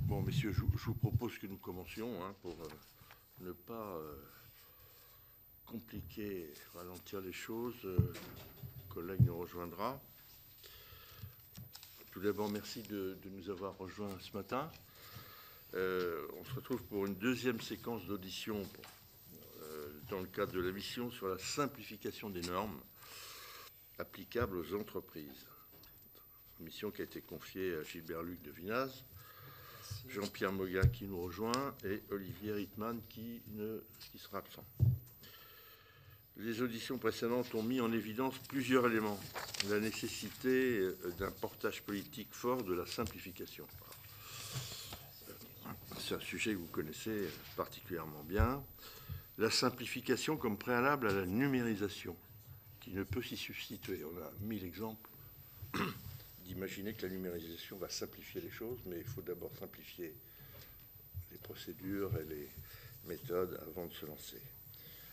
Bon, messieurs, je vous propose que nous commencions pour ne pas compliquer, ralentir les choses. Le collègue nous rejoindra. Tout d'abord, merci de nous avoir rejoints ce matin. On se retrouve pour une deuxième séquence d'audition dans le cadre de la mission sur la simplification des normes applicables aux entreprises. Une mission qui a été confiée à Gilbert-Luc de Vinaz, Jean-Pierre Moga qui nous rejoint et Olivier Rittmann qui sera absent. Les auditions précédentes ont mis en évidence plusieurs éléments. La nécessité d'un portage politique fort de la simplification. C'est un sujet que vous connaissez particulièrement bien. La simplification comme préalable à la numérisation, qui ne peut s'y substituer. On a 1000 exemples d'imaginer que la numérisation va simplifier les choses, mais il faut d'abord simplifier les procédures et les méthodes avant de se lancer.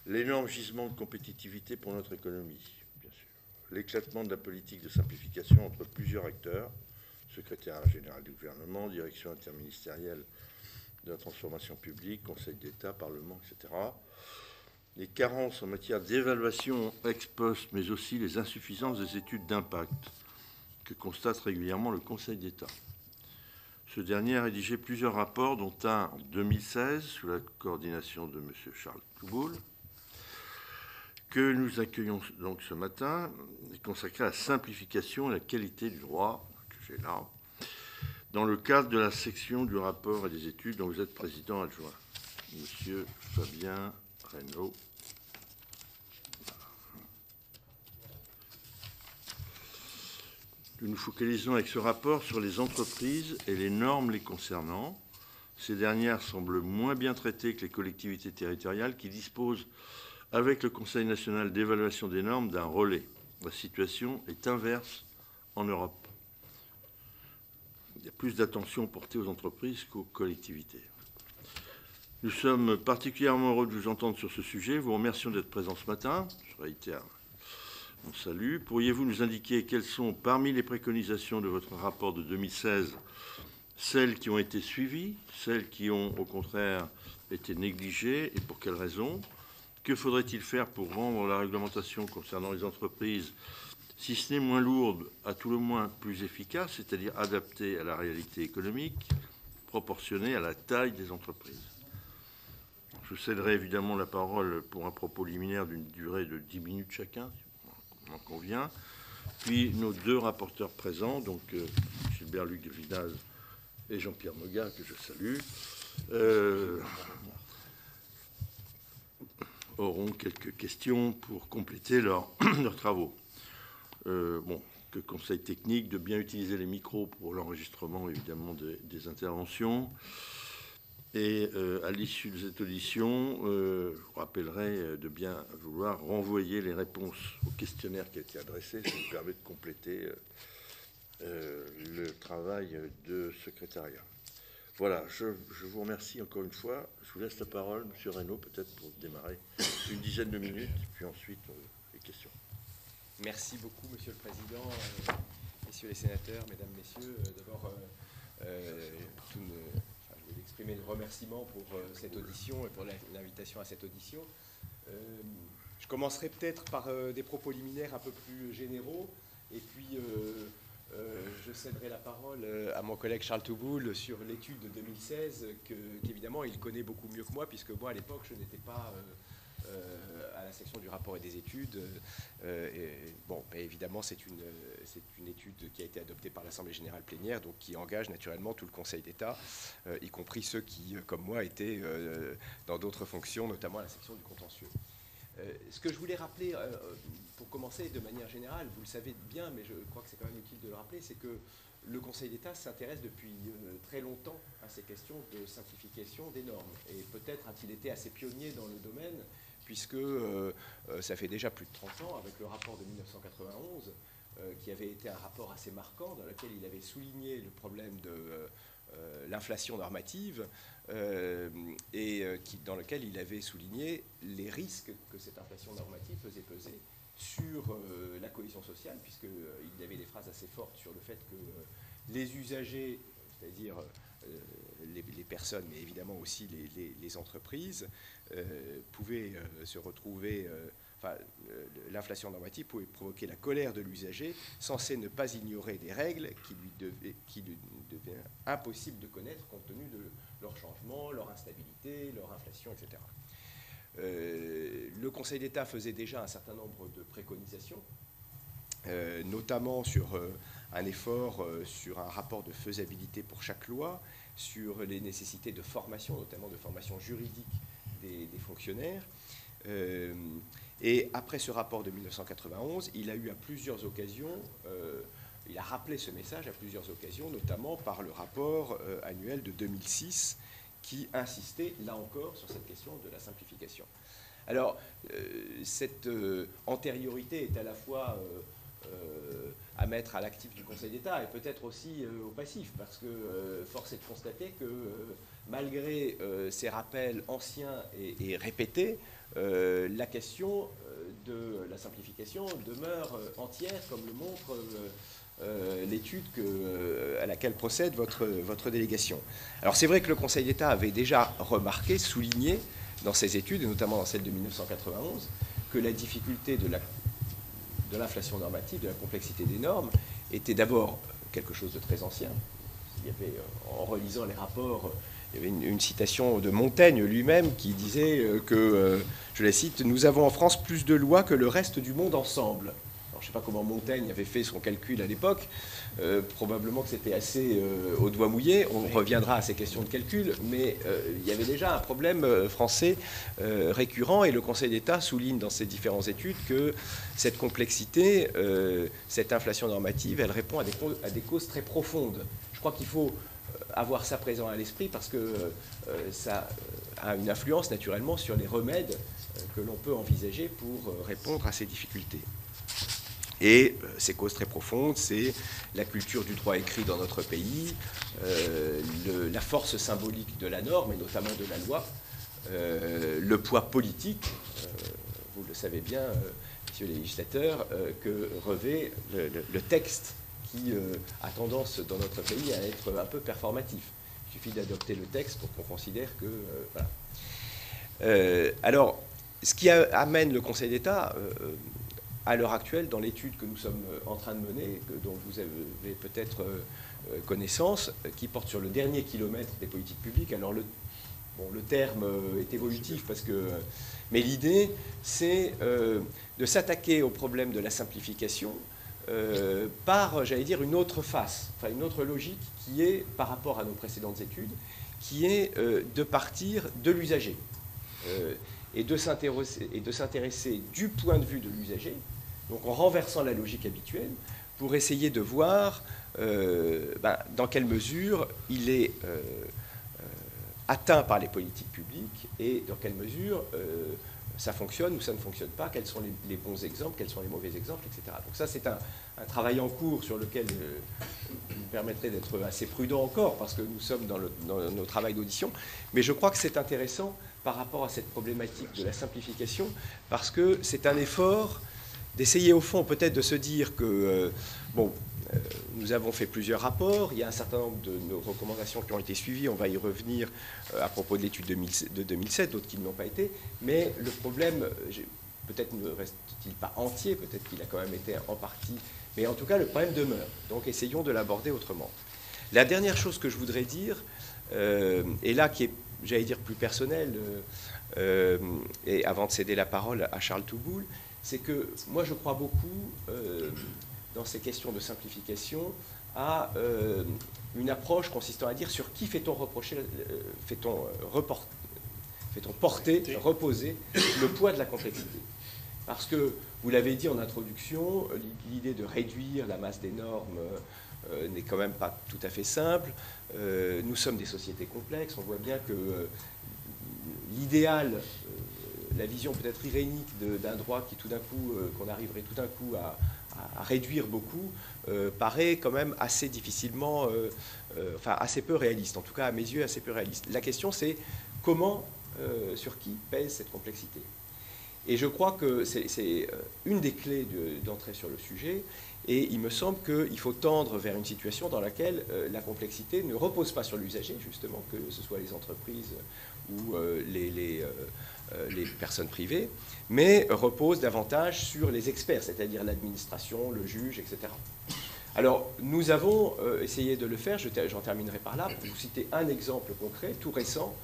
L'énorme gisement de compétitivité pour notre économie, bien sûr. L'éclatement de la politique de simplification entre plusieurs acteurs, secrétaire général du gouvernement, direction interministérielle de la transformation publique, Conseil d'État, Parlement, etc. Les carences en matière d'évaluation ex post, mais aussi les insuffisances des études d'impact que constate régulièrement le Conseil d'État. Ce dernier a rédigé plusieurs rapports, dont un en 2016, sous la coordination de M. Charles Touboul, que nous accueillons donc ce matin, est consacré à la simplification et la qualité du droit, que j'ai là, dans le cadre de la section du rapport et des études dont vous êtes président adjoint, M. Fabien Reynaud. Nous nous focalisons avec ce rapport sur les entreprises et les normes les concernant. Ces dernières semblent moins bien traitées que les collectivités territoriales qui disposent, avec le Conseil national d'évaluation des normes, d'un relais. La situation est inverse en Europe. Il y a plus d'attention portée aux entreprises qu'aux collectivités. Nous sommes particulièrement heureux de vous entendre sur ce sujet. Vous remercions d'être présents ce matin. Je réitère mon salut. Pourriez-vous nous indiquer quelles sont, parmi les préconisations de votre rapport de 2016, celles qui ont été suivies, celles qui ont, au contraire, été négligées, et pour quelles raisons? Que faudrait-il faire pour rendre la réglementation concernant les entreprises, si ce n'est moins lourde, à tout le moins plus efficace, c'est-à-dire adaptée à la réalité économique, proportionnée à la taille des entreprises? Je céderai évidemment la parole pour un propos liminaire d'une durée de 10 minutes chacun, si on en convient. Puis nos deux rapporteurs présents, donc Gilbert-Luc de Vinaz et Jean-Pierre Moga, que je salue, auront quelques questions pour compléter leurs travaux. Que conseil technique de bien utiliser les micros pour l'enregistrement, évidemment, des interventions. Et à l'issue de cette audition, je vous rappellerai de bien vouloir renvoyer les réponses au questionnaire qui a été adressé. Ça nous permet de compléter le travail de secrétariat. Voilà, je vous remercie encore une fois. Je vous laisse la parole, M. Reynaud, peut-être pour démarrer une dizaine de minutes, puis ensuite les questions. Merci beaucoup, Monsieur le Président, messieurs les sénateurs, mesdames, messieurs. D'abord, je voulais exprimer le remerciement pour cette audition et pour l'invitation à cette audition. Je commencerai peut-être par des propos liminaires un peu plus généraux, et puis je céderai la parole à mon collègue Charles Touboul sur l'étude de 2016, qu'évidemment il connaît beaucoup mieux que moi, puisque moi, à l'époque, je n'étais pas à la section du rapport et des études. Évidemment, c'est une étude qui a été adoptée par l'Assemblée générale plénière, donc qui engage naturellement tout le Conseil d'État, y compris ceux qui, comme moi, étaient dans d'autres fonctions, notamment à la section du contentieux. Ce que je voulais rappeler, pour commencer de manière générale, vous le savez bien, mais je crois que c'est quand même utile de le rappeler, c'est que le Conseil d'État s'intéresse depuis très longtemps à ces questions de simplification des normes. Et peut-être a-t-il été assez pionnier dans le domaine, puisque ça fait déjà plus de 30 ans, avec le rapport de 1991, qui avait été un rapport assez marquant, dans lequel il avait souligné le problème de l'inflation normative, dans lequel il avait souligné les risques que cette inflation normative faisait peser sur la cohésion sociale, puisqu'il y avait des phrases assez fortes sur le fait que les usagers, c'est-à-dire les personnes, mais évidemment aussi les entreprises, pouvaient se retrouver... l'inflation normative pouvait provoquer la colère de l'usager, censé ne pas ignorer des règles qui lui devaient impossible de connaître compte tenu de leur changement, leur instabilité, leur inflation, etc. Le Conseil d'État faisait déjà un certain nombre de préconisations, notamment sur un effort sur un rapport de faisabilité pour chaque loi, sur les nécessités de formation, notamment de formation juridique des fonctionnaires. Et après ce rapport de 1991, il a eu à plusieurs occasions, il a rappelé ce message à plusieurs occasions, notamment par le rapport annuel de 2006, qui insistait, là encore, sur cette question de la simplification. Alors, cette antériorité est à la fois à mettre à l'actif du Conseil d'État et peut-être aussi au passif, parce que force est de constater que malgré ces rappels anciens et répétés, la question de la simplification demeure entière, comme le montre l'étude à laquelle procède votre délégation. Alors c'est vrai que le Conseil d'État avait déjà remarqué, souligné dans ses études, et notamment dans celle de 1991, que la difficulté de l'inflation normative, de la complexité des normes, était d'abord quelque chose de très ancien. Il y avait, en relisant les rapports, il y avait une citation de Montaigne lui-même qui disait que, je la cite, « Nous avons en France plus de lois que le reste du monde ensemble ». Alors, je ne sais pas comment Montaigne avait fait son calcul à l'époque, probablement que c'était assez au doigt mouillé, on reviendra à ces questions de calcul, mais il y avait déjà un problème français récurrent, et le Conseil d'État souligne dans ses différentes études que cette complexité, cette inflation normative, elle répond à des causes très profondes. Je crois qu'il faut avoir ça présent à l'esprit parce que ça a une influence naturellement sur les remèdes que l'on peut envisager pour répondre à ces difficultés. Et ces causes très profondes, c'est la culture du droit écrit dans notre pays, la force symbolique de la norme, et notamment de la loi, le poids politique, vous le savez bien, messieurs les législateurs, que revêt le texte qui a tendance dans notre pays à être un peu performatif. Il suffit d'adopter le texte pour qu'on considère que... voilà. Alors, ce qui amène le Conseil d'État... à l'heure actuelle, dans l'étude que nous sommes en train de mener, dont vous avez peut-être connaissance, qui porte sur le dernier kilomètre des politiques publiques. Alors le terme est évolutif, mais l'idée, c'est de s'attaquer au problème de la simplification par, j'allais dire, une autre face, enfin une autre logique qui est, par rapport à nos précédentes études, qui est de partir de l'usager et de s'intéresser du point de vue de l'usager, donc en renversant la logique habituelle, pour essayer de voir dans quelle mesure il est atteint par les politiques publiques et dans quelle mesure ça fonctionne ou ça ne fonctionne pas, quels sont les bons exemples, quels sont les mauvais exemples, etc. Donc ça, c'est un travail en cours sur lequel vous me permettrez d'être assez prudent encore, parce que nous sommes dans nos travaux d'audition, mais je crois que c'est intéressant par rapport à cette problématique de la simplification, parce que c'est un effort d'essayer au fond peut-être de se dire que, nous avons fait plusieurs rapports, il y a un certain nombre de nos recommandations qui ont été suivies, on va y revenir à propos de l'étude de 2007, d'autres qui ne l'ont pas été, mais le problème, peut-être ne reste-t-il pas entier, peut-être qu'il a quand même été en partie, mais en tout cas le problème demeure, donc essayons de l'aborder autrement. La dernière chose que je voudrais dire, et là qui est, j'allais dire, plus personnelle, et avant de céder la parole à Charles Touboul, c'est que moi je crois beaucoup dans ces questions de simplification à une approche consistant à dire sur qui fait-on reposer le poids de la complexité. Parce que, vous l'avez dit en introduction, l'idée de réduire la masse des normes n'est quand même pas tout à fait simple. Nous sommes des sociétés complexes, on voit bien que l'idéal, la vision peut-être irénique d'un droit qui tout d'un coup, qu'on arriverait tout d'un coup à réduire beaucoup, paraît quand même assez difficilement, enfin assez peu réaliste, en tout cas à mes yeux assez peu réaliste. La question c'est comment, sur qui pèse cette complexité. Et je crois que c'est une des clés d'entrée sur le sujet. Et il me semble qu'il faut tendre vers une situation dans laquelle la complexité ne repose pas sur l'usager, justement, que ce soit les entreprises ou les personnes privées, mais repose davantage sur les experts, c'est-à-dire l'administration, le juge, etc. Alors, nous avons essayé de le faire, j'en terminerai par là, pour vous citer un exemple concret, tout récent,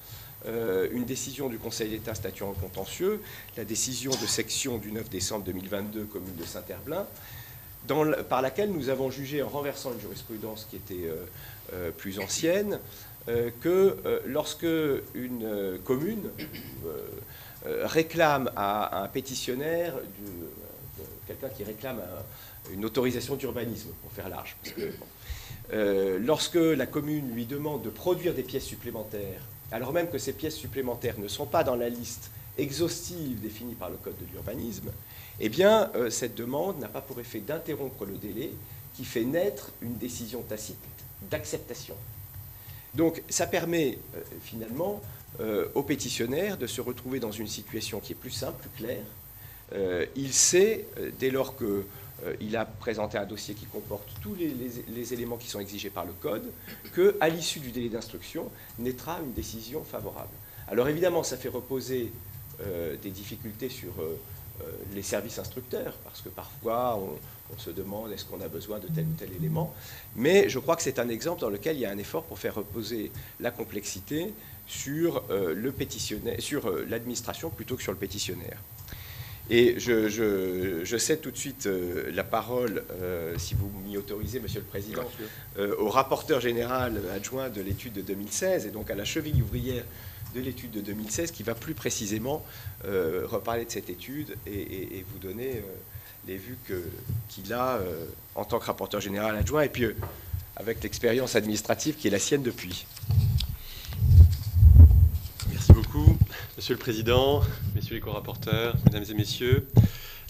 une décision du Conseil d'État statuant en contentieux, la décision de section du 9 décembre 2022, commune de Saint-Herblain, par laquelle nous avons jugé, en renversant une jurisprudence qui était plus ancienne, que lorsque une commune réclame à un pétitionnaire, quelqu'un qui réclame une autorisation d'urbanisme, pour faire large, parce que, lorsque la commune lui demande de produire des pièces supplémentaires, alors même que ces pièces supplémentaires ne sont pas dans la liste exhaustive définie par le Code de l'urbanisme, eh bien, cette demande n'a pas pour effet d'interrompre le délai qui fait naître une décision tacite d'acceptation. Donc, ça permet finalement au pétitionnaire de se retrouver dans une situation qui est plus simple, plus claire. Il sait, dès lors qu'il a présenté un dossier qui comporte tous les éléments qui sont exigés par le Code, qu'à l'issue du délai d'instruction, naîtra une décision favorable. Alors évidemment, ça fait reposer des difficultés sur les services instructeurs, parce que parfois on se demande est-ce qu'on a besoin de tel ou tel élément, mais je crois que c'est un exemple dans lequel il y a un effort pour faire reposer la complexité sur le pétitionnaire, sur l'administration plutôt que sur le pétitionnaire. Et je cède tout de suite la parole, si vous m'y autorisez, Monsieur le Président, au rapporteur général adjoint de l'étude de 2016, et donc à la cheville ouvrière de l'étude de 2016, qui va plus précisément reparler de cette étude et vous donner les vues qu'il a en tant que rapporteur général adjoint, et puis avec l'expérience administrative qui est la sienne depuis. Merci beaucoup, Monsieur le Président, Messieurs les co-rapporteurs, Mesdames et Messieurs.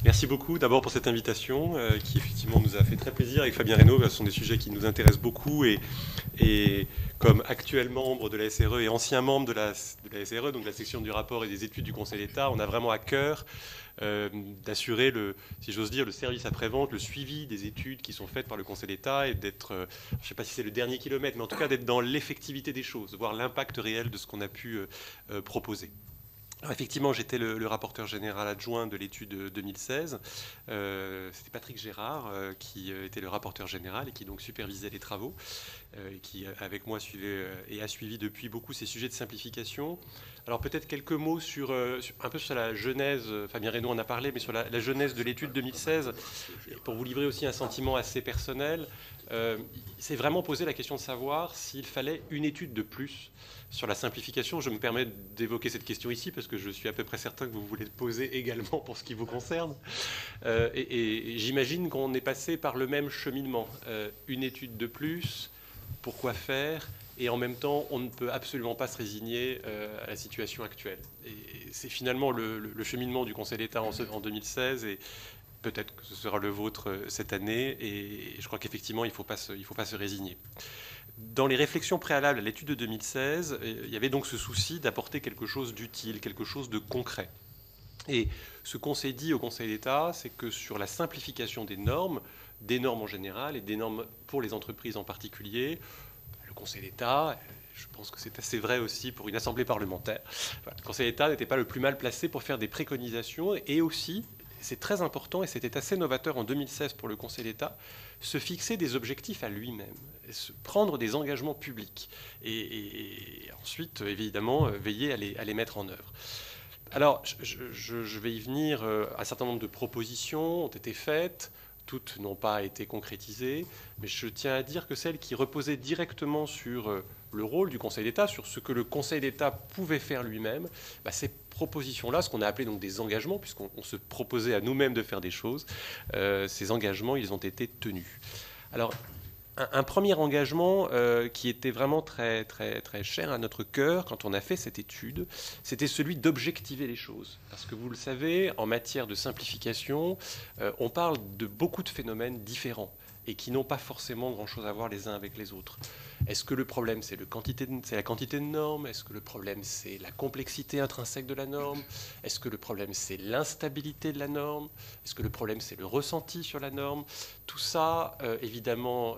Merci beaucoup d'abord pour cette invitation qui effectivement nous a fait très plaisir avec Fabien Reynaud. Ce sont des sujets qui nous intéressent beaucoup et comme actuel membre de la SRE et ancien membre de la SRE, donc de la section du rapport et des études du Conseil d'État, on a vraiment à cœur d'assurer, si j'ose dire, le service après-vente, le suivi des études qui sont faites par le Conseil d'État et d'être, je ne sais pas si c'est le dernier kilomètre, mais en tout cas d'être dans l'effectivité des choses, de voir l'impact réel de ce qu'on a pu proposer. Alors effectivement, j'étais le rapporteur général adjoint de l'étude 2016. C'était Patrick Gérard qui était le rapporteur général et qui donc supervisait les travaux, et qui avec moi suivait et a suivi depuis beaucoup ces sujets de simplification. Alors peut-être quelques mots un peu sur la genèse, Fabien Reynaud en a parlé, mais sur la genèse de l'étude 2016, pour vous livrer aussi un sentiment assez personnel. C'est vraiment posé la question de savoir s'il fallait une étude de plus sur la simplification. Je me permets d'évoquer cette question ici parce que je suis à peu près certain que vous voulez le poser également pour ce qui vous concerne. Et j'imagine qu'on est passé par le même cheminement. Une étude de plus, pourquoi faire ? Et en même temps, on ne peut absolument pas se résigner à la situation actuelle. Et c'est finalement le cheminement du Conseil d'État en 2016 et peut-être que ce sera le vôtre cette année. Et je crois qu'effectivement, il ne faut pas se résigner. Dans les réflexions préalables à l'étude de 2016, il y avait donc ce souci d'apporter quelque chose d'utile, quelque chose de concret. Et ce qu'on s'est dit au Conseil d'État, c'est que sur la simplification des normes en général et des normes pour les entreprises en particulier, le Conseil d'État, je pense que c'est assez vrai aussi pour une assemblée parlementaire, le Conseil d'État n'était pas le plus mal placé pour faire des préconisations et aussi, c'est très important et c'était assez novateur en 2016 pour le Conseil d'État, se fixer des objectifs à lui-même, prendre des engagements publics et ensuite, évidemment, veiller à les mettre en œuvre. Alors, je vais y venir. Un certain nombre de propositions ont été faites. Toutes n'ont pas été concrétisées. Mais je tiens à dire que celles qui reposaient directement sur le rôle du Conseil d'État, sur ce que le Conseil d'État pouvait faire lui-même, ces propositions-là, ce qu'on a appelé donc des engagements, puisqu'on se proposait à nous-mêmes de faire des choses, ces engagements, ils ont été tenus. Alors, un premier engagement qui était vraiment très, très, très cher à notre cœur quand on a fait cette étude, c'était celui d'objectiver les choses. Parce que vous le savez, en matière de simplification, on parle de beaucoup de phénomènes différents et qui n'ont pas forcément grand-chose à voir les uns avec les autres. Est-ce que le problème, c'est la quantité de normes? Est-ce que le problème, c'est la complexité intrinsèque de la norme? Est-ce que le problème, c'est l'instabilité de la norme? Est-ce que le problème, c'est le ressenti sur la norme? Tout ça, évidemment,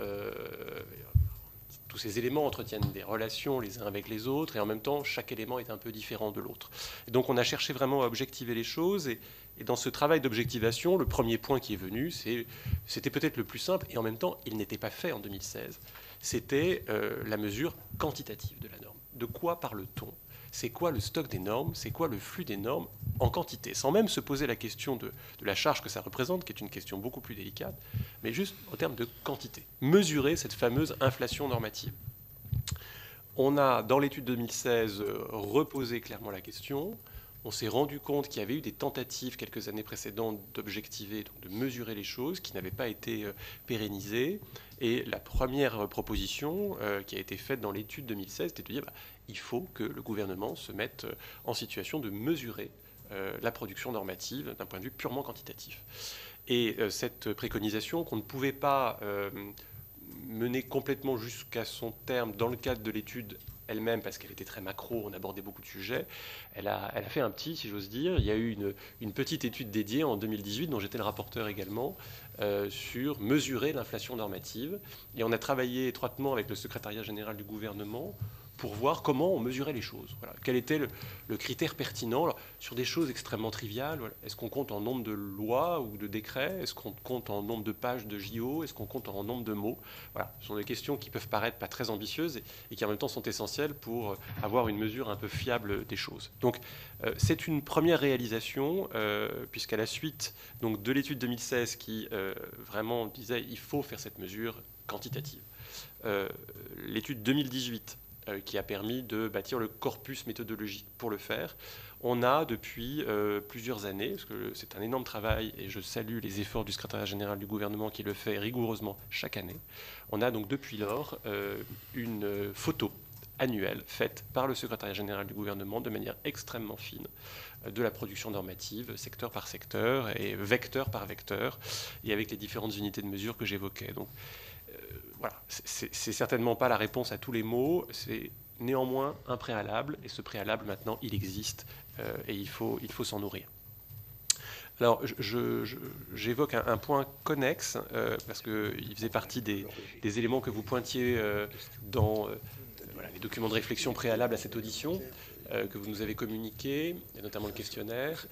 tous ces éléments entretiennent des relations les uns avec les autres, et en même temps, chaque élément est un peu différent de l'autre. Donc on a cherché vraiment à objectiver les choses, et dans ce travail d'objectivation, le premier point qui est venu, c'était peut-être le plus simple, et en même temps, il n'était pas fait en 2016. C'était la mesure quantitative de la norme. De quoi parle-t-on? C'est quoi le stock des normes? C'est quoi le flux des normes en quantité? Sans même se poser la question de la charge que ça représente, qui est une question beaucoup plus délicate, mais juste en termes de quantité. Mesurer cette fameuse inflation normative. On a, dans l'étude 2016, reposé clairement la question. On s'est rendu compte qu'il y avait eu des tentatives quelques années précédentes d'objectiver, donc de mesurer les choses, qui n'avaient pas été pérennisées. Et la première proposition qui a été faite dans l'étude 2016, c'était de dire il faut que le gouvernement se mette en situation de mesurer la production normative d'un point de vue purement quantitatif. Et cette préconisation qu'on ne pouvait pas mener complètement jusqu'à son terme dans le cadre de l'étude elle-même, parce qu'elle était très macro, on abordait beaucoup de sujets, elle a fait un petit, si j'ose dire. Il y a eu une petite étude dédiée en 2018, dont j'étais le rapporteur également, sur mesurer l'inflation normative. Et on a travaillé étroitement avec le secrétariat général du gouvernement pour voir comment on mesurait les choses. Voilà. Quel était le critère pertinent? Alors, sur des choses extrêmement triviales, voilà. Est-ce qu'on compte en nombre de lois ou de décrets? Est-ce qu'on compte en nombre de pages de JO? Est-ce qu'on compte en nombre de mots? Voilà. Ce sont des questions qui peuvent paraître pas très ambitieuses et qui en même temps sont essentielles pour avoir une mesure un peu fiable des choses. Donc c'est une première réalisation, puisqu'à la suite donc, de l'étude 2016 qui vraiment disait il faut faire cette mesure quantitative. L'étude 2018 qui a permis de bâtir le corpus méthodologique pour le faire. On a depuis plusieurs années, parce que c'est un énorme travail et je salue les efforts du secrétariat général du gouvernement qui le fait rigoureusement chaque année, on a donc depuis lors une photo annuelle faite par le secrétariat général du gouvernement de manière extrêmement fine de la production normative, secteur par secteur et vecteur par vecteur, et avec les différentes unités de mesure que j'évoquais. Donc, voilà, c'est certainement pas la réponse à tous les maux, c'est néanmoins un préalable, et ce préalable maintenant il existe et il faut s'en nourrir. Alors j'évoque un point connexe parce qu'il faisait partie des éléments que vous pointiez dans voilà, les documents de réflexion préalables à cette audition que vous nous avez communiqués, et notamment le questionnaire,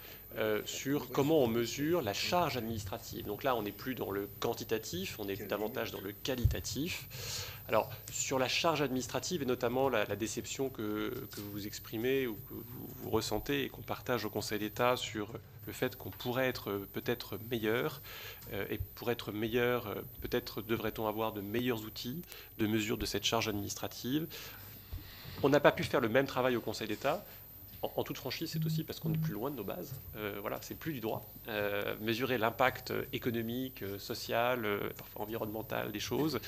sur comment on mesure la charge administrative. Donc là, on n'est plus dans le quantitatif, on est davantage dans le qualitatif. Alors, sur la charge administrative, et notamment la déception que vous exprimez ou que vous ressentez et qu'on partage au Conseil d'État sur le fait qu'on pourrait être peut-être meilleur, et pour être meilleur, peut-être devrait-on avoir de meilleurs outils de mesure de cette charge administrative. On n'a pas pu faire le même travail au Conseil d'État. En toute franchise, c'est aussi parce qu'on est plus loin de nos bases. Voilà, c'est plus du droit. Mesurer l'impact économique, social, parfois environnemental des choses.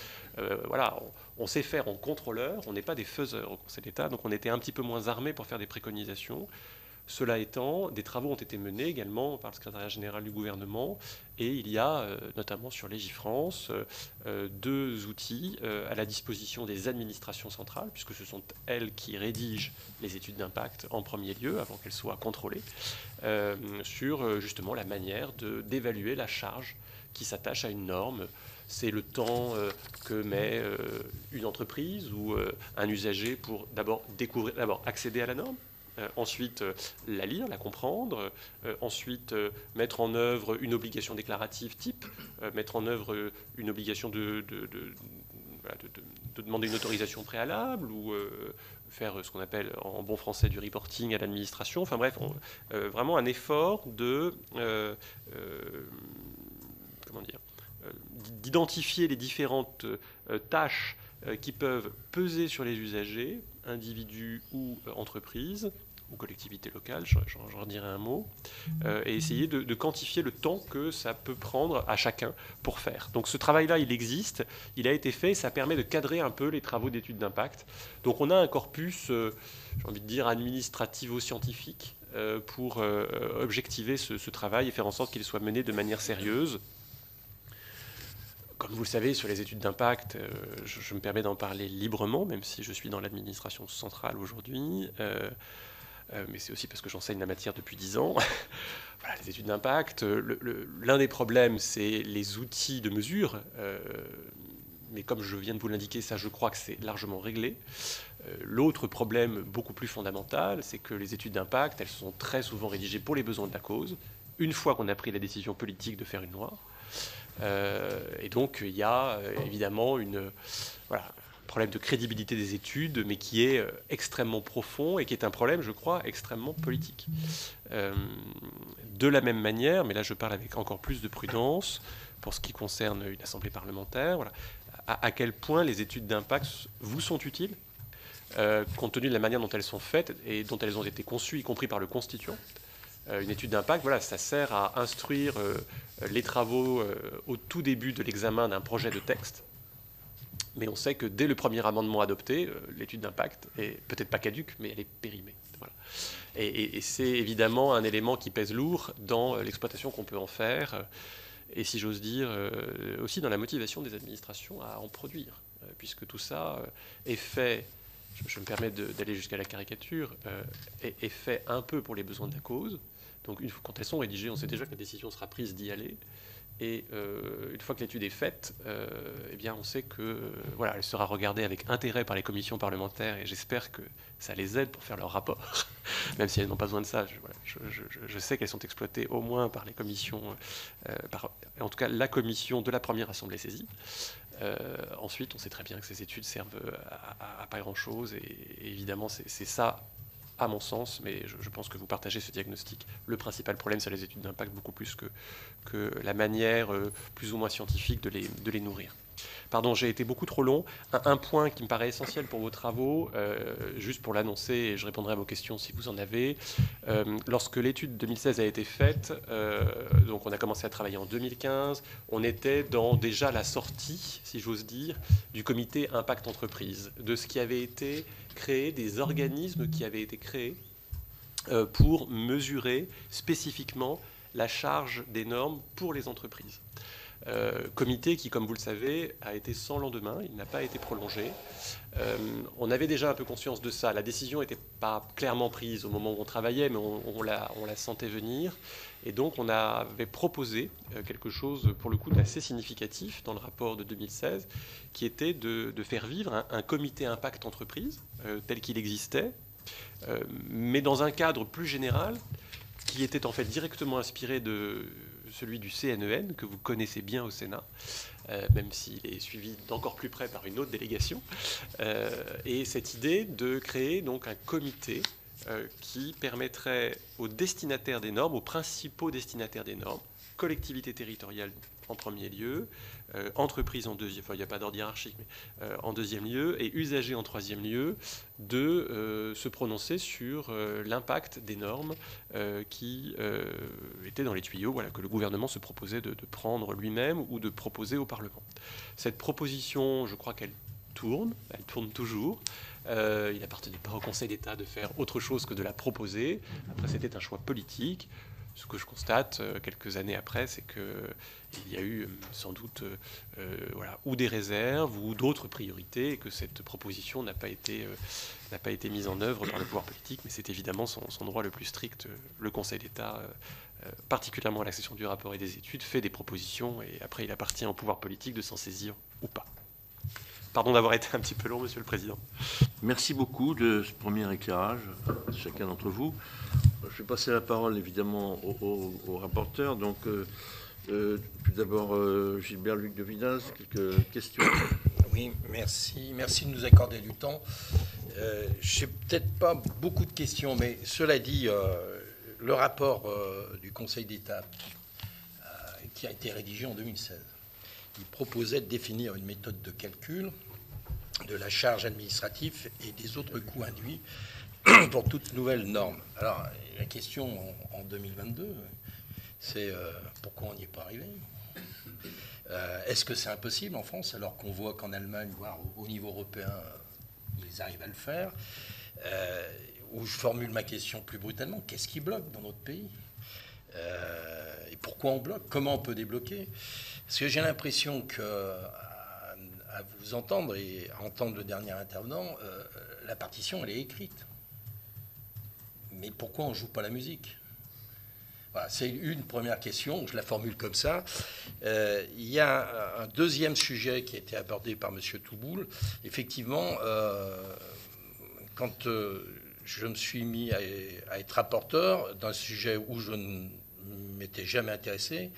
Voilà, on sait faire en contrôleur, on n'est pas des faiseurs au Conseil d'État, donc on était un petit peu moins armés pour faire des préconisations. Cela étant, des travaux ont été menés également par le secrétariat général du gouvernement, et il y a, notamment sur Légifrance, deux outils à la disposition des administrations centrales, puisque ce sont elles qui rédigent les études d'impact en premier lieu, avant qu'elles soient contrôlées, sur justement la manière d'évaluer la charge qui s'attache à une norme. C'est le temps que met une entreprise ou un usager pour d'abord accéder à la norme, ensuite la lire, la comprendre, ensuite mettre en œuvre une obligation déclarative type, mettre en œuvre une obligation de demander une autorisation préalable ou faire ce qu'on appelle en bon français du reporting à l'administration. Enfin bref, vraiment un effort d'identifier les différentes tâches qui peuvent peser sur les usagers, individus ou entreprises, ou collectivités locales, j'en redirai un mot, et essayer de quantifier le temps que ça peut prendre à chacun pour faire. Donc ce travail-là, il existe, il a été fait, et ça permet de cadrer un peu les travaux d'études d'impact. Donc on a un corpus, j'ai envie de dire, administrativo-scientifique pour objectiver ce travail et faire en sorte qu'il soit mené de manière sérieuse. Comme vous le savez, sur les études d'impact, je me permets d'en parler librement, même si je suis dans l'administration centrale aujourd'hui. Mais c'est aussi parce que j'enseigne la matière depuis 10 ans. Voilà, les études d'impact, l'un des problèmes, c'est les outils de mesure. Mais comme je viens de vous l'indiquer, ça, je crois que c'est largement réglé. L'autre problème beaucoup plus fondamental, c'est que les études d'impact, elles sont très souvent rédigées pour les besoins de la cause, une fois qu'on a pris la décision politique de faire une loi. Et donc, il y a évidemment un problème de crédibilité des études, mais qui est extrêmement profond et qui est un problème, je crois, extrêmement politique. De la même manière, mais là je parle avec encore plus de prudence, pour ce qui concerne une assemblée parlementaire, voilà, à quel point les études d'impact vous sont utiles, compte tenu de la manière dont elles sont faites et dont elles ont été conçues, y compris par le constituant. Une étude d'impact, voilà, ça sert à instruire les travaux au tout début de l'examen d'un projet de texte. Mais on sait que dès le premier amendement adopté, l'étude d'impact est peut-être pas caduque, mais elle est périmée. Voilà. Et c'est évidemment un élément qui pèse lourd dans l'exploitation qu'on peut en faire, et si j'ose dire, aussi dans la motivation des administrations à en produire, puisque tout ça est fait, je me permets d'aller jusqu'à la caricature, est fait un peu pour les besoins de la cause. Donc quand elles sont rédigées, on sait déjà que la décision sera prise d'y aller. Et une fois que l'étude est faite, eh bien, on sait que voilà, elle sera regardée avec intérêt par les commissions parlementaires, et j'espère que ça les aide pour faire leur rapport, même si elles n'ont pas besoin de ça. Je sais qu'elles sont exploitées au moins par les commissions, en tout cas la commission de la première assemblée saisie. Ensuite, on sait très bien que ces études servent à pas grand-chose, et évidemment, c'est ça, à mon sens, mais je pense que vous partagez ce diagnostic. Le principal problème, c'est les études d'impact, beaucoup plus que la manière plus ou moins scientifique de les nourrir. Pardon, j'ai été beaucoup trop long. Un point qui me paraît essentiel pour vos travaux, juste pour l'annoncer, et je répondrai à vos questions si vous en avez. Lorsque l'étude 2016 a été faite, donc on a commencé à travailler en 2015, on était dans déjà la sortie, si j'ose dire, du comité Impact Entreprise, de ce qui avait été créé, des organismes qui avaient été créés pour mesurer spécifiquement la charge des normes pour les entreprises. Comité qui, comme vous le savez, a été sans lendemain, il n'a pas été prolongé. On avait déjà un peu conscience de ça. La décision n'était pas clairement prise au moment où on travaillait, mais on la sentait venir. Et donc on avait proposé quelque chose, pour le coup, d'assez significatif dans le rapport de 2016, qui était de faire vivre un comité impact entreprise tel qu'il existait, mais dans un cadre plus général, qui était en fait directement inspiré de celui du CNEN, que vous connaissez bien au Sénat, même s'il est suivi d'encore plus près par une autre délégation. Et cette idée de créer donc un comité qui permettrait aux destinataires des normes, aux principaux destinataires des normes, collectivités territoriales en premier lieu, entreprises en deuxième, enfin il n'y a pas d'ordre hiérarchique, mais en deuxième lieu, et usagers en troisième lieu, de se prononcer sur l'impact des normes qui étaient dans les tuyaux, voilà, que le gouvernement se proposait de prendre lui-même ou de proposer au Parlement. Cette proposition, je crois qu'elle tourne toujours. Il n'appartenait pas au Conseil d'État de faire autre chose que de la proposer. Après, c'était un choix politique. Ce que je constate quelques années après, c'est qu'il y a eu sans doute ou des réserves ou d'autres priorités, et que cette proposition n'a pas été mise en œuvre par le pouvoir politique, mais c'est évidemment son droit le plus strict. Le Conseil d'État, particulièrement à la section du rapport et des études, fait des propositions, et après il appartient au pouvoir politique de s'en saisir ou pas. Pardon d'avoir été un petit peu long, Monsieur le Président. Merci beaucoup de ce premier éclairage, chacun d'entre vous. Je vais passer la parole évidemment au rapporteur. Donc, tout d'abord, Gilbert Luc de Vidas, quelques questions. Oui, merci. Merci de nous accorder du temps. Je n'ai peut-être pas beaucoup de questions, mais cela dit, le rapport du Conseil d'État qui a été rédigé en 2016, il proposait de définir une méthode de calcul de la charge administrative et des autres coûts induits pour toute nouvelle norme. Alors, la question en 2022, c'est pourquoi on n'y est pas arrivé ? Est-ce que c'est impossible en France, alors qu'on voit qu'en Allemagne, voire au niveau européen, ils arrivent à le faire ? Ou je formule ma question plus brutalement, qu'est-ce qui bloque dans notre pays ? Et pourquoi on bloque ? Comment on peut débloquer ? Parce que j'ai l'impression que, à vous entendre et à entendre le dernier intervenant, la partition, elle est écrite. Mais pourquoi on ne joue pas la musique? Voilà, c'est une première question, je la formule comme ça. Il y a un deuxième sujet qui a été abordé par M. Touboul. Effectivement, quand je me suis mis à être rapporteur d'un sujet où je ne m'étais jamais intéressé,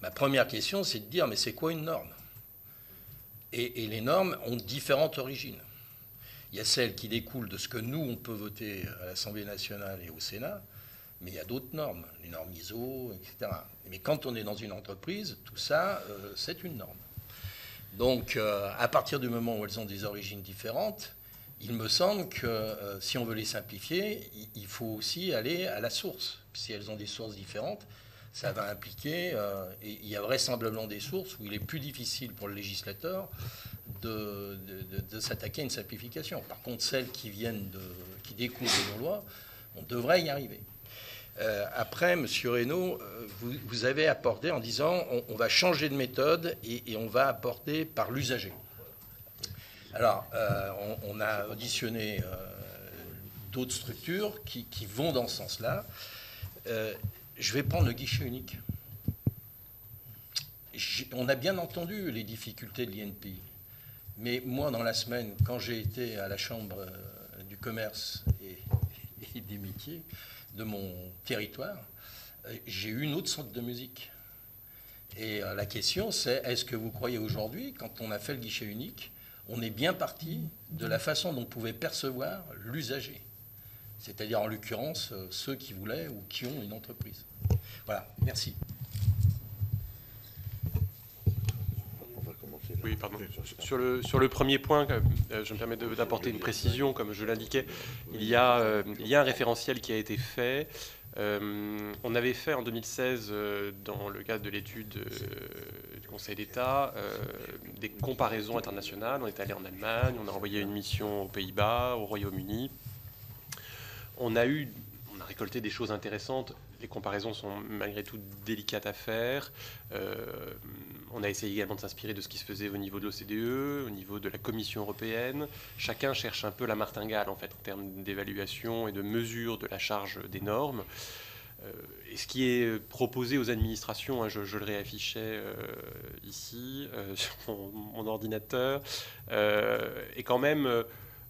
ma première question, c'est de dire, mais c'est quoi une norme? Et les normes ont différentes origines. Il y a celles qui découlent de ce que nous, on peut voter à l'Assemblée nationale et au Sénat, mais il y a d'autres normes, les normes ISO, etc. Mais quand on est dans une entreprise, tout ça, c'est une norme. Donc, à partir du moment où elles ont des origines différentes, il me semble que si on veut les simplifier, il faut aussi aller à la source. Si elles ont des sources différentes, ça va impliquer, et il y a vraisemblablement des sources où il est plus difficile pour le législateur de s'attaquer à une simplification. Par contre, celles qui découlent de nos lois, on devrait y arriver. Après, M. Reynaud, vous avez abordé en disant on va changer de méthode et on va apporter par l'usager. Alors, on a auditionné d'autres structures qui vont dans ce sens-là. Je vais prendre le guichet unique. On a bien entendu les difficultés de l'INPI. Mais moi, dans la semaine, quand j'ai été à la Chambre du commerce et des métiers de mon territoire, j'ai eu une autre sorte de musique. Et la question, c'est est-ce que vous croyez aujourd'hui, quand on a fait le guichet unique, on est bien parti de la façon dont pouvait percevoir l'usager, c'est-à-dire en l'occurrence ceux qui voulaient ou qui ont une entreprise. Voilà, merci. Oui, pardon. Sur le premier point, je me permets d'apporter une précision. Comme je l'indiquais, il y a un référentiel qui a été fait. On avait fait en 2016, dans le cadre de l'étude du Conseil d'État, des comparaisons internationales. On est allé en Allemagne, on a envoyé une mission aux Pays-Bas, au Royaume-Uni. On a récolté des choses intéressantes. Les comparaisons sont malgré tout délicates à faire. On a essayé également de s'inspirer de ce qui se faisait au niveau de l'OCDE, au niveau de la Commission européenne. Chacun cherche un peu la martingale, en fait, en termes d'évaluation et de mesure de la charge des normes. Et ce qui est proposé aux administrations, hein, je le réaffichais ici sur mon ordinateur, est quand même...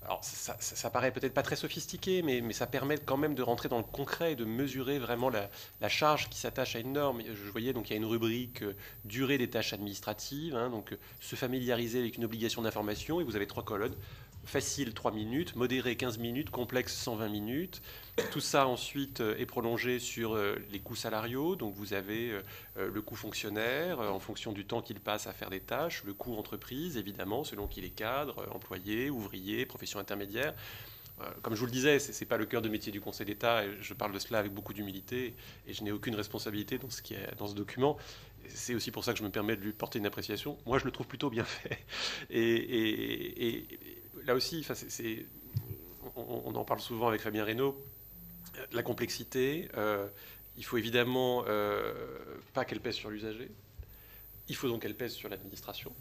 Alors ça paraît peut-être pas très sophistiqué, mais ça permet quand même de rentrer dans le concret et de mesurer vraiment la charge qui s'attache à une norme. Je voyais donc il y a une rubrique durée des tâches administratives, hein, donc se familiariser avec une obligation d'information, et vous avez 3 colonnes. Facile 3 minutes, modéré 15 minutes, complexe 120 minutes. Tout ça ensuite est prolongé sur les coûts salariaux. Donc vous avez le coût fonctionnaire en fonction du temps qu'il passe à faire des tâches, le coût entreprise évidemment selon qu'il est cadre, employé, ouvrier, profession intermédiaire. Comme je vous le disais, ce n'est pas le cœur de métier du Conseil d'État, et je parle de cela avec beaucoup d'humilité, et je n'ai aucune responsabilité dans ce qui est dans ce document. C'est aussi pour ça que je me permets de lui porter une appréciation. Moi, je le trouve plutôt bien fait. Et là aussi, on en parle souvent avec Fabien Reynaud, la complexité, il faut évidemment pas qu'elle pèse sur l'usager, il faut donc qu'elle pèse sur l'administration.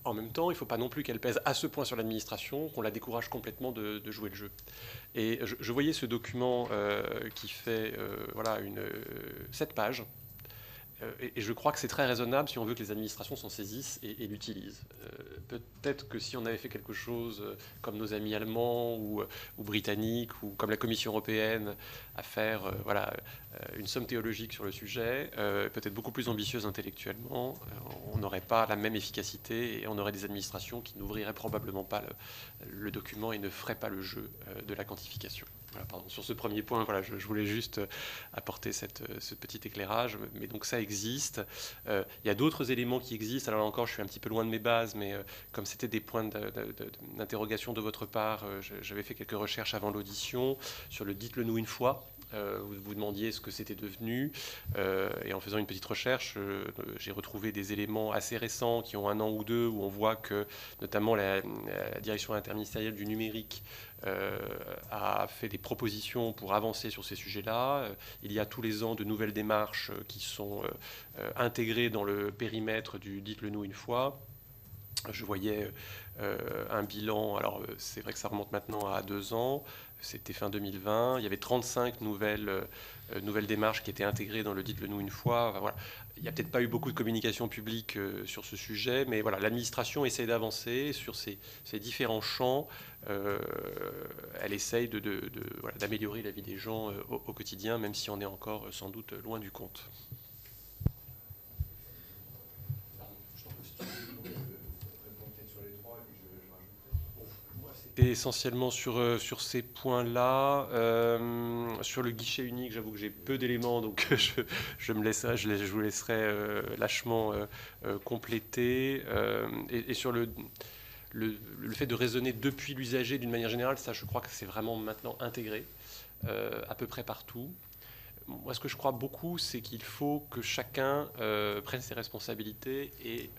En même temps, il ne faut pas non plus qu'elle pèse à ce point sur l'administration qu'on la décourage complètement de jouer le jeu. Et je voyais ce document qui fait 7 pages. Et je crois que c'est très raisonnable si on veut que les administrations s'en saisissent et l'utilisent. Peut-être que si on avait fait quelque chose comme nos amis allemands ou britanniques, ou comme la Commission européenne, à faire une somme théologique sur le sujet, peut-être beaucoup plus ambitieuse intellectuellement, on n'aurait pas la même efficacité et on aurait des administrations qui n'ouvriraient probablement pas le document et ne feraient pas le jeu de la quantification. Voilà, pardon. Sur ce premier point, je voulais juste apporter ce petit éclairage. Mais donc ça existe. Il y a d'autres éléments qui existent. Alors là encore, je suis un petit peu loin de mes bases, mais comme c'était des points d'interrogation de votre part, j'avais fait quelques recherches avant l'audition sur le « dites-le-nous une fois ». Vous vous demandiez ce que c'était devenu. Et en faisant une petite recherche, j'ai retrouvé des éléments assez récents qui ont 1 an ou 2, où on voit que notamment la direction interministérielle du numérique a fait des propositions pour avancer sur ces sujets-là. Il y a tous les ans de nouvelles démarches qui sont intégrées dans le périmètre du « dites-le-nous une fois ». Je voyais un bilan, alors c'est vrai que ça remonte maintenant à 2 ans, c'était fin 2020, il y avait 35 nouvelles démarches qui étaient intégrées dans le « dites-le-nous une fois ». Enfin, voilà. Il n'y a peut-être pas eu beaucoup de communication publique sur ce sujet, mais voilà, l'administration essaie d'avancer sur ces différents champs. Elle essaye d'améliorer la vie des gens au quotidien, même si on est encore sans doute loin du compte. Et essentiellement sur ces points-là, sur le guichet unique, j'avoue que j'ai peu d'éléments, donc je vous laisserai lâchement compléter. Et sur le fait de raisonner depuis l'usager d'une manière générale, ça, je crois que c'est vraiment maintenant intégré à peu près partout. Moi, ce que je crois beaucoup, c'est qu'il faut que chacun prenne ses responsabilités et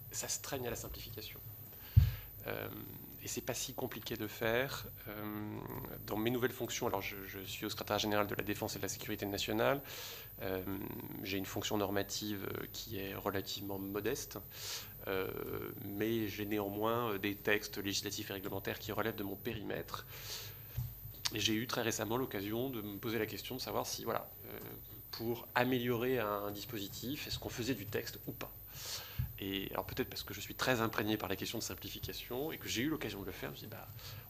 s'astreigne à la simplification. Et c'est pas si compliqué de faire. Dans mes nouvelles fonctions, alors je suis au secrétariat général de la Défense et de la Sécurité nationale. J'ai une fonction normative qui est relativement modeste, mais j'ai néanmoins des textes législatifs et réglementaires qui relèvent de mon périmètre. Et j'ai eu très récemment l'occasion de me poser la question de savoir si, voilà, pour améliorer un dispositif, est-ce qu'on faisait du texte ou pas ? Et alors peut-être parce que je suis très imprégné par la question de simplification et que j'ai eu l'occasion de le faire, je me suis dit,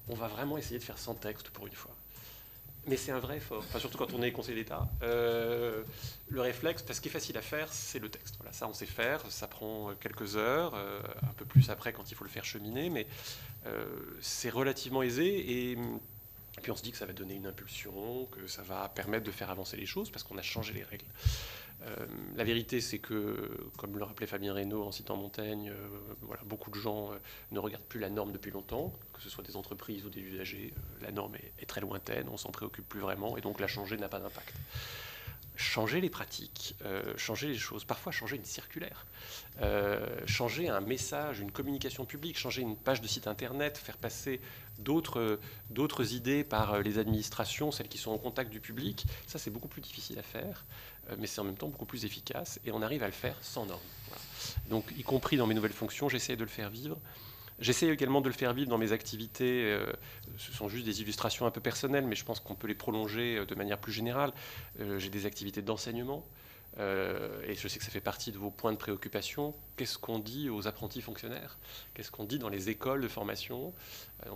on va vraiment essayer de faire sans texte pour une fois. Mais c'est un vrai effort, enfin, surtout quand on est conseiller d'État. Le réflexe, parce qu'il est facile à faire, c'est le texte. Voilà, ça on sait faire, ça prend quelques heures, un peu plus après quand il faut le faire cheminer, mais c'est relativement aisé. Et puis on se dit que ça va donner une impulsion, que ça va permettre de faire avancer les choses parce qu'on a changé les règles. La vérité, c'est que, comme le rappelait Fabien Reynaud en citant Montaigne, voilà, beaucoup de gens ne regardent plus la norme depuis longtemps, que ce soit des entreprises ou des usagers. La norme est très lointaine, on s'en préoccupe plus vraiment, et donc la changer n'a pas d'impact. Changer les pratiques, changer les choses, parfois changer une circulaire, changer un message, une communication publique, changer une page de site internet, faire passer d'autres idées par les administrations, celles qui sont en contact du public, ça c'est beaucoup plus difficile à faire, mais c'est en même temps beaucoup plus efficace, et on arrive à le faire sans normes. Voilà. Donc, y compris dans mes nouvelles fonctions, j'essaie de le faire vivre. J'essaie également de le faire vivre dans mes activités. Ce sont juste des illustrations un peu personnelles, mais je pense qu'on peut les prolonger de manière plus générale. J'ai des activités d'enseignement, et je sais que ça fait partie de vos points de préoccupation. Qu'est-ce qu'on dit aux apprentis fonctionnaires? Qu'est-ce qu'on dit dans les écoles de formation?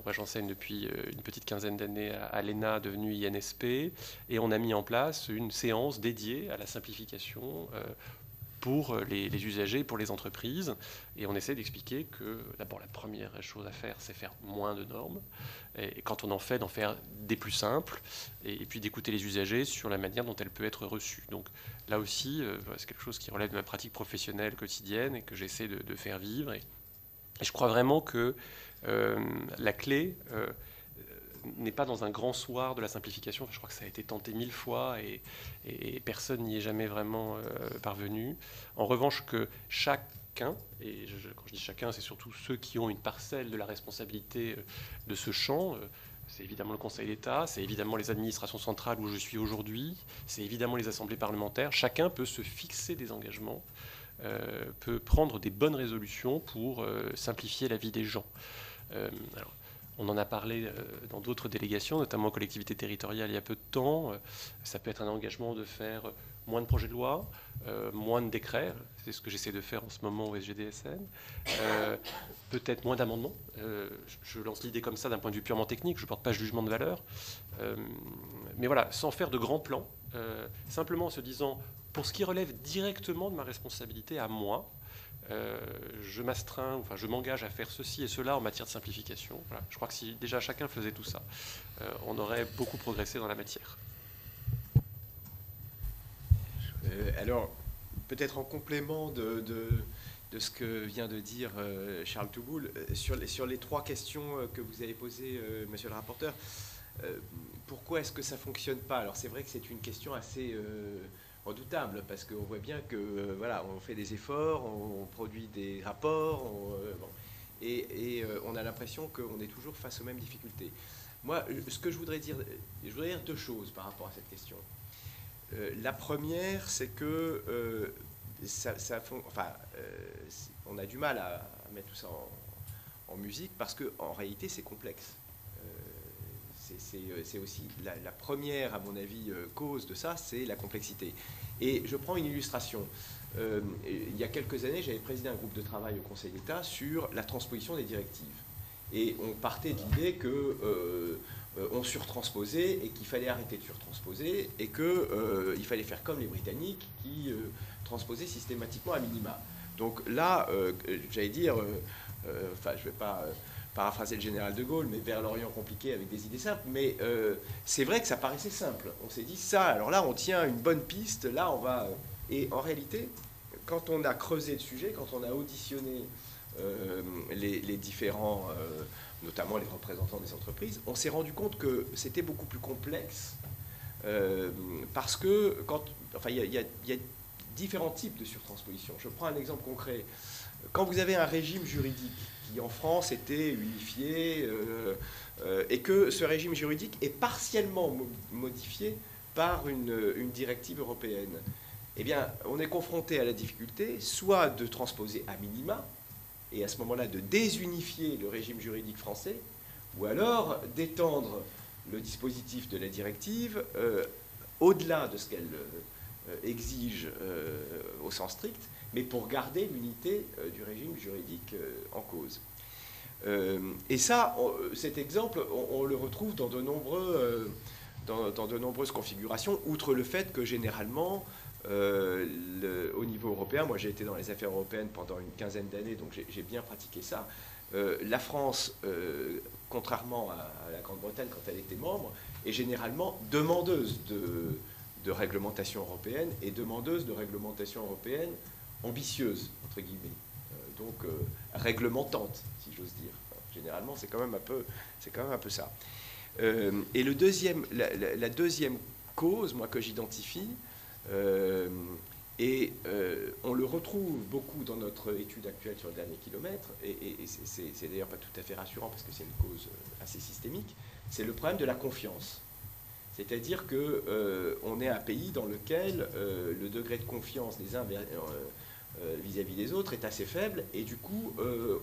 Moi, j'enseigne depuis une petite quinzaine d'années à l'ENA, devenue INSP, et on a mis en place une séance dédiée à la simplification pour les usagers, pour les entreprises. Et on essaie d'expliquer que, d'abord, la première chose à faire, c'est faire moins de normes. Et quand on en fait, d'en faire des plus simples. Et puis d'écouter les usagers sur la manière dont elle peut être reçue. Donc là aussi, c'est quelque chose qui relève de ma pratique professionnelle quotidienne et que j'essaie de faire vivre. Et je crois vraiment que la clé n'est pas dans un grand soir de la simplification. Enfin, je crois que ça a été tenté 1000 fois et personne n'y est jamais vraiment parvenu. En revanche, que chacun, et quand je dis chacun, c'est surtout ceux qui ont une parcelle de la responsabilité de ce champ, c'est évidemment le Conseil d'État, c'est évidemment les administrations centrales où je suis aujourd'hui, c'est évidemment les assemblées parlementaires. Chacun peut se fixer des engagements, peut prendre des bonnes résolutions pour simplifier la vie des gens. Alors, on en a parlé dans d'autres délégations, notamment aux collectivités territoriales il y a peu de temps. Ça peut être un engagement de faire moins de projets de loi, moins de décrets. C'est ce que j'essaie de faire en ce moment au SGDSN. Peut-être moins d'amendements. Je lance l'idée comme ça d'un point de vue purement technique. Je ne porte pas jugement de valeur. Mais voilà, sans faire de grands plans, simplement en se disant, pour ce qui relève directement de ma responsabilité à moi, je m'astreins, enfin je m'engage à faire ceci et cela en matière de simplification. Voilà. Je crois que si déjà chacun faisait tout ça, on aurait beaucoup progressé dans la matière. Alors, peut-être en complément de ce que vient de dire Charles Touboul, sur les 3 questions que vous avez posées, monsieur le rapporteur, pourquoi est-ce que ça ne fonctionne pas? Alors c'est vrai que c'est une question assez redoutable, parce qu'on voit bien que voilà, on fait des efforts, on produit des rapports, et on a l'impression qu'on est toujours face aux mêmes difficultés. Moi, ce que je voudrais dire deux choses par rapport à cette question. La première, c'est que on a du mal à mettre tout ça en musique, parce qu'en réalité, c'est complexe. C'est aussi la première, à mon avis, cause de ça, c'est la complexité. Et je prends une illustration. Il y a quelques années, j'avais présidé un groupe de travail au Conseil d'État sur la transposition des directives. Et on partait de l'idée qu'on surtransposait et qu'il fallait arrêter de surtransposer et qu'il fallait faire comme les Britanniques qui transposaient systématiquement à minima. Donc là, j'allais dire, je ne vais pas paraphraser le général de Gaulle, mais vers l'Orient compliqué avec des idées simples, mais c'est vrai que ça paraissait simple. On s'est dit ça, alors là, on tient une bonne piste, là, on va... Et en réalité, quand on a creusé le sujet, quand on a auditionné les différents, notamment les représentants des entreprises, on s'est rendu compte que c'était beaucoup plus complexe, parce que il y a différents types de surtransposition. Je prends un exemple concret. Quand vous avez un régime juridique qui en France était unifié et que ce régime juridique est partiellement modifié par une directive européenne, eh bien, on est confronté à la difficulté soit de transposer à minima, et à ce moment-là de désunifier le régime juridique français, ou alors d'étendre le dispositif de la directive au-delà de ce qu'elle exige au sens strict, mais pour garder l'unité du régime juridique en cause. Et ça, cet exemple, on le retrouve dans de nombreuses configurations, outre le fait que généralement, au niveau européen, moi j'ai été dans les affaires européennes pendant une quinzaine d'années, donc j'ai bien pratiqué ça. La France, contrairement à la Grande-Bretagne quand elle était membre, est généralement demandeuse de réglementation européenne et demandeuse de réglementation européenne ambitieuse, entre guillemets, donc réglementante, si j'ose dire. Généralement, c'est quand même un peu ça. Et la deuxième cause, moi, que j'identifie, on le retrouve beaucoup dans notre étude actuelle sur le dernier kilomètre, et c'est d'ailleurs pas tout à fait rassurant parce que c'est une cause assez systémique, c'est le problème de la confiance. C'est-à-dire qu'on est un pays dans lequel le degré de confiance des uns vis-à-vis des autres est assez faible, et du coup,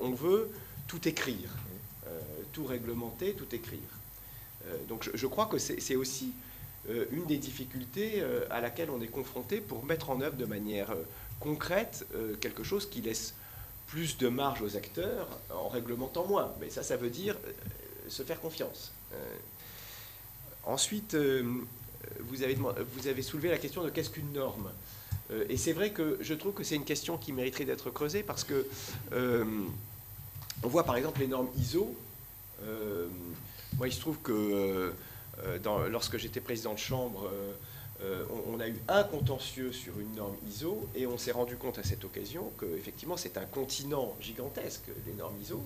on veut tout écrire, tout réglementer, tout écrire. Donc je crois que c'est aussi une des difficultés à laquelle on est confronté pour mettre en œuvre de manière concrète quelque chose qui laisse plus de marge aux acteurs en réglementant moins. Mais ça veut dire se faire confiance. Ensuite, vous avez soulevé la question de qu'est-ce qu'une norme. Et c'est vrai que je trouve que c'est une question qui mériterait d'être creusée parce que on voit par exemple les normes ISO. Moi, il se trouve que lorsque j'étais président de chambre, on a eu un contentieux sur une norme ISO et on s'est rendu compte à cette occasion qu'effectivement c'est un continent gigantesque, les normes ISO,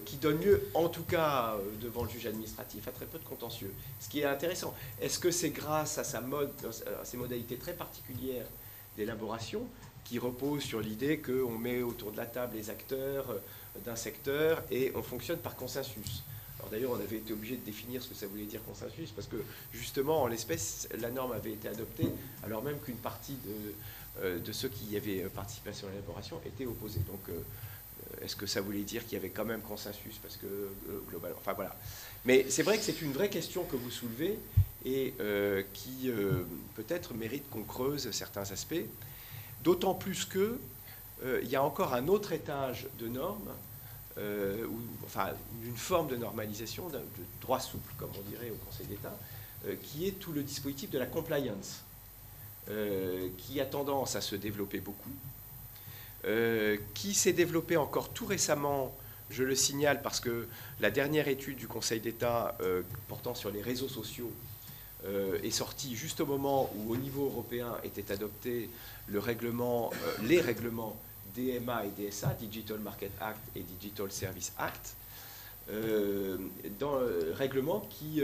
qui donne lieu, en tout cas devant le juge administratif, à très peu de contentieux. Ce qui est intéressant, est-ce que c'est grâce à ces modalités très particulières d'élaboration qui reposent sur l'idée qu'on met autour de la table les acteurs d'un secteur et on fonctionne par consensus? Alors d'ailleurs, on avait été obligé de définir ce que ça voulait dire consensus, parce que justement, en l'espèce, la norme avait été adoptée, alors même qu'une partie de ceux qui y avaient participé à son élaboration étaient opposés. Donc, est-ce que ça voulait dire qu'il y avait quand même consensus? Parce que, globalement, enfin voilà. Mais c'est vrai que c'est une vraie question que vous soulevez, et qui peut-être mérite qu'on creuse certains aspects, d'autant plus que il y a encore un autre étage de normes, d'une forme de normalisation, de droit souple, comme on dirait au Conseil d'État, qui est tout le dispositif de la compliance, qui a tendance à se développer beaucoup, qui s'est développé encore tout récemment, je le signale parce que la dernière étude du Conseil d'État portant sur les réseaux sociaux est sortie juste au moment où, au niveau européen, était adopté les règlements DMA et DSA, Digital Market Act et Digital Service Act, dans le règlement qui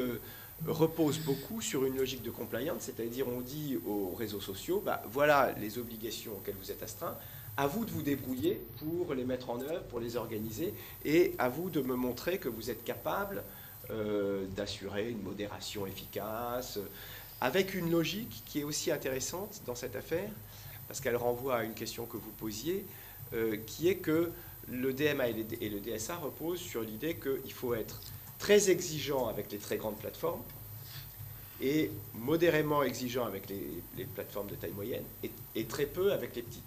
repose beaucoup sur une logique de compliance, c'est-à-dire on dit aux réseaux sociaux, voilà les obligations auxquelles vous êtes astreints, à vous de vous débrouiller pour les mettre en œuvre, pour les organiser, et à vous de me montrer que vous êtes capable d'assurer une modération efficace, avec une logique qui est aussi intéressante dans cette affaire, parce qu'elle renvoie à une question que vous posiez, qui est que le DMA et le DSA reposent sur l'idée qu'il faut être très exigeant avec les très grandes plateformes et modérément exigeant avec les plateformes de taille moyenne et très peu avec les petites.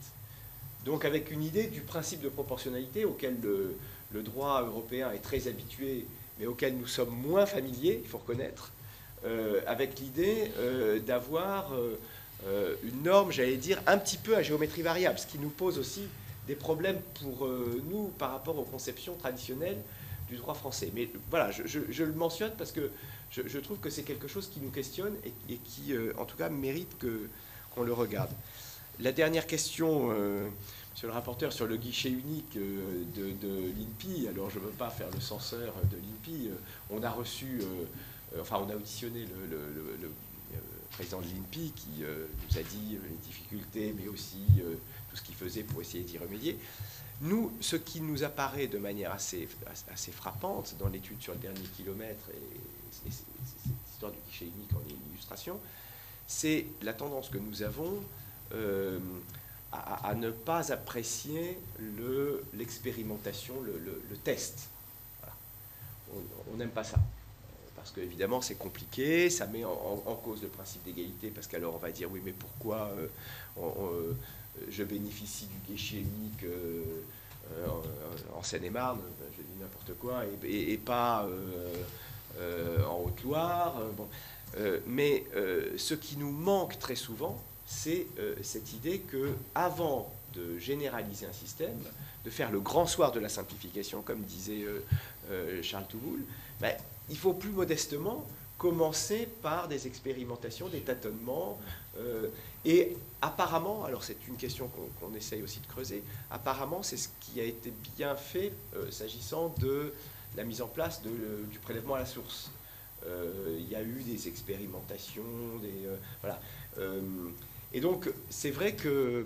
Donc avec une idée du principe de proportionnalité auquel le droit européen est très habitué, mais auquel nous sommes moins familiers, il faut reconnaître, avec l'idée d'avoir une norme, j'allais dire, un petit peu à géométrie variable, ce qui nous pose aussi des problèmes pour nous par rapport aux conceptions traditionnelles du droit français. Mais voilà, je le mentionne parce que je trouve que c'est quelque chose qui nous questionne et qui, en tout cas, mérite qu'on le regarde. La dernière question, monsieur le rapporteur, sur le guichet unique de l'INPI. Alors, je ne veux pas faire le censeur de l'INPI. On a reçu, on a auditionné le président de l'INPI qui nous a dit les difficultés, mais aussi tout ce qu'il faisait pour essayer d'y remédier. Nous, ce qui nous apparaît de manière assez frappante dans l'étude sur le dernier kilomètre, et cette histoire du guichet unique en est une illustration, c'est la tendance que nous avons à ne pas apprécier l'expérimentation, le test. Voilà. On n'aime pas ça. Parce qu'évidemment, c'est compliqué, ça met en cause le principe d'égalité, parce qu'alors on va dire, oui, mais pourquoi je bénéficie du guichet unique en Seine-et-Marne, je dis n'importe quoi, et pas en Haute-Loire. Mais ce qui nous manque très souvent, c'est cette idée qu'avant de généraliser un système, de faire le grand soir de la simplification, comme disait Charles Touboul, il faut plus modestement commencer par des expérimentations, des tâtonnements. Et apparemment, alors c'est une question qu'on essaye aussi de creuser, apparemment c'est ce qui a été bien fait s'agissant de la mise en place du prélèvement à la source. Il y a eu des expérimentations, voilà. Et donc c'est vrai que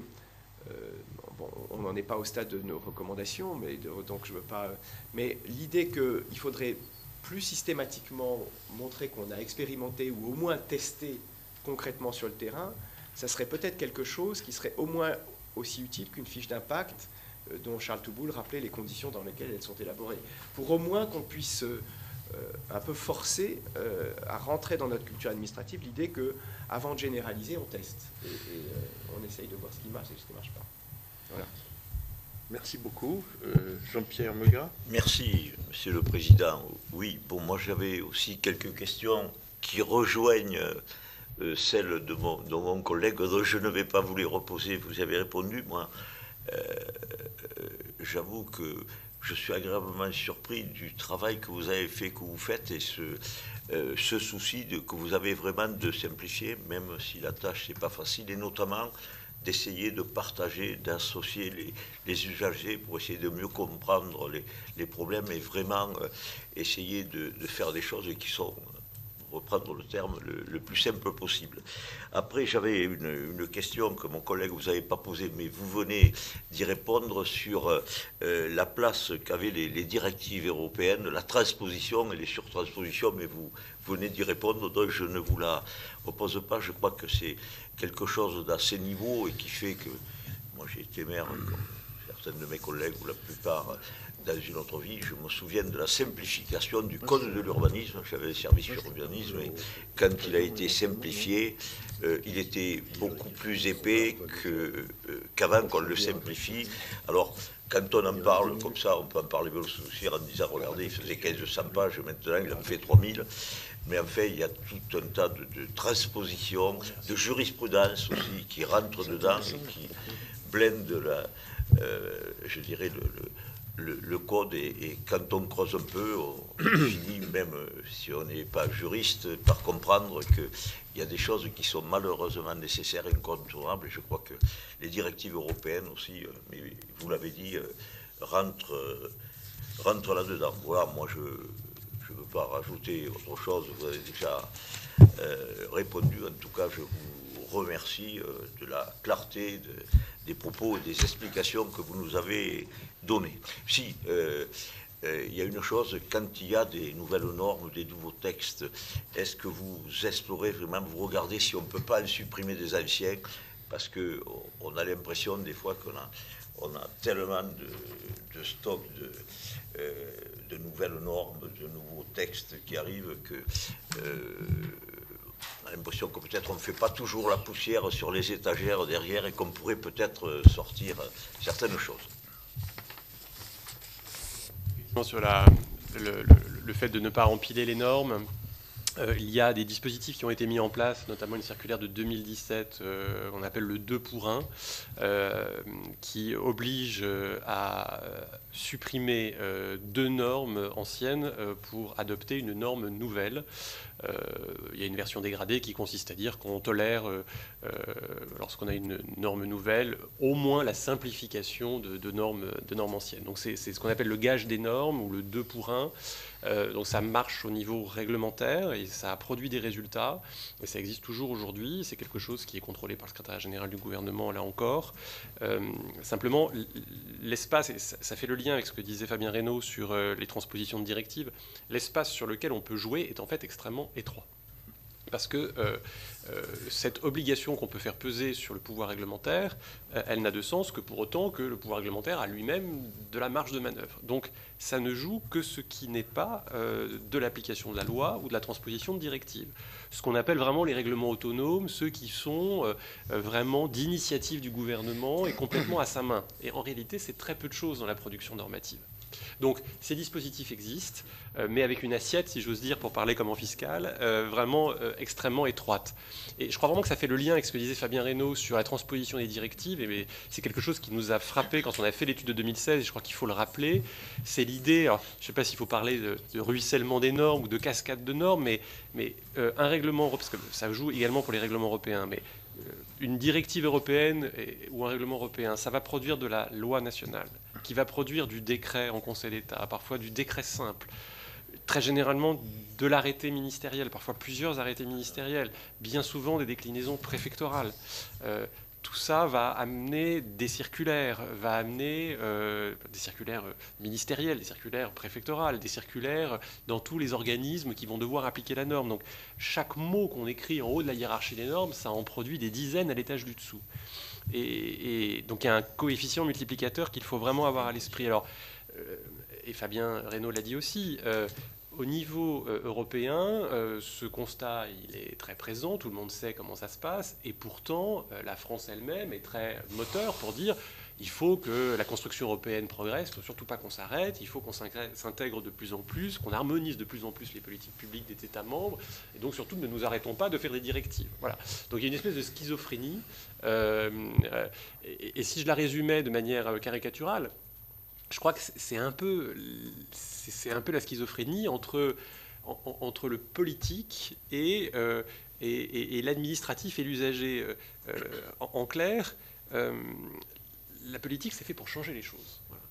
on n'en est pas au stade de nos recommandations, donc je veux pas. Mais l'idée qu'il faudrait plus systématiquement montrer qu'on a expérimenté ou au moins testé concrètement sur le terrain, ça serait peut-être quelque chose qui serait au moins aussi utile qu'une fiche d'impact dont Charles Touboul rappelait les conditions dans lesquelles elles sont élaborées. Pour au moins qu'on puisse un peu forcer à rentrer dans notre culture administrative l'idée qu'avant de généraliser, on teste. Et on essaye de voir ce qui marche et ce qui ne marche pas. Voilà. Merci beaucoup. Jean-Pierre Meugras. Merci, Monsieur le Président. Oui, bon, moi j'avais aussi quelques questions qui rejoignent celles de mon collègue, dont je ne vais pas vous les reposer, vous avez répondu. Moi, j'avoue que je suis agréablement surpris du travail que vous avez fait, que vous faites, et ce souci que vous avez vraiment de simplifier, même si la tâche n'est pas facile, et notamment d'essayer de partager, d'associer les usagers pour essayer de mieux comprendre les problèmes et vraiment essayer de faire des choses qui sont, pour reprendre le terme, le plus simple possible. Après, j'avais une question que mon collègue vous avait pas posée, mais vous venez d'y répondre sur la place qu'avaient les directives européennes, la transposition et les surtranspositions, mais vous venez d'y répondre, donc je ne vous la repose pas. Je crois que c'est quelque chose d'assez nouveau et qui fait que moi j'ai été maire, comme certains de mes collègues ou la plupart, dans une autre vie. Je me souviens de la simplification du code de l'urbanisme. J'avais le service urbanisme et quand il a été simplifié, il était beaucoup plus épais qu'avant qu'on le simplifie. Alors, quand on en parle comme ça, on peut en parler aussi en disant, regardez, il faisait 1500 pages, maintenant il en fait 3000. Mais en fait, il y a tout un tas de transpositions, de jurisprudence aussi qui rentrent dedans et qui blendent je dirais, le code. Et quand on creuse un peu, on finit, même si on n'est pas juriste, par comprendre qu'il y a des choses qui sont malheureusement nécessaires, incontournables. Et je crois que les directives européennes aussi, mais vous l'avez dit, rentrent là-dedans. Voilà, moi je ne veux veux pas rajouter autre chose, vous avez déjà répondu. En tout cas, je vous remercie de la clarté des propos et des explications que vous nous avez données. Si, il y a une chose, quand il y a des nouvelles normes, des nouveaux textes, est-ce que vous explorez vraiment, vous regardez si on ne peut pas en supprimer des anciens, parce qu'on a l'impression des fois qu'on a tellement de stock de nouvelles normes, de nouveaux textes qui arrivent que on a l'impression que peut-être on ne fait pas toujours la poussière sur les étagères derrière et qu'on pourrait peut-être sortir certaines choses. Sur le fait de ne pas empiler les normes, il y a des dispositifs qui ont été mis en place, notamment une circulaire de 2017, qu'on appelle le 2 pour 1, qui oblige à supprimer 2 normes anciennes pour adopter une norme nouvelle. Il y a une version dégradée qui consiste à dire qu'on tolère, lorsqu'on a une norme nouvelle, au moins la simplification de normes anciennes. Donc c'est ce qu'on appelle le gage des normes ou le 2 pour 1. Donc ça marche au niveau réglementaire et ça a produit des résultats. Et ça existe toujours aujourd'hui. C'est quelque chose qui est contrôlé par le secrétaire général du gouvernement, là encore. Simplement, l'espace, et ça fait le lien avec ce que disait Fabien Reynaud sur les transpositions de directives, l'espace sur lequel on peut jouer est en fait extrêmement étroit. Parce que cette obligation qu'on peut faire peser sur le pouvoir réglementaire, elle n'a de sens que pour autant que le pouvoir réglementaire a lui-même de la marge de manœuvre. Donc ça ne joue que ce qui n'est pas de l'application de la loi ou de la transposition de directives. Ce qu'on appelle vraiment les règlements autonomes, ceux qui sont vraiment d'initiative du gouvernement et complètement à sa main. Et en réalité, c'est très peu de choses dans la production normative. Donc ces dispositifs existent, mais avec une assiette, si j'ose dire, pour parler comme en fiscal, vraiment extrêmement étroite. Et je crois vraiment que ça fait le lien avec ce que disait Fabien Reynaud sur la transposition des directives, et c'est quelque chose qui nous a frappé quand on a fait l'étude de 2016, et je crois qu'il faut le rappeler, c'est l'idée, alors, je ne sais pas s'il faut parler de ruissellement des normes ou de cascade de normes, mais un règlement, parce que ça joue également pour les règlements européens, mais une directive européenne ou un règlement européen, ça va produire de la loi nationale, qui va produire du décret en Conseil d'État, parfois du décret simple, très généralement de l'arrêté ministériel, parfois plusieurs arrêtés ministériels, bien souvent des déclinaisons préfectorales. Tout ça va amener des circulaires, va amener des circulaires ministériels, des circulaires préfectorales, des circulaires dans tous les organismes qui vont devoir appliquer la norme. Donc chaque mot qu'on écrit en haut de la hiérarchie des normes, ça en produit des dizaines à l'étage du dessous. Et donc il y a un coefficient multiplicateur qu'il faut vraiment avoir à l'esprit. Alors, et Fabien Reynaud l'a dit aussi, au niveau européen, ce constat, il est très présent, tout le monde sait comment ça se passe, et pourtant, la France elle-même est très moteur pour dire il faut que la construction européenne progresse, il ne faut surtout pas qu'on s'arrête, il faut qu'on s'intègre de plus en plus, qu'on harmonise de plus en plus les politiques publiques des États membres, et donc surtout ne nous arrêtons pas de faire des directives. Voilà. Donc il y a une espèce de schizophrénie, et si je la résumais de manière caricaturale, je crois que c'est un peu la schizophrénie entre le politique et l'administratif et l'usager. En clair, la politique, c'est fait pour changer les choses. Voilà.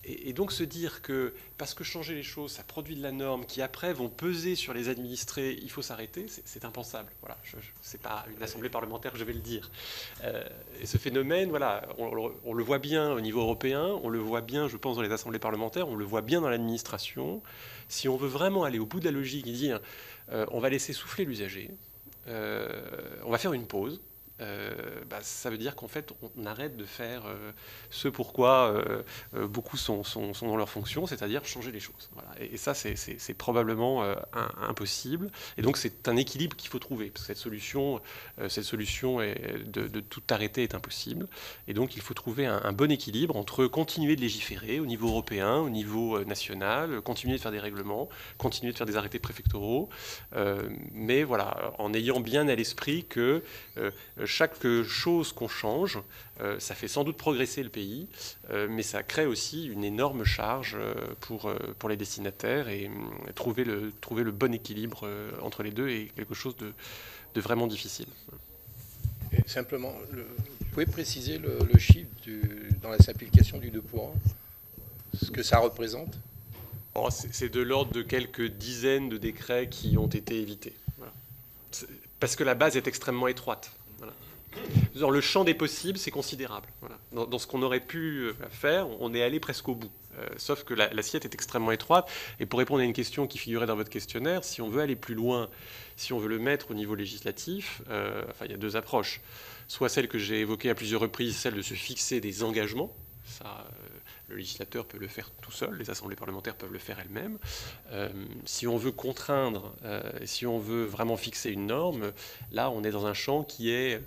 Et donc se dire que parce que changer les choses, ça produit de la norme qui après vont peser sur les administrés, il faut s'arrêter, c'est impensable. Voilà, c'est pas une assemblée parlementaire, je vais le dire. Et ce phénomène, voilà, on le voit bien au niveau européen, on le voit bien, je pense, dans les assemblées parlementaires, on le voit bien dans l'administration. Si on veut vraiment aller au bout de la logique et dire on va laisser souffler l'usager, on va faire une pause. Ça veut dire qu'en fait, on arrête de faire ce pourquoi beaucoup sont dans leur fonction, c'est-à-dire changer les choses. Voilà. Et ça, c'est probablement impossible. Et donc, c'est un équilibre qu'il faut trouver, parce que cette solution de tout arrêter est impossible. Et donc, il faut trouver un bon équilibre entre continuer de légiférer au niveau européen, au niveau national, continuer de faire des règlements, continuer de faire des arrêtés préfectoraux, mais voilà, en ayant bien à l'esprit que chaque chose qu'on change, ça fait sans doute progresser le pays, mais ça crée aussi une énorme charge pour les destinataires, et trouver le bon équilibre entre les deux est quelque chose de vraiment difficile. Et simplement, vous pouvez préciser le chiffre dans la simplification du 2 pour 1, ce que ça représente? C'est de l'ordre de quelques dizaines de décrets qui ont été évités. Voilà. Parce que la base est extrêmement étroite. Voilà. Dans le champ des possibles, c'est considérable. Voilà. Dans ce qu'on aurait pu faire, on est allé presque au bout. Sauf que l'assiette est extrêmement étroite. Et pour répondre à une question qui figurait dans votre questionnaire, si on veut aller plus loin, si on veut le mettre au niveau législatif, il y a deux approches. Soit celle que j'ai évoquée à plusieurs reprises, celle de se fixer des engagements. Ça, le législateur peut le faire tout seul, les assemblées parlementaires peuvent le faire elles-mêmes. Si on veut contraindre, si on veut vraiment fixer une norme, là, on est dans un champ qui est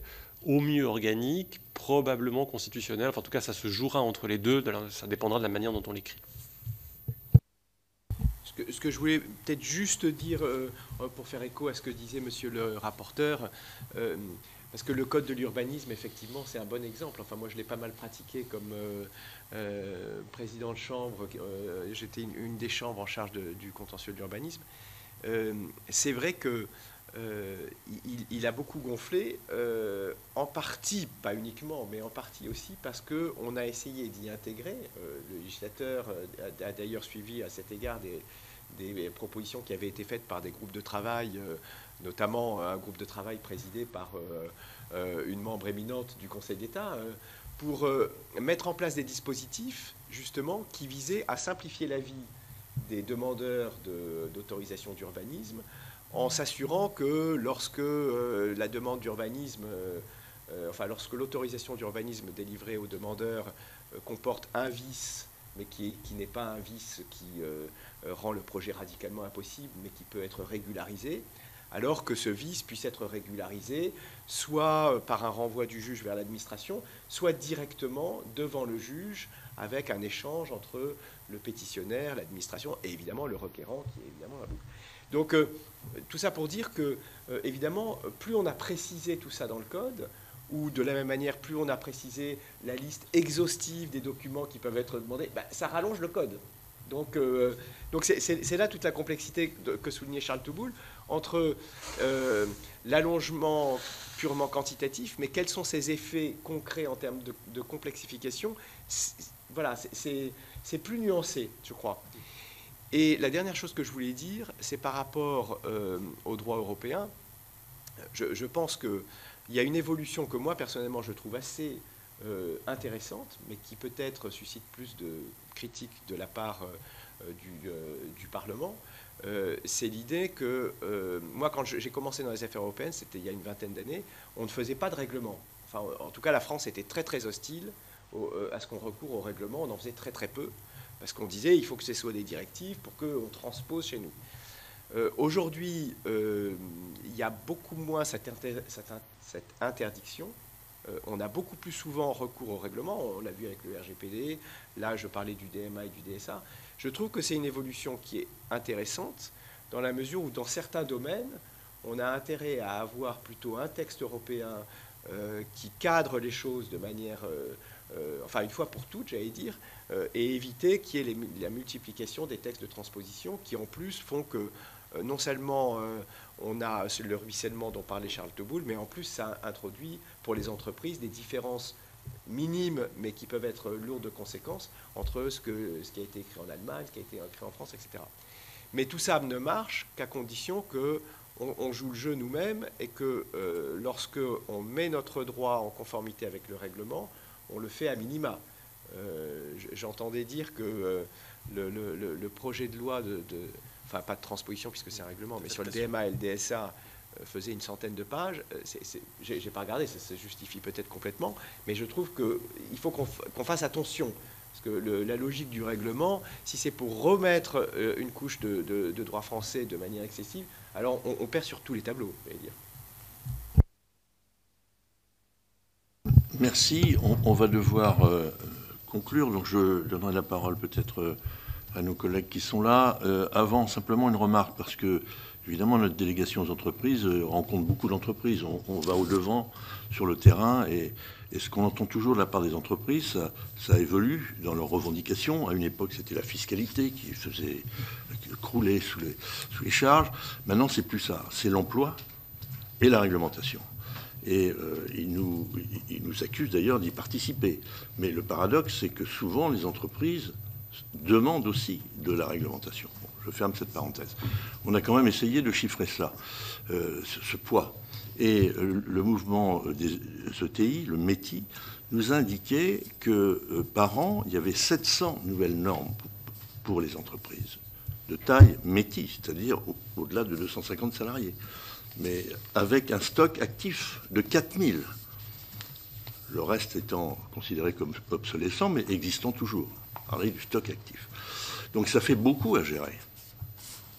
au mieux organique, probablement constitutionnel. Enfin, en tout cas, ça se jouera entre les deux, ça dépendra de la manière dont on l'écrit. Ce que je voulais peut-être juste dire, pour faire écho à ce que disait monsieur le rapporteur, parce que le code de l'urbanisme, effectivement, c'est un bon exemple. Enfin, moi, je l'ai pas mal pratiqué comme président de chambre. J'étais une des chambres en charge du contentieux de l'urbanisme. C'est vrai que il a beaucoup gonflé, en partie, pas uniquement, mais en partie aussi, parce qu'on a essayé d'y intégrer. Le législateur a d'ailleurs suivi à cet égard des propositions qui avaient été faites par des groupes de travail, notamment un groupe de travail présidé par une membre éminente du Conseil d'État, pour mettre en place des dispositifs, justement, qui visaient à simplifier la vie des demandeurs d'autorisation d'urbanisme, en s'assurant que lorsque la demande d'urbanisme, lorsque l'autorisation d'urbanisme délivrée aux demandeurs comporte un vice, mais qui n'est pas un vice qui rend le projet radicalement impossible, mais qui peut être régularisé, alors que ce vice puisse être régularisé soit par un renvoi du juge vers l'administration, soit directement devant le juge, avec un échange entre le pétitionnaire, l'administration et évidemment le requérant, qui est évidemment la boucle. Donc, tout ça pour dire que, évidemment, plus on a précisé tout ça dans le code, ou de la même manière, plus on a précisé la liste exhaustive des documents qui peuvent être demandés, ça rallonge le code. Donc c'est là toute la complexité que soulignait Charles Touboul, entre l'allongement purement quantitatif, mais quels sont ses effets concrets en termes de complexification. Voilà, c'est plus nuancé, je crois. Et la dernière chose que je voulais dire, c'est par rapport au droit européen. Je pense qu'il y a une évolution que moi, personnellement, je trouve assez intéressante, mais qui peut-être suscite plus de critiques de la part du Parlement. C'est l'idée que, moi, quand j'ai commencé dans les affaires européennes, c'était il y a une vingtaine d'années, on ne faisait pas de règlement. Enfin, en tout cas, la France était très, très hostile à ce qu'on recourt au règlement. On en faisait très, très peu. Parce qu'on disait il faut que ce soit des directives pour qu'on transpose chez nous. Aujourd'hui, il y a beaucoup moins cette interdiction. On a beaucoup plus souvent recours au règlement. On l'a vu avec le RGPD. Là, je parlais du DMA et du DSA. Je trouve que c'est une évolution qui est intéressante dans la mesure où, dans certains domaines, on a intérêt à avoir plutôt un texte européen qui cadre les choses de manière... une fois pour toutes, j'allais dire, et éviter qu'il y ait la multiplication des textes de transposition qui, en plus, font que non seulement on a le ruissellement dont parlait Charles Touboul, mais en plus, ça introduit pour les entreprises des différences minimes, mais qui peuvent être lourdes de conséquences, entre ce qui a été écrit en Allemagne, ce qui a été écrit en France, etc. Mais tout ça ne marche qu'à condition qu'on joue le jeu nous-mêmes et que lorsque on met notre droit en conformité avec le règlement, on le fait à minima. J'entendais dire que le projet de loi enfin pas de transposition puisque c'est un règlement, mais sur le DMA et le DSA faisait une centaine de pages. J'ai pas regardé, ça se justifie peut-être complètement, mais je trouve qu'il faut qu'on fasse attention. Parce que la logique du règlement, si c'est pour remettre une couche de droit français de manière excessive, alors on perd sur tous les tableaux, je vais dire. Merci. On va devoir conclure. Donc je donnerai la parole peut-être à nos collègues qui sont là. Avant, simplement une remarque, parce que, évidemment, notre délégation aux entreprises rencontre beaucoup d'entreprises. On va au-devant sur le terrain et ce qu'on entend toujours de la part des entreprises, ça évolue dans leurs revendications. À une époque, c'était la fiscalité qui faisait crouler sous les charges. Maintenant, c'est plus ça. C'est l'emploi et la réglementation. Et ils nous accusent d'ailleurs d'y participer. Mais le paradoxe, c'est que souvent, les entreprises demande aussi de la réglementation. Bon, je ferme cette parenthèse. On a quand même essayé de chiffrer cela, ce poids. Et le mouvement des ETI, le METI, nous a indiqué que par an, il y avait 700 nouvelles normes pour les entreprises de taille METI, c'est-à-dire au-delà de 250 salariés, mais avec un stock actif de 4000. Le reste étant considéré comme obsolescent, mais existant toujours. Parler du stock actif. Donc ça fait beaucoup à gérer.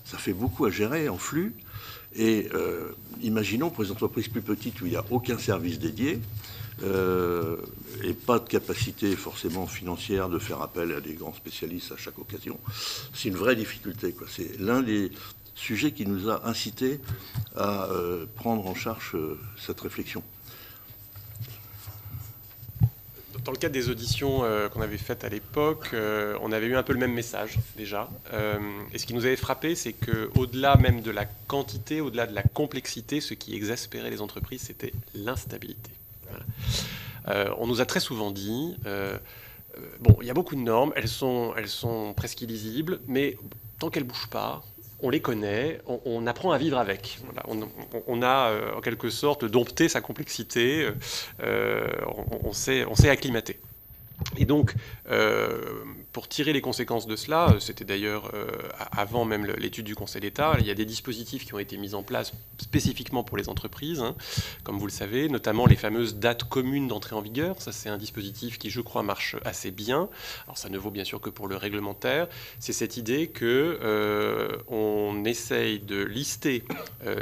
Ça fait beaucoup à gérer en flux. Et imaginons pour les entreprises plus petites où il n'y a aucun service dédié et pas de capacité forcément financière de faire appel à des grands spécialistes à chaque occasion. C'est une vraie difficulté, quoi. C'est l'un des sujets qui nous a incité à prendre en charge cette réflexion. Dans le cadre des auditions qu'on avait faites à l'époque, on avait eu un peu le même message déjà. Et ce qui nous avait frappé, c'est qu'au-delà même de la quantité, au-delà de la complexité, ce qui exaspérait les entreprises, c'était l'instabilité. Voilà. On nous a très souvent dit, bon, il y a beaucoup de normes, elles sont presque illisibles, mais tant qu'elles ne bougent pas, on les connaît, on apprend à vivre avec. Voilà, on a en quelque sorte dompté sa complexité, on s'est acclimaté. Et donc, pour tirer les conséquences de cela, c'était d'ailleurs avant même l'étude du Conseil d'État, il y a des dispositifs qui ont été mis en place spécifiquement pour les entreprises, hein, comme vous le savez, notamment les fameuses dates communes d'entrée en vigueur. Ça, c'est un dispositif qui, je crois, marche assez bien. Alors, ça ne vaut bien sûr que pour le réglementaire. C'est cette idée qu'on essaye de lister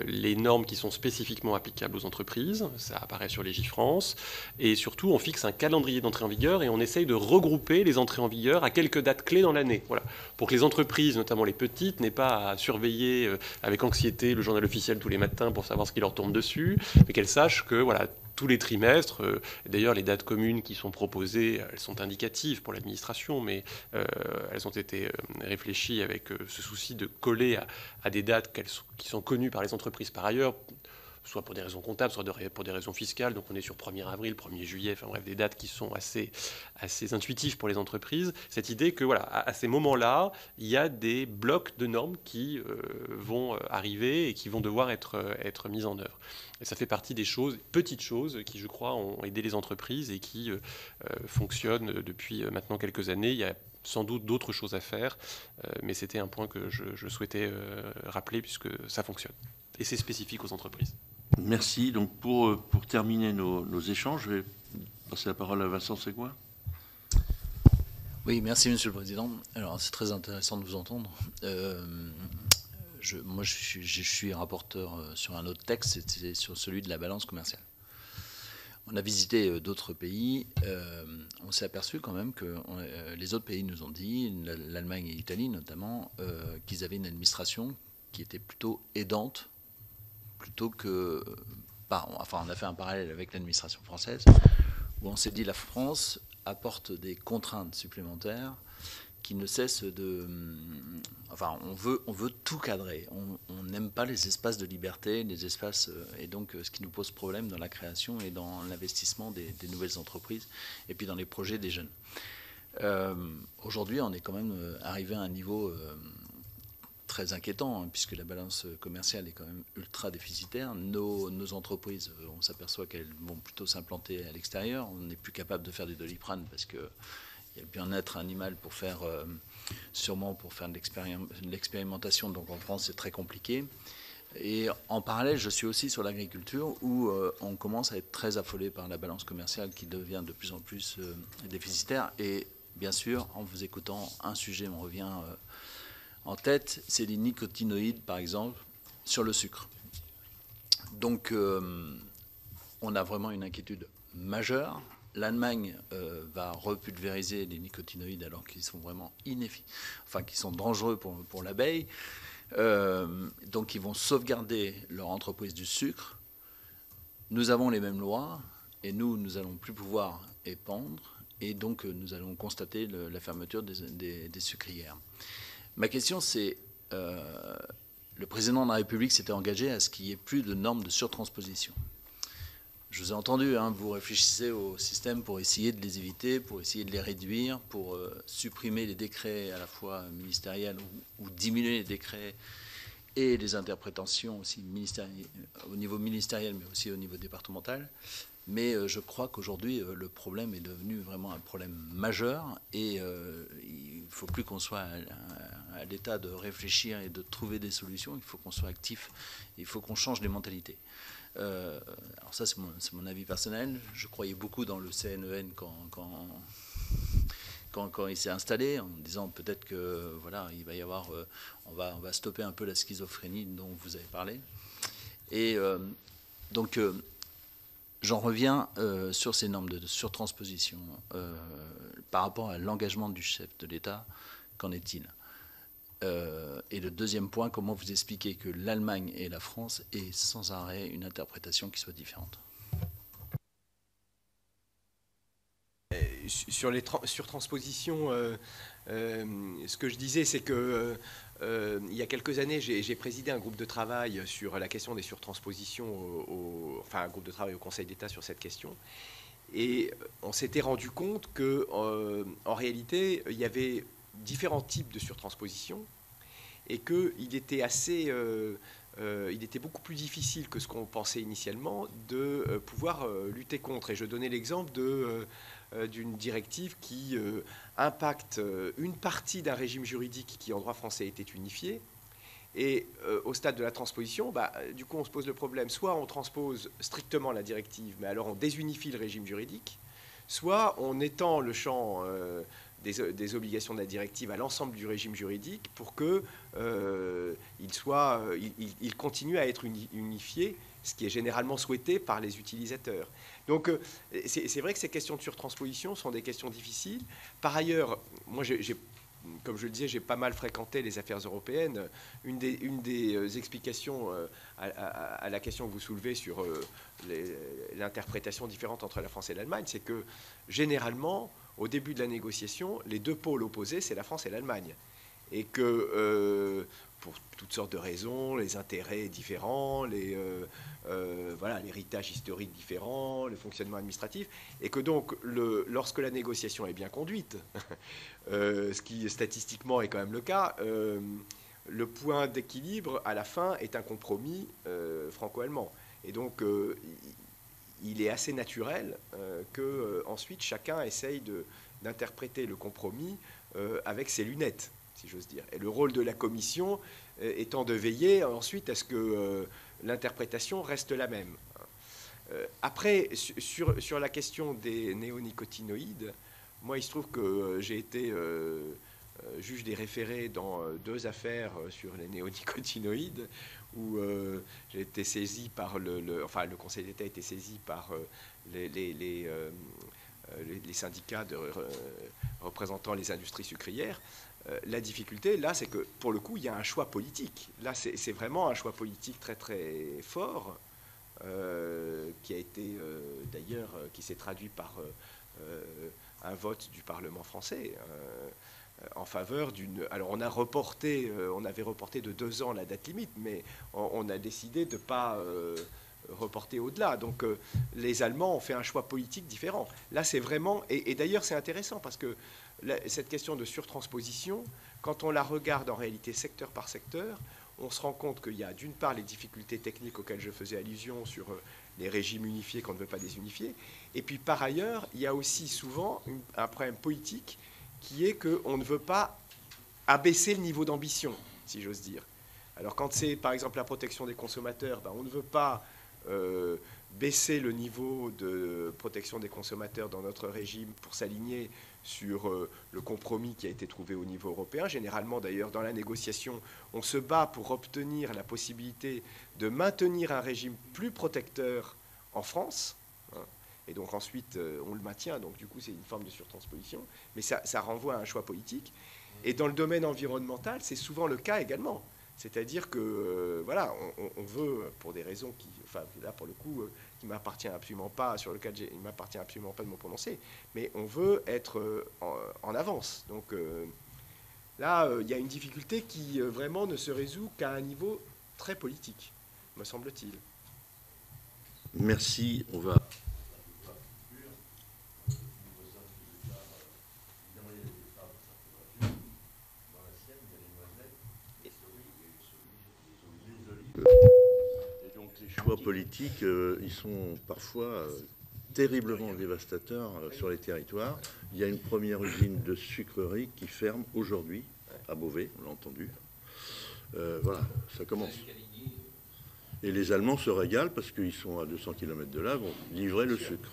les normes qui sont spécifiquement applicables aux entreprises. Ça apparaît sur Légifrance. Et surtout, on fixe un calendrier d'entrée en vigueur et on essaye de regrouper les entrées en vigueur à quelques dates clés dans l'année. Voilà. Pour que les entreprises, notamment les petites, n'aient pas à surveiller avec anxiété le journal officiel tous les matins pour savoir ce qui leur tombe dessus, mais qu'elles sachent que voilà, tous les trimestres, d'ailleurs les dates communes qui sont proposées, elles sont indicatives pour l'administration, mais elles ont été réfléchies avec ce souci de coller à des dates qui sont connues par les entreprises par ailleurs, soit pour des raisons comptables, soit pour des raisons fiscales. Donc on est sur 1er avril, 1er juillet, enfin bref, des dates qui sont assez intuitives pour les entreprises. Cette idée que voilà, à ces moments-là, il y a des blocs de normes qui vont arriver et qui vont devoir être mises en œuvre. Et ça fait partie des petites choses qui, je crois, ont aidé les entreprises et qui fonctionnent depuis maintenant quelques années. Il y a sans doute d'autres choses à faire, mais c'était un point que je souhaitais rappeler puisque ça fonctionne. Et c'est spécifique aux entreprises. Merci. Donc pour terminer nos échanges, je vais passer la parole à Vincent Segouin. Oui, merci Monsieur le Président. Alors c'est très intéressant de vous entendre. Moi je suis rapporteur sur un autre texte, c'était sur celui de la balance commerciale. On a visité d'autres pays, on s'est aperçu quand même que les autres pays nous ont dit, l'Allemagne et l'Italie notamment, qu'ils avaient une administration qui était plutôt aidante, plutôt que... Enfin, on a fait un parallèle avec l'administration française, où on s'est dit la France apporte des contraintes supplémentaires qui ne cessent de... Enfin, on veut tout cadrer. On n'aime pas les espaces de liberté, les espaces... Et donc, ce qui nous pose problème dans la création et dans l'investissement des nouvelles entreprises, et puis dans les projets des jeunes. Aujourd'hui, on est quand même arrivé à un niveau... très inquiétant, hein, puisque la balance commerciale est quand même ultra déficitaire. Nos entreprises, on s'aperçoit qu'elles vont plutôt s'implanter à l'extérieur. On n'est plus capable de faire du Doliprane parce qu'il y a le bien-être animal pour faire, sûrement pour faire de l'expérimentation. Donc en France, c'est très compliqué. Et en parallèle, je suis aussi sur l'agriculture où on commence à être très affolé par la balance commerciale qui devient de plus en plus déficitaire. Et bien sûr, en vous écoutant, un sujet me revient... en tête, c'est les nicotinoïdes, par exemple, sur le sucre. Donc, on a vraiment une inquiétude majeure. L'Allemagne va repulvériser les nicotinoïdes alors qu'ils sont vraiment qui sont dangereux pour l'abeille. Donc, ils vont sauvegarder leur entreprise du sucre. Nous avons les mêmes lois et nous n'allons plus pouvoir épandre. Et donc, nous allons constater la fermeture des sucrières. Ma question, c'est, le président de la République s'était engagé à ce qu'il n'y ait plus de normes de surtransposition. Je vous ai entendu, hein, vous réfléchissez au système pour essayer de les éviter, pour essayer de les réduire, pour supprimer les décrets à la fois ministériels ou diminuer les décrets et les interprétations aussi au niveau ministériel, mais aussi au niveau départemental. Mais je crois qu'aujourd'hui, le problème est devenu vraiment un problème majeur et il ne faut plus qu'on soit à l'état de réfléchir et de trouver des solutions. Il faut qu'on soit actif, il faut qu'on change les mentalités. Alors ça, c'est mon avis personnel. Je croyais beaucoup dans le CNEN quand il s'est installé, en disant peut-être que voilà, il va y avoir, on va stopper un peu la schizophrénie dont vous avez parlé. Et donc j'en reviens sur ces normes de surtransposition. Par rapport à l'engagement du chef de l'État, qu'en est-il? Et le deuxième point, comment vous expliquez que l'Allemagne et la France aient sans arrêt une interprétation qui soit différente? Sur les surtranspositions, ce que je disais, c'est que il y a quelques années, j'ai présidé un groupe de travail sur la question des surtranspositions, enfin un groupe de travail au Conseil d'État sur cette question. Et on s'était rendu compte qu'en réalité, il y avait différents types de surtranspositions et qu'il était il était beaucoup plus difficile que ce qu'on pensait initialement de pouvoir lutter contre. Et je donnais l'exemple d'une directive qui impacte une partie d'un régime juridique qui, en droit français, était unifié. Et au stade de la transposition, du coup, on se pose le problème. Soit on transpose strictement la directive, mais alors on désunifie le régime juridique, soit on étend le champ des obligations de la directive à l'ensemble du régime juridique pour qu'il continue à être unifié, ce qui est généralement souhaité par les utilisateurs. Donc c'est vrai que ces questions de surtransposition sont des questions difficiles. Par ailleurs, moi, comme je le disais, j'ai pas mal fréquenté les affaires européennes. Une des explications à la question que vous soulevez sur l'interprétation différente entre la France et l'Allemagne, c'est que généralement, au début de la négociation, les deux pôles opposés, c'est la France et l'Allemagne. Et que pour toutes sortes de raisons, les intérêts différents, l'héritage historique différent, le fonctionnement administratif, et que donc, lorsque la négociation est bien conduite, ce qui statistiquement est quand même le cas, le point d'équilibre à la fin est un compromis franco-allemand. Et donc, il est assez naturel qu'ensuite chacun essaye d'interpréter le compromis avec ses lunettes, si j'ose dire. Et le rôle de la Commission étant de veiller ensuite à ce que l'interprétation reste la même. Après, sur la question des néonicotinoïdes, moi, il se trouve que j'ai été juge des référés dans 2 affaires sur les néonicotinoïdes, où j'ai été saisi par le Conseil d'État a été saisi par les syndicats représentant les industries sucrières. La difficulté, là, c'est que, pour le coup, il y a un choix politique. Là, c'est vraiment un choix politique très, très fort, qui a été, d'ailleurs, qui s'est traduit par un vote du Parlement français en faveur d'une... Alors, on avait reporté de 2 ans la date limite, mais on a décidé de ne pas reporter au-delà. Donc, les Allemands ont fait un choix politique différent. Là, c'est vraiment... Et d'ailleurs, c'est intéressant parce que cette question de surtransposition, quand on la regarde en réalité secteur par secteur, on se rend compte qu'il y a d'une part les difficultés techniques auxquelles je faisais allusion sur les régimes unifiés qu'on ne veut pas désunifier, et puis par ailleurs, il y a aussi souvent un problème politique qui est qu'on ne veut pas abaisser le niveau d'ambition, si j'ose dire. Alors quand c'est par exemple la protection des consommateurs, on ne veut pas baisser le niveau de protection des consommateurs dans notre régime pour s'aligner sur le compromis qui a été trouvé au niveau européen. Généralement, d'ailleurs, dans la négociation, on se bat pour obtenir la possibilité de maintenir un régime plus protecteur en France. Et donc ensuite, on le maintient. Donc du coup, c'est une forme de surtransposition. Mais ça renvoie à un choix politique. Et dans le domaine environnemental, c'est souvent le cas également. C'est-à-dire que, voilà, on veut, pour des raisons qui, enfin, là, pour le coup, qui ne m'appartient absolument pas, sur lequel il ne m'appartient absolument pas de me prononcer, mais on veut être en avance. Donc là, il y a une difficulté qui vraiment ne se résout qu'à un niveau très politique, me semble-t-il. Merci. On va... Et donc les choix politiques, ils sont parfois terriblement dévastateurs sur les territoires. Il y a une première usine de sucrerie qui ferme aujourd'hui à Beauvais, on l'a entendu. Voilà, ça commence. Et les Allemands se régalent parce qu'ils sont à 200 km de là, vont livrer le sucre.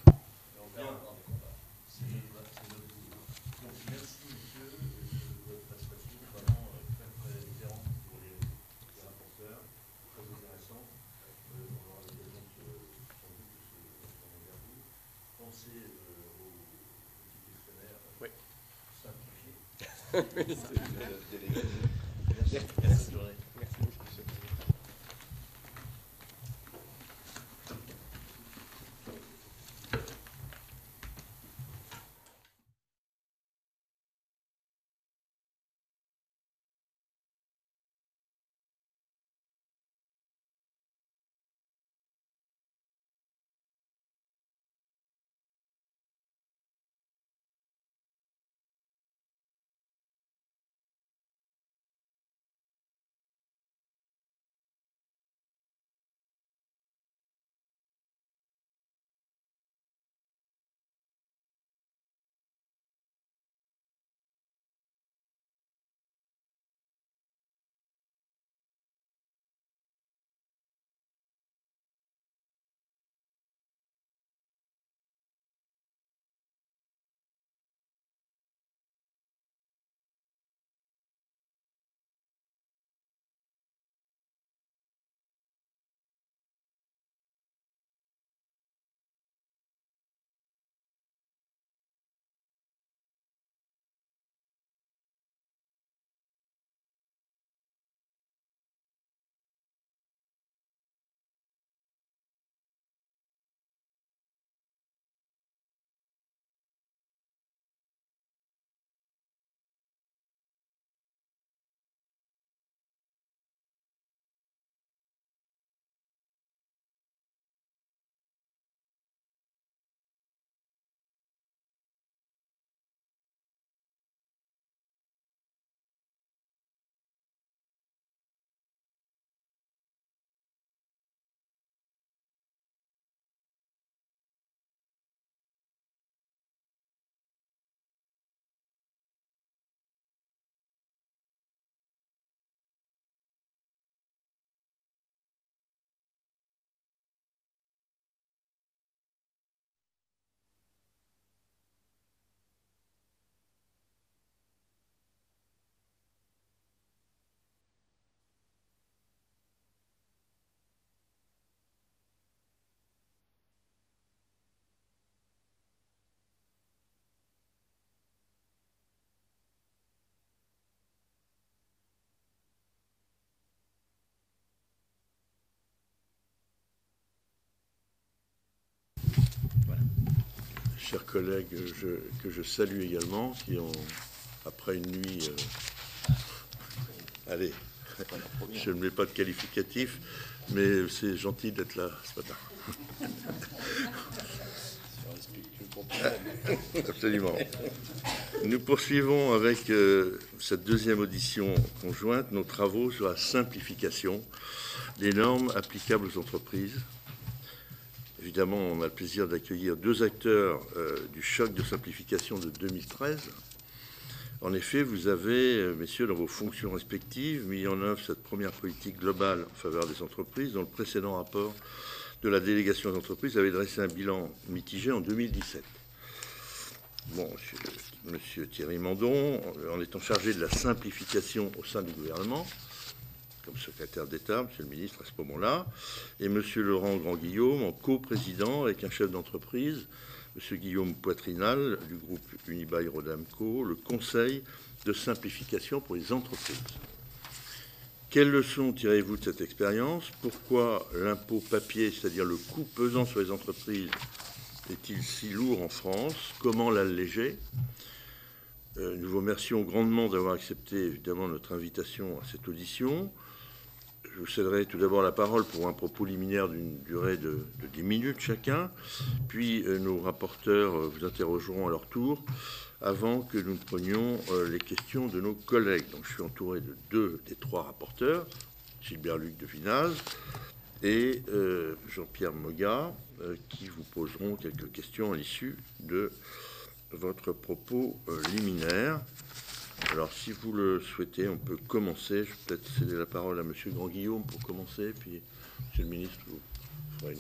Chers collègues, que je salue également, qui ont, après une nuit... allez, je ne mets pas de qualificatif, mais c'est gentil d'être là ce matin. Absolument. Nous poursuivons avec cette deuxième audition conjointe nos travaux sur la simplification des normes applicables aux entreprises. Évidemment, on a le plaisir d'accueillir deux acteurs du choc de simplification de 2013. En effet, vous avez, messieurs, dans vos fonctions respectives, mis en œuvre cette première politique globale en faveur des entreprises, dont le précédent rapport de la délégation des entreprises avait dressé un bilan mitigé en 2017. Bon, monsieur Thierry Mandon, en étant chargé de la simplification au sein du gouvernement, comme secrétaire d'État, monsieur le ministre, à ce moment-là, et monsieur Laurent Grand-Guillaume, en coprésident avec un chef d'entreprise, monsieur Guillaume Poitrinal, du groupe Unibail-Rodamco, le Conseil de simplification pour les entreprises. Quelles leçons tirez-vous de cette expérience? Pourquoi l'impôt papier, c'est-à-dire le coût pesant sur les entreprises, est-il si lourd en France? Comment l'alléger? Nous vous remercions grandement d'avoir accepté, évidemment, notre invitation à cette audition. je vous céderai tout d'abord la parole pour un propos liminaire d'une durée de 10 minutes chacun, puis nos rapporteurs vous interrogeront à leur tour avant que nous ne prenions les questions de nos collègues. Donc je suis entouré de 2 des 3 rapporteurs, Gilbert Luc de Vinaz et Jean-Pierre Moga, qui vous poseront quelques questions à l'issue de votre propos liminaire. Alors, si vous le souhaitez, on peut commencer. Je vais peut-être céder la parole à M. Grand-Guillaume pour commencer, puis M. le ministre vous fera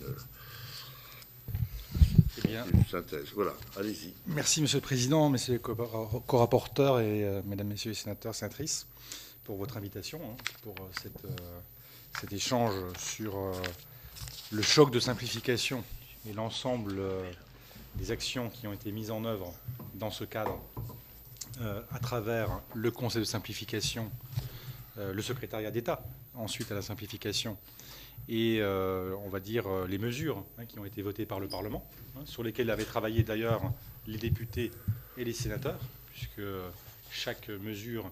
une synthèse. Voilà, allez-y. Merci, Monsieur le Président, Messieurs les co-rapporteurs et Mesdames, Messieurs les sénateurs, sénatrices, pour votre invitation, pour cet échange sur le choc de simplification et l'ensemble des actions qui ont été mises en œuvre dans ce cadre à travers le Conseil de simplification, le secrétariat d'État, ensuite à la simplification, et on va dire les mesures qui ont été votées par le Parlement, sur lesquelles avaient travaillé d'ailleurs les députés et les sénateurs, puisque chaque mesure,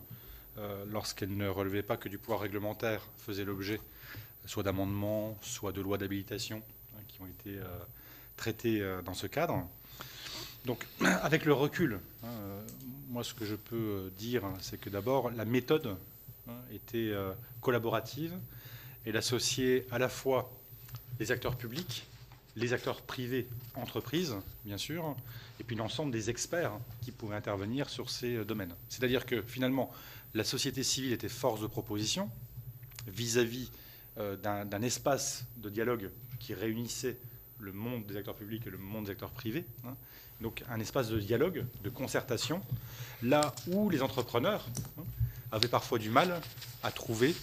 lorsqu'elle ne relevait pas que du pouvoir réglementaire, faisait l'objet soit d'amendements, soit de lois d'habilitation qui ont été traitées dans ce cadre. Donc, avec le recul, moi, ce que je peux dire, c'est que d'abord, la méthode était collaborative. Elle associait à la fois les acteurs publics, les acteurs privés, entreprises, bien sûr, et puis l'ensemble des experts qui pouvaient intervenir sur ces domaines. C'est-à-dire que, finalement, la société civile était force de proposition vis-à-vis d'un espace de dialogue qui réunissait le monde des acteurs publics et le monde des acteurs privés. Donc un espace de dialogue, de concertation, là où les entrepreneurs avaient parfois du mal à trouver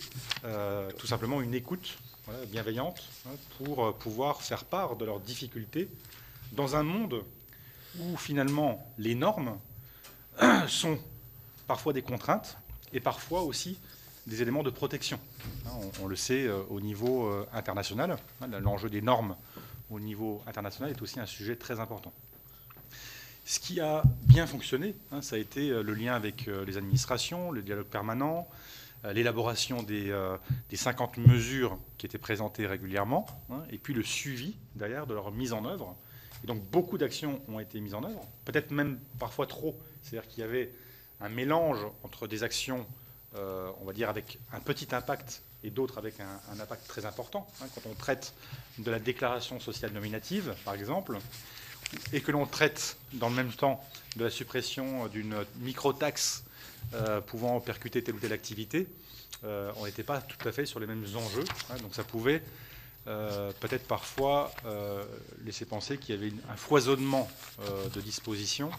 tout simplement une écoute bienveillante pour pouvoir faire part de leurs difficultés dans un monde où finalement les normes sont parfois des contraintes et parfois aussi des éléments de protection. On le sait au niveau international, l'enjeu des normes au niveau international est aussi un sujet très important. Ce qui a bien fonctionné, ça a été le lien avec les administrations, le dialogue permanent, l'élaboration des 50 mesures qui étaient présentées régulièrement, et puis le suivi derrière de leur mise en œuvre. Et donc beaucoup d'actions ont été mises en œuvre, peut-être même parfois trop. C'est-à-dire qu'il y avait un mélange entre des actions, on va dire, avec un petit impact et d'autres avec un impact très important. Quand on traite de la déclaration sociale nominative, par exemple, et que l'on traite dans le même temps de la suppression d'une micro-taxe pouvant percuter telle ou telle activité, on n'était pas tout à fait sur les mêmes enjeux. Donc ça pouvait peut-être parfois laisser penser qu'il y avait un foisonnement de dispositions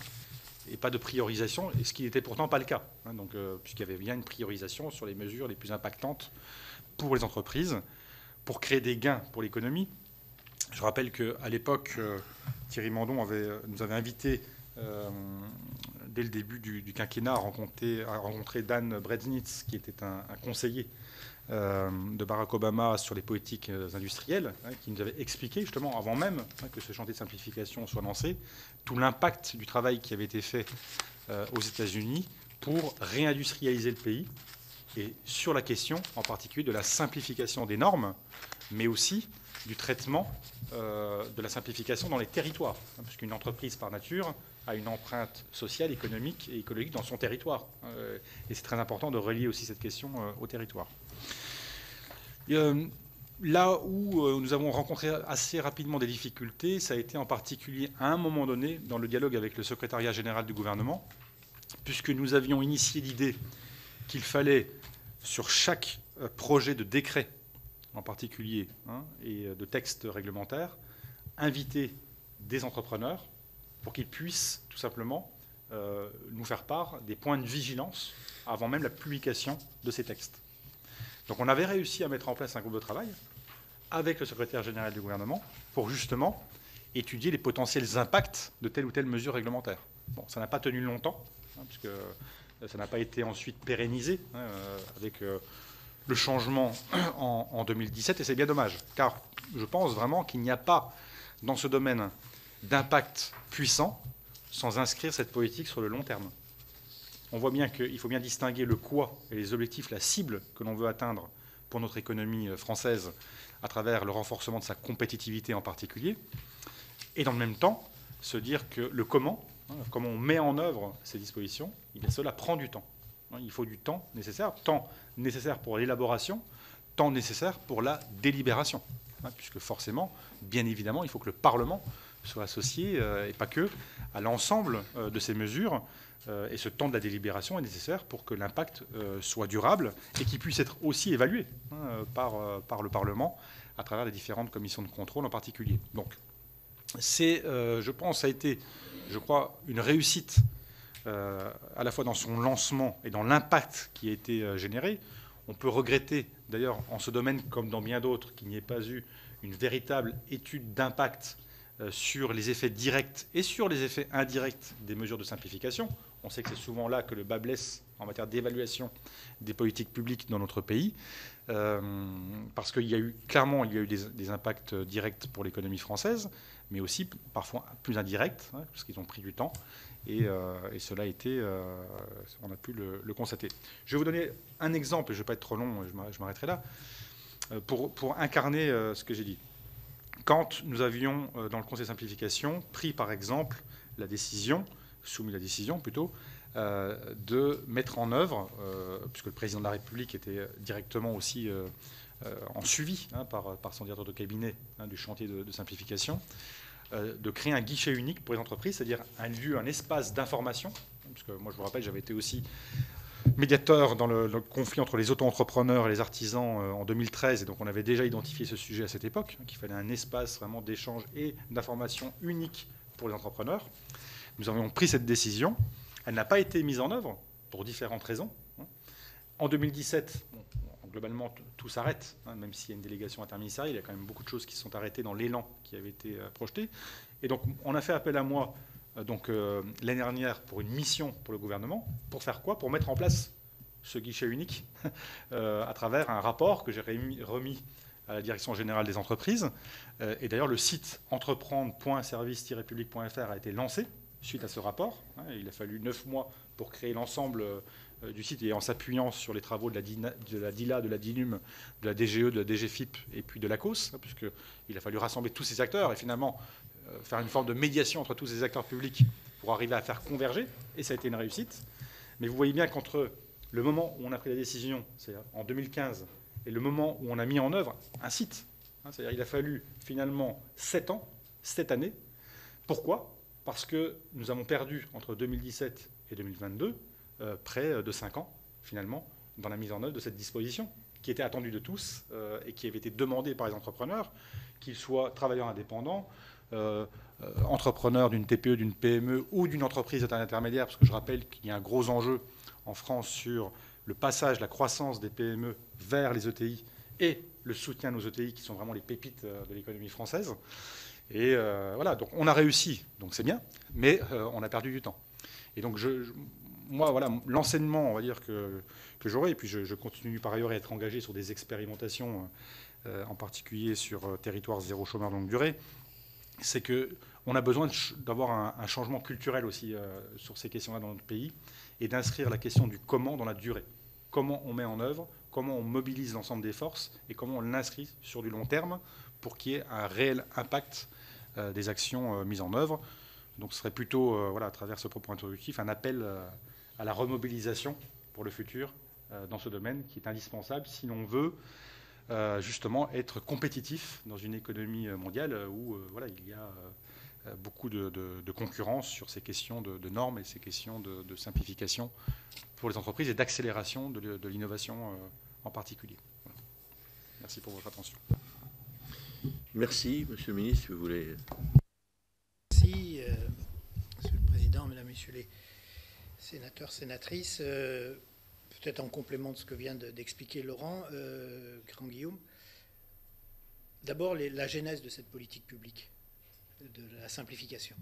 et pas de priorisation, et ce qui n'était pourtant pas le cas. Donc, puisqu'il y avait bien une priorisation sur les mesures les plus impactantes pour les entreprises, pour créer des gains pour l'économie. Je rappelle qu'à l'époque, Thierry Mandon nous avait invités, dès le début du quinquennat, à rencontrer Dan Brednitz, qui était un conseiller de Barack Obama sur les politiques industrielles, qui nous avait expliqué, justement, avant même que ce chantier de simplification soit lancé, tout l'impact du travail qui avait été fait aux États-Unis pour réindustrialiser le pays, et sur la question, en particulier, de la simplification des normes, mais aussi du traitement de la simplification dans les territoires, puisqu'une entreprise, par nature, a une empreinte sociale, économique et écologique dans son territoire. Et c'est très important de relier aussi cette question au territoire. Là où nous avons rencontré assez rapidement des difficultés, ça a été en particulier à un moment donné dans le dialogue avec le secrétariat général du gouvernement, puisque nous avions initié l'idée qu'il fallait, sur chaque projet de décret en particulier, et de texte réglementaire, inviter des entrepreneurs pour qu'ils puissent tout simplement nous faire part des points de vigilance avant même la publication de ces textes. Donc on avait réussi à mettre en place un groupe de travail avec le secrétaire général du gouvernement pour justement étudier les potentiels impacts de telle ou telle mesure réglementaire. Bon, ça n'a pas tenu longtemps, puisque ça n'a pas été ensuite pérennisé avec le changement en 2017, et c'est bien dommage, car je pense vraiment qu'il n'y a pas dans ce domaine d'impact puissant sans inscrire cette politique sur le long terme. On voit bien qu'il faut bien distinguer le quoi et les objectifs, la cible que l'on veut atteindre pour notre économie française à travers le renforcement de sa compétitivité en particulier. Et dans le même temps, se dire que le comment on met en œuvre ces dispositions, eh bien, cela prend du temps. Il faut du temps nécessaire pour l'élaboration, temps nécessaire pour la délibération. Puisque forcément, bien évidemment, il faut que le Parlement soit associé, et pas que, à l'ensemble de ces mesures. Et ce temps de la délibération est nécessaire pour que l'impact soit durable et qu'il puisse être aussi évalué par le Parlement à travers les différentes commissions de contrôle en particulier. Donc, je pense, ça a été, je crois, une réussite à la fois dans son lancement et dans l'impact qui a été généré. On peut regretter, d'ailleurs, en ce domaine comme dans bien d'autres, qu'il n'y ait pas eu une véritable étude d'impact sur les effets directs et sur les effets indirects des mesures de simplification. On sait que c'est souvent là que le bât blesse en matière d'évaluation des politiques publiques dans notre pays, parce qu'il y a eu clairement des impacts directs pour l'économie française, mais aussi parfois plus indirects, parce qu'ils ont pris du temps, et cela a été, on a pu le constater. Je vais vous donner un exemple, et je ne vais pas être trop long, je m'arrêterai là, pour incarner ce que j'ai dit. Quand nous avions, dans le Conseil de simplification, pris par exemple soumis la décision plutôt, de mettre en œuvre, puisque le président de la République était directement aussi en suivi par son directeur de cabinet du chantier de simplification, de créer un guichet unique pour les entreprises, c'est-à-dire un lieu, un espace d'information, parce que moi je vous rappelle, j'avais été aussi médiateur dans le conflit entre les auto-entrepreneurs et les artisans en 2013, et donc on avait déjà identifié ce sujet à cette époque, qu'il fallait un espace vraiment d'échange et d'information unique pour les entrepreneurs. Nous avions pris cette décision. Elle n'a pas été mise en œuvre pour différentes raisons. En 2017, globalement, tout s'arrête, même s'il y a une délégation interministérielle. Il y a quand même beaucoup de choses qui se sont arrêtées dans l'élan qui avait été projeté. Et donc, on a fait appel à moi l'année dernière pour une mission pour le gouvernement. Pour faire quoi? Pour mettre en place ce guichet unique à travers un rapport que j'ai remis à la Direction générale des entreprises. Et d'ailleurs, le site entreprendre.service-public.fr a été lancé suite à ce rapport. Il a fallu 9 mois pour créer l'ensemble du site, et en s'appuyant sur les travaux de la DILA, de la DINUM, de la DGE, de la DGFIP et puis de l'ACOS, puisqu'il a fallu rassembler tous ces acteurs et finalement faire une forme de médiation entre tous ces acteurs publics pour arriver à faire converger, et ça a été une réussite. Mais vous voyez bien qu'entre le moment où on a pris la décision, c'est en 2015, et le moment où on a mis en œuvre un site, c'est-à-dire il a fallu finalement 7 ans, 7 années. Pourquoi ? Parce que nous avons perdu entre 2017 et 2022 près de 5 ans, finalement, dans la mise en œuvre de cette disposition, qui était attendue de tous et qui avait été demandée par les entrepreneurs, qu'ils soient travailleurs indépendants, entrepreneurs d'une TPE, d'une PME ou d'une entreprise de taille intermédiaire, parce que je rappelle qu'il y a un gros enjeu en France sur le passage, la croissance des PME vers les ETI et le soutien à nos ETI, qui sont vraiment les pépites de l'économie française. Et voilà, donc on a réussi, donc c'est bien, mais on a perdu du temps. Et donc moi, voilà, l'enseignement, on va dire, que j'aurai, et puis je continue par ailleurs à être engagé sur des expérimentations, en particulier sur territoire zéro chômeur longue durée, c'est qu'on a besoin d'avoir un changement culturel aussi sur ces questions-là dans notre pays, et d'inscrire la question du comment dans la durée. Comment on met en œuvre, comment on mobilise l'ensemble des forces, et comment on l'inscrit sur du long terme pour qu'il y ait un réel impact des actions mises en œuvre. Donc ce serait plutôt, voilà, à travers ce propos introductif, un appel à la remobilisation pour le futur dans ce domaine qui est indispensable si l'on veut justement être compétitif dans une économie mondiale où voilà, il y a beaucoup de concurrence sur ces questions de normes et ces questions de simplification pour les entreprises et d'accélération de l'innovation en particulier. Voilà. Merci pour votre attention. Merci, Monsieur le Ministre, vous voulez... Merci, Monsieur le Président, Mesdames, Messieurs les sénateurs, sénatrices. Peut-être en complément de ce que vient d'expliquer Laurent Grand-Guillaume. D'abord, la genèse de cette politique publique, de la simplification.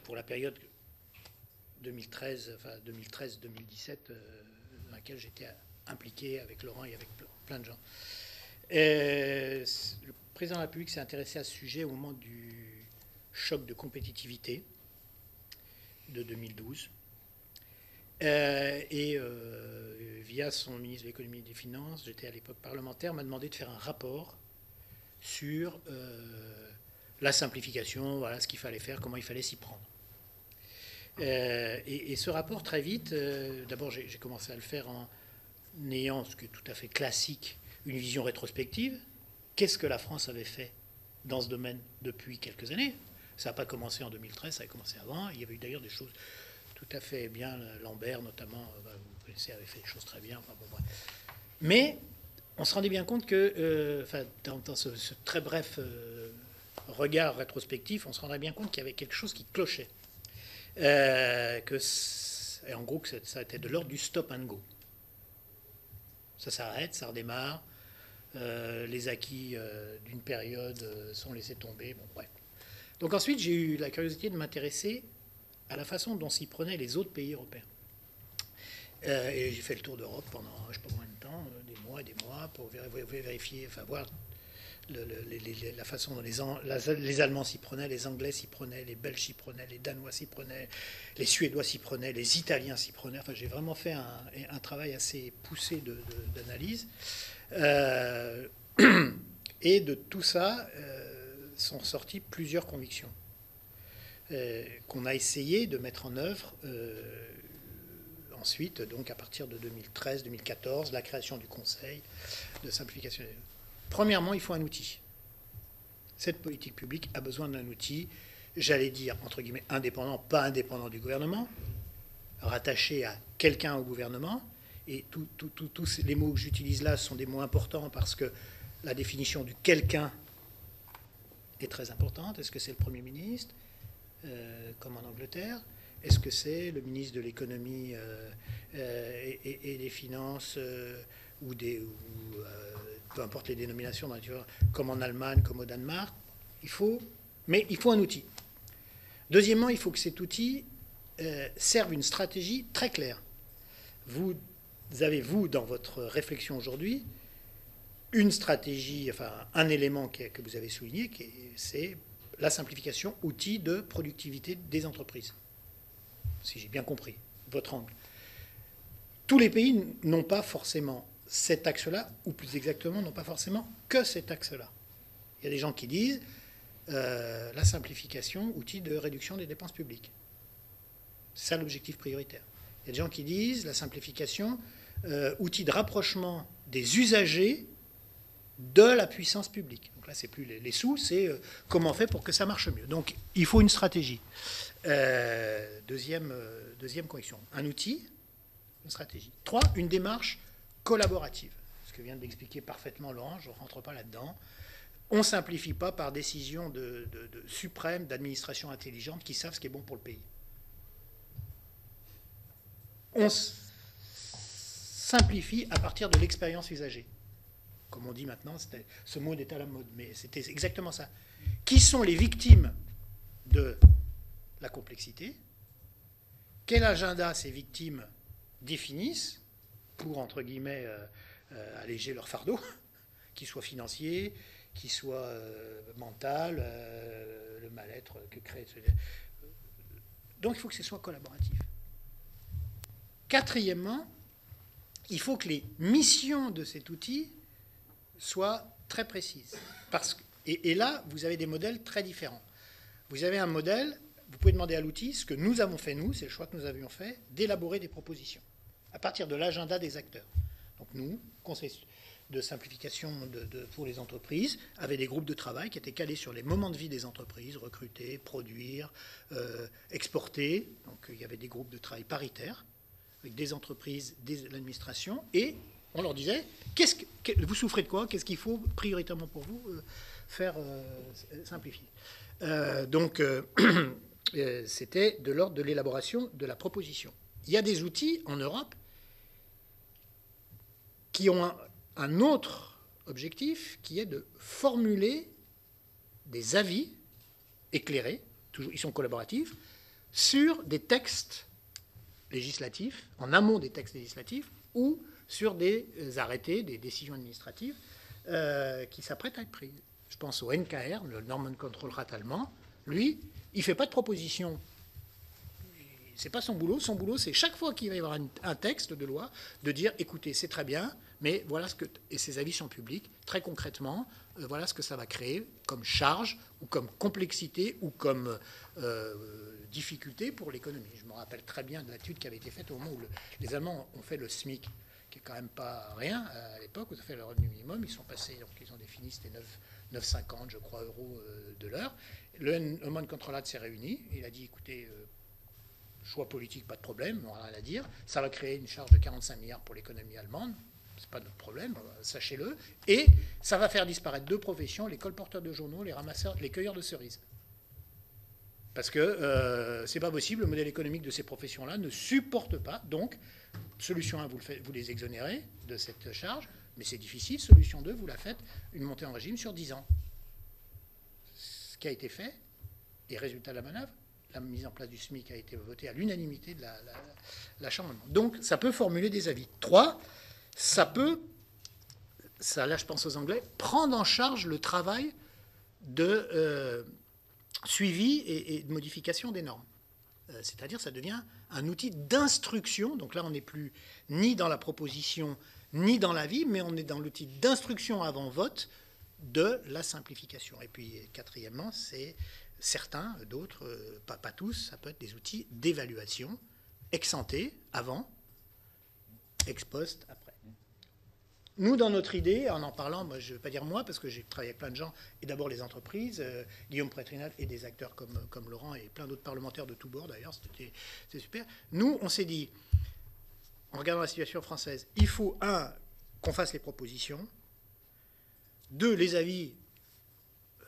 Pour la période 2013-2017, dans laquelle j'étais impliqué avec Laurent et avec plein de gens. Le président de la République s'est intéressé à ce sujet au moment du choc de compétitivité de 2012. Via son ministre de l'économie et des finances, j'étais à l'époque parlementaire, m'a demandé de faire un rapport sur la simplification, voilà ce qu'il fallait faire, comment il fallait s'y prendre. Et ce rapport, très vite, d'abord j'ai commencé à le faire en ayant, ce qui est tout à fait classique, une vision rétrospective. Qu'est-ce que la France avait fait dans ce domaine depuis quelques années? Ça n'a pas commencé en 2013, ça a commencé avant. Il y avait eu d'ailleurs des choses tout à fait bien. Lambert, notamment, vous connaissez, avait fait des choses très bien. Enfin, bon, bref. Mais on se rendait bien compte que, dans ce très bref regard rétrospectif, on se rendait bien compte qu'il y avait quelque chose qui clochait. Et en gros, que ça était de l'ordre du stop and go. Ça s'arrête, ça redémarre. Les acquis d'une période sont laissés tomber. Bon, bref. Donc ensuite, j'ai eu la curiosité de m'intéresser à la façon dont s'y prenaient les autres pays européens. Et j'ai fait le tour d'Europe pendant je ne sais pas combien de temps, des mois et des mois, pour vérifier, enfin voir la façon dont les Allemands s'y prenaient, les Anglais s'y prenaient, les Belges s'y prenaient, les Danois s'y prenaient, les Suédois s'y prenaient, les Italiens s'y prenaient. Enfin, j'ai vraiment fait un travail assez poussé d'analyse. Et de tout ça sont sorties plusieurs convictions qu'on a essayé de mettre en œuvre ensuite, donc à partir de 2013-2014, la création du Conseil de simplification. Premièrement, il faut un outil. Cette politique publique a besoin d'un outil, j'allais dire, entre guillemets, indépendant, pas indépendant du gouvernement, rattaché à quelqu'un au gouvernement. Et tous les mots que j'utilise là sont des mots importants parce que la définition du quelqu'un est très importante. Est-ce que c'est le Premier ministre, comme en Angleterre? Est-ce que c'est le ministre de l'économie et des finances peu importe les dénominations, comme en Allemagne, comme au Danemark? Mais il faut un outil. Deuxièmement, il faut que cet outil serve une stratégie très claire. Vous avez, dans votre réflexion aujourd'hui, une stratégie, enfin un élément que vous avez souligné, c'est la simplification, outil de productivité des entreprises. Si j'ai bien compris votre angle. Tous les pays n'ont pas forcément cet axe-là, ou plus exactement, n'ont pas forcément que cet axe-là. Il y a des gens qui disent la simplification, outil de réduction des dépenses publiques. C'est ça l'objectif prioritaire. Il y a des gens qui disent la simplification, outil de rapprochement des usagers de la puissance publique. Donc là, c'est plus les sous, c'est comment on fait pour que ça marche mieux. Donc, il faut une stratégie. Deuxième conviction, un outil, une stratégie. 3, une démarche collaborative. Ce que vient d'expliquer parfaitement Laurent, je ne rentre pas là-dedans. On ne simplifie pas par décision de suprême d'administration intelligente qui savent ce qui est bon pour le pays. On simplifie à partir de l'expérience usagée. Comme on dit maintenant, ce mot est à la mode, mais c'était exactement ça. Qui sont les victimes de la complexité? Quel agenda ces victimes définissent pour, entre guillemets, alléger leur fardeau, qu'il soit financier, qu'il soit mental, le mal-être que crée... Donc il faut que ce soit collaboratif. Quatrièmement, il faut que les missions de cet outil soient très précises. Et là, vous avez des modèles très différents. Vous avez un modèle, vous pouvez demander à l'outil, ce que nous avons fait, nous, c'est le choix que nous avions fait, d'élaborer des propositions à partir de l'agenda des acteurs. Donc nous, Conseil de simplification pour les entreprises, avait des groupes de travail qui étaient calés sur les moments de vie des entreprises, recruter, produire, exporter. Donc il y avait des groupes de travail paritaires, avec des entreprises, l'administration, et on leur disait, vous souffrez de quoi? Qu'est-ce qu'il faut prioritairement pour vous faire simplifier? C'était de l'ordre de l'élaboration de la proposition. Il y a des outils en Europe qui ont un autre objectif, qui est de formuler des avis éclairés, toujours, ils sont collaboratifs, sur des textes législatifs, en amont des textes législatifs, ou sur des arrêtés, des décisions administratives qui s'apprêtent à être prises. Je pense au NKR, le Normenkontrollrat allemand. Lui, il ne fait pas de proposition C'est pas son boulot. Son boulot, c'est chaque fois qu'il va y avoir un texte de loi, de dire, écoutez, c'est très bien, mais voilà ce que... Et ces avis sont publics. Très concrètement, voilà ce que ça va créer comme charge, ou comme complexité, ou comme difficulté pour l'économie. Je me rappelle très bien de l'étude qui avait été faite au moment où les Allemands ont fait le SMIC, qui est quand même pas rien à l'époque, où ils ont fait le revenu minimum. Ils sont passés, donc ils ont défini, c'était 9,50, je crois, euros de l'heure. Le Human Controllat s'est réuni. Il a dit, écoutez, choix politique, pas de problème, on n'a rien à dire. Ça va créer une charge de 45 milliards pour l'économie allemande. C'est pas notre problème, sachez-le. Et ça va faire disparaître 2 professions, les colporteurs de journaux, les ramasseurs, les cueilleurs de cerises. Parce que c'est pas possible, le modèle économique de ces professions-là ne supporte pas. Donc, solution 1, vous les exonérez de cette charge, mais c'est difficile. Solution 2, vous la faites une montée en régime sur 10 ans. Ce qui a été fait, et résultat de la manœuvre, la mise en place du SMIC a été votée à l'unanimité de la Chambre. Donc, ça peut formuler des avis. 3, ça peut, ça, là je pense aux Anglais, prendre en charge le travail de suivi et de modification des normes. C'est-à-dire ça devient un outil d'instruction. Donc là, on n'est plus ni dans la proposition, ni dans l'avis, mais on est dans l'outil d'instruction avant vote de la simplification. Et puis, quatrièmement, c'est certains, d'autres, pas tous, ça peut être des outils d'évaluation ex ante, avant, ex post, après. Nous, dans notre idée, en parlant, moi, je ne vais pas dire moi, parce que j'ai travaillé avec plein de gens, et d'abord les entreprises, Guillaume Prétrinal, et des acteurs comme Laurent, et plein d'autres parlementaires de tous bords, d'ailleurs, c'était super. Nous, on s'est dit, en regardant la situation française, il faut, 1, qu'on fasse les propositions, 2, les avis,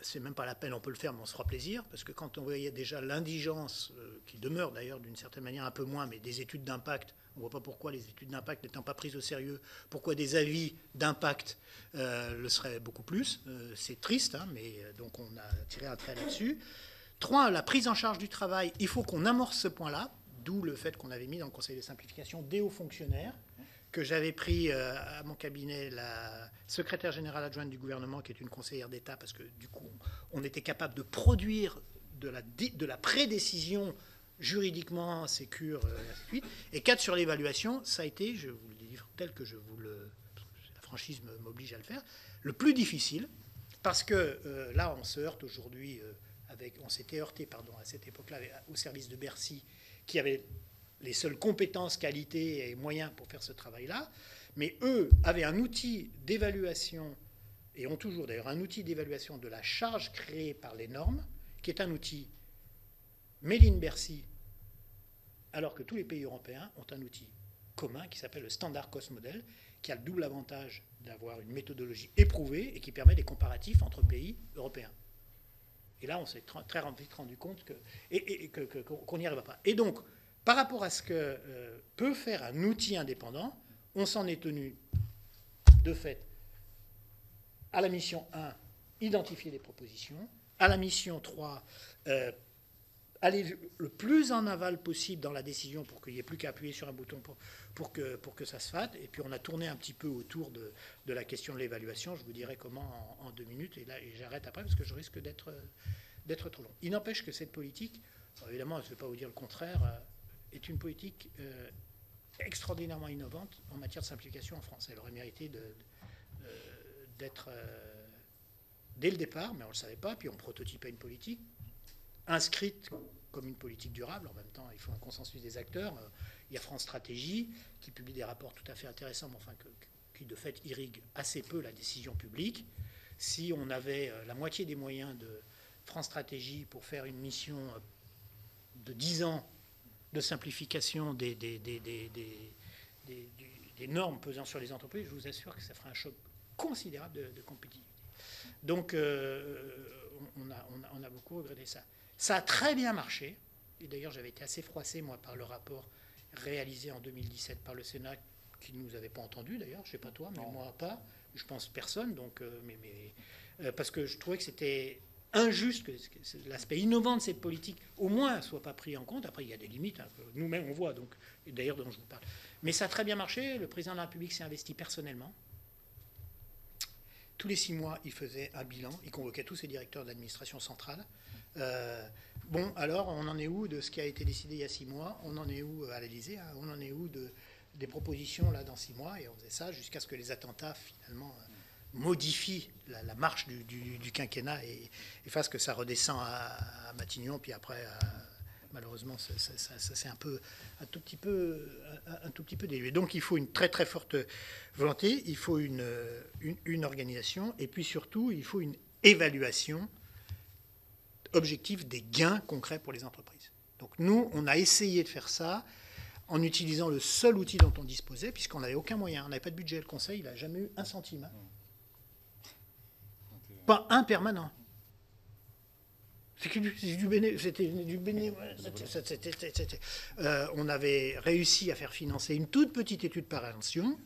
c'est même pas la peine, on peut le faire, mais on se fera plaisir, parce que quand on voyait déjà l'indigence, qui demeure d'ailleurs d'une certaine manière un peu moins, mais des études d'impact, on ne voit pas pourquoi les études d'impact n'étant pas prises au sérieux, pourquoi des avis d'impact le seraient beaucoup plus. C'est triste, hein, mais donc on a tiré un trait là-dessus. 3, la prise en charge du travail, il faut qu'on amorce ce point-là, d'où le fait qu'on avait mis dans le Conseil de simplification des hauts fonctionnaires, que j'avais pris à mon cabinet la secrétaire générale adjointe du gouvernement, qui est une conseillère d'État, parce que du coup, on était capable de produire de la prédécision juridiquement, sécure, et ainsi de suite. Et 4, sur l'évaluation, ça a été, je vous le livre tel que je vous le... La franchise m'oblige à le faire, le plus difficile, parce que là, on se heurte aujourd'hui, on s'était heurté, à cette époque-là, au service de Bercy, qui avait les seules compétences, qualités et moyens pour faire ce travail-là, mais eux avaient un outil d'évaluation, et ont toujours d'ailleurs un outil d'évaluation de la charge créée par les normes, qui est un outil made in Bercy, alors que tous les pays européens ont un outil commun qui s'appelle le Standard Cost Model, qui a le double avantage d'avoir une méthodologie éprouvée et qui permet des comparatifs entre pays européens. Et là, on s'est très vite rendu compte qu'on n'y arriva pas. Et donc, par rapport à ce que peut faire un outil indépendant, on s'en est tenu, de fait, à la mission 1, identifier les propositions, à la mission 3, aller le plus en aval possible dans la décision pour qu'il n'y ait plus qu'à appuyer sur un bouton pour que ça se fasse. Et puis on a tourné un petit peu autour de la question de l'évaluation. Je vous dirai comment en 2 minutes. Et là, j'arrête après parce que je risque d'être trop long. Il n'empêche que cette politique, évidemment, je ne vais pas vous dire le contraire, est une politique extraordinairement innovante en matière de simplification en France. Elle aurait mérité d'être dès le départ, mais on ne le savait pas. Puis on prototypait une politique inscrite comme une politique durable. En même temps, il faut un consensus des acteurs. Il y a France Stratégie qui publie des rapports tout à fait intéressants, mais enfin qui de fait irriguent assez peu la décision publique. Si on avait la moitié des moyens de France Stratégie pour faire une mission de 10 ans de simplification des normes pesant sur les entreprises, je vous assure que ça fera un choc considérable de compétitivité. Donc, on a beaucoup regretté ça. Ça a très bien marché. Et d'ailleurs, j'avais été assez froissé, moi, par le rapport réalisé en 2017 par le Sénat, qui ne nous avait pas entendus, d'ailleurs. Je ne sais pas toi, mais non. Moi pas. Je pense personne. Donc, parce que je trouvais que c'était injuste que l'aspect innovant de cette politique, au moins, ne soit pas pris en compte. Après, il y a des limites. Hein, nous-mêmes, on voit. Donc, d'ailleurs, dont je vous parle. Mais ça a très bien marché. Le président de la République s'est investi personnellement. Tous les 6 mois, il faisait un bilan. Il convoquait tous ses directeurs de l'administration centrale. Bon, alors, on en est où de ce qui a été décidé il y a 6 mois? On en est où à l'Élysée, hein? On en est où des propositions là dans 6 mois? Et on faisait ça jusqu'à ce que les attentats, finalement, modifient la marche du quinquennat et fassent que ça redescend à Matignon, puis après, malheureusement, ça c'est un tout petit peu dévié. Donc, il faut une très très forte volonté, il faut une organisation, et puis surtout, il faut une évaluation objectif des gains concrets pour les entreprises. Donc nous, on a essayé de faire ça en utilisant le seul outil dont on disposait, puisqu'on n'avait aucun moyen, on n'avait pas de budget. Le Conseil, il n'a jamais eu un centime. Hein. Pas un permanent. C'était du bénévolat. On avait réussi à faire financer une toute petite étude par attention,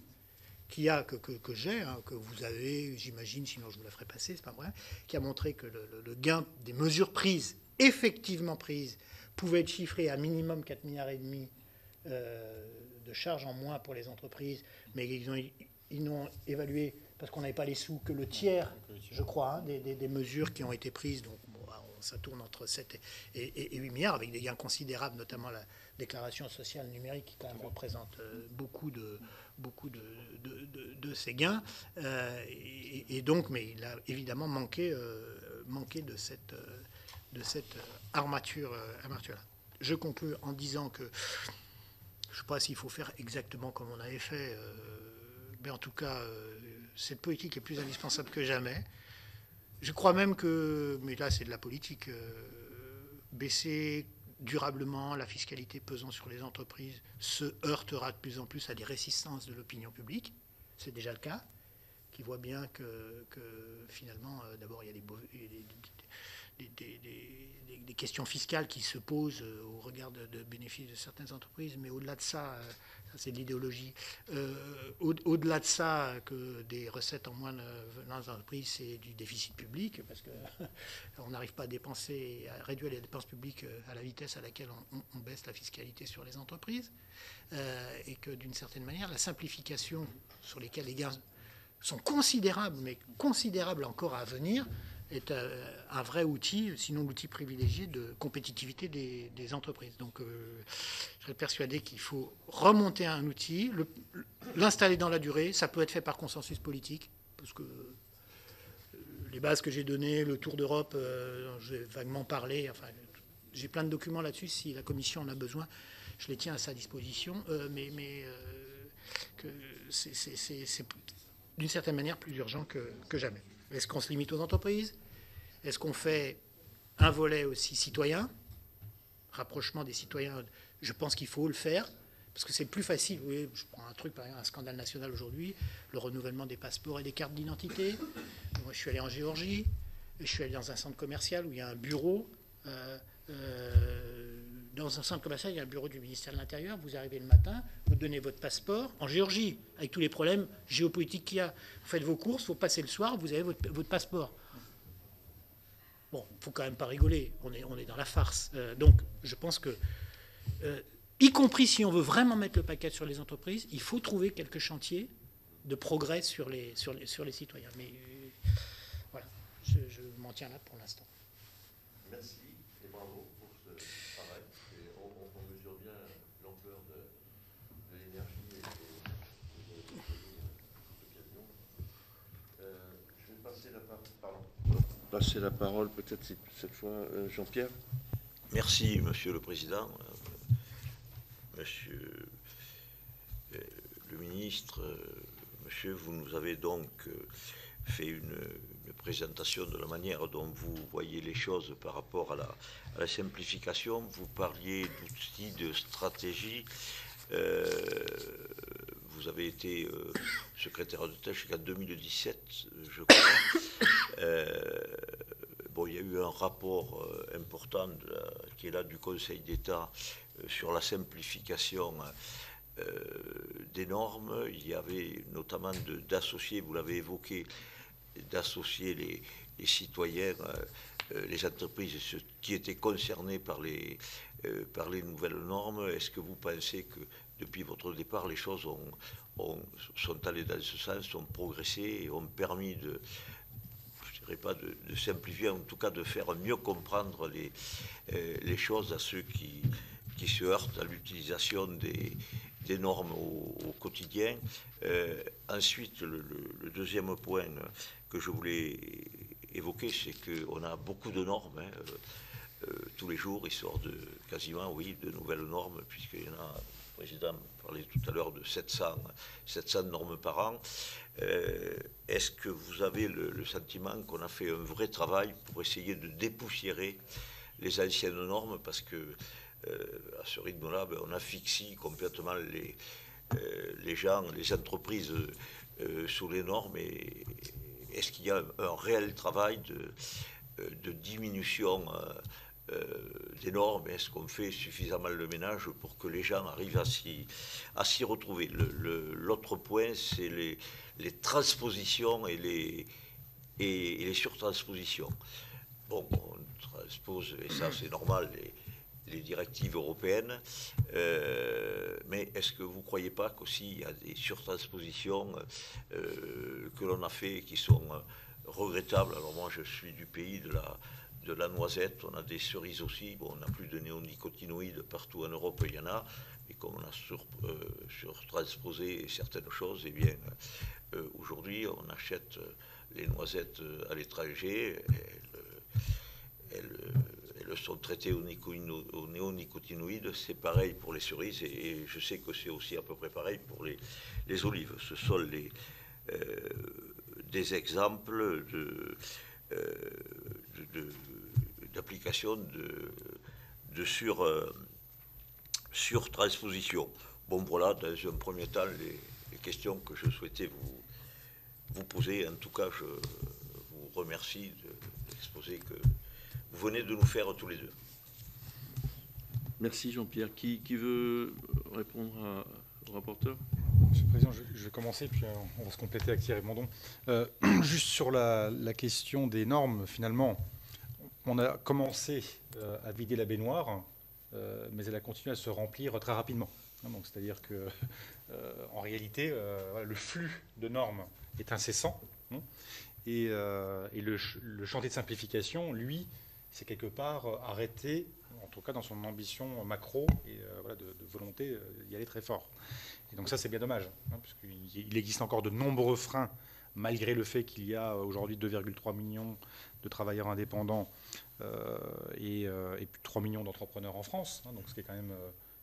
que j'ai, hein, que vous avez, j'imagine, sinon je vous la ferai passer, c'est pas vrai, qui a montré que le gain des mesures prises, effectivement prises, pouvait être chiffré à minimum 4,5 milliards de charges en moins pour les entreprises, mais ils n'ont évalué, parce qu'on n'avait pas les sous, que le tiers, je crois, hein, des mesures qui ont été prises. Donc bon, ça tourne entre 7 et 8 milliards, avec des gains considérables, notamment la déclaration sociale numérique, qui quand même représente beaucoup de ces gains. Et donc, mais il a évidemment manqué de cette armature-là. Je conclue en disant que je ne sais pas s'il faut faire exactement comme on avait fait, mais en tout cas, cette politique est plus indispensable que jamais. Je crois même que, mais là c'est de la politique, baisser durablement la fiscalité pesant sur les entreprises se heurtera de plus en plus à des résistances de l'opinion publique. C'est déjà le cas, qui voit bien que finalement, d'abord, il y a des questions fiscales qui se posent au regard de bénéfices de certaines entreprises, mais au-delà de ça, ça c'est de l'idéologie, au-delà de ça, que des recettes en moins dans les entreprises, c'est du déficit public, parce qu'on n'arrive pas à réduire les dépenses publiques à la vitesse à laquelle on baisse la fiscalité sur les entreprises, et que d'une certaine manière, la simplification sur lesquelles les gains sont considérables, mais considérables encore à venir, est un vrai outil, sinon l'outil privilégié de compétitivité des entreprises. Donc je serais persuadé qu'il faut remonter à un outil, l'installer dans la durée. Ça peut être fait par consensus politique, parce que les bases que j'ai données, le tour d'Europe, dont j'ai vaguement parlé, enfin, j'ai plein de documents là-dessus, si la Commission en a besoin, je les tiens à sa disposition, mais que c'est d'une certaine manière plus urgent que jamais. Est-ce qu'on se limite aux entreprises? Est-ce qu'on fait un volet aussi citoyen? Rapprochement des citoyens, je pense qu'il faut le faire, parce que c'est plus facile. Vous voyez, je prends un truc, par exemple, un scandale national aujourd'hui, le renouvellement des passeports et des cartes d'identité. Moi, je suis allé en Géorgie, et je suis allé dans un centre commercial où il y a un bureau. Dans un centre commercial, il y a un bureau du ministère de l'Intérieur. Vous arrivez le matin, vous donnez votre passeport en Géorgie, avec tous les problèmes géopolitiques qu'il y a. Vous faites vos courses, vous passez le soir, vous avez votre passeport. Bon, il ne faut quand même pas rigoler, on est dans la farce. Donc, je pense que, y compris si on veut vraiment mettre le paquet sur les entreprises, il faut trouver quelques chantiers de progrès sur les citoyens. Mais voilà, je m'en tiens là pour l'instant. Merci et bravo pour ce travail. Et on mesure bien l'ampleur de l'énergie et de l'occasion. Je vais passer la parole peut-être cette fois, Jean-Pierre. Merci, Monsieur le Président. Monsieur le ministre, monsieur, vous nous avez donc fait une présentation de la manière dont vous voyez les choses par rapport à la simplification. Vous parliez d'outils, de stratégie. Vous avez été secrétaire d'État jusqu'en 2017, je crois. Bon, il y a eu un rapport important qui est là du Conseil d'État sur la simplification des normes. Il y avait notamment d'associer, vous l'avez évoqué, d'associer les citoyens, les entreprises, ceux qui étaient concernés par les nouvelles normes. Est-ce que vous pensez que depuis votre départ, les choses sont allées dans ce sens, ont progressé et ont permis de dirais pas de simplifier, en tout cas de faire mieux comprendre les choses à ceux qui se heurtent à l'utilisation des normes au quotidien. Ensuite, le deuxième point que je voulais évoquer, c'est qu'on a beaucoup de normes. Tous les jours, il sort quasiment, de nouvelles normes, puisqu'il y en a, le président parlait tout à l'heure de 700 normes par an. Est-ce que vous avez le sentiment qu'on a fait un vrai travail pour essayer de dépoussiérer les anciennes normes, parce que à ce rythme-là, on asphyxie complètement les gens, les entreprises sous les normes, et est-ce qu'il y a un réel travail de diminution des normes? Est-ce qu'on fait suffisamment le ménage pour que les gens arrivent à s'y retrouver? L'autre point, c'est les transpositions et les surtranspositions. Bon, on transpose, et ça c'est normal, les directives européennes, mais est-ce que vous ne croyez pas qu'aussi il y a des surtranspositions que l'on a fait qui sont regrettables? Alors moi je suis du pays de la noisette, on a des cerises aussi, bon, on n'a plus de néonicotinoïdes partout en Europe, il y en a, mais comme on a surtransposé certaines choses, eh bien aujourd'hui on achète les noisettes à l'étranger, elles sont traitées aux néonicotinoïdes, c'est pareil pour les cerises, et je sais que c'est aussi à peu près pareil pour les olives. Ce sont des exemples d'application de surtransposition. Bon, voilà, dans un premier temps, les questions que je souhaitais vous poser. En tout cas, je vous remercie de l'exposé que vous venez de nous faire tous les deux. Merci Jean-Pierre. Qui veut répondre au rapporteur? Monsieur le Président, je vais commencer, puis on va se compléter avec Thierry Mandon. Juste sur la question des normes, finalement, on a commencé à vider la baignoire, mais elle a continué à se remplir très rapidement. Donc, c'est-à-dire que, en réalité, le flux de normes est incessant, et le chantier de simplification, lui, c'est quelque part arrêté, en tout cas dans son ambition macro et de volonté d'y aller très fort. Et donc ça, c'est bien dommage, puisqu'il existe encore de nombreux freins, malgré le fait qu'il y a aujourd'hui 2,3 millions de travailleurs indépendants et plus de 3 millions d'entrepreneurs en France, donc ce qui est quand même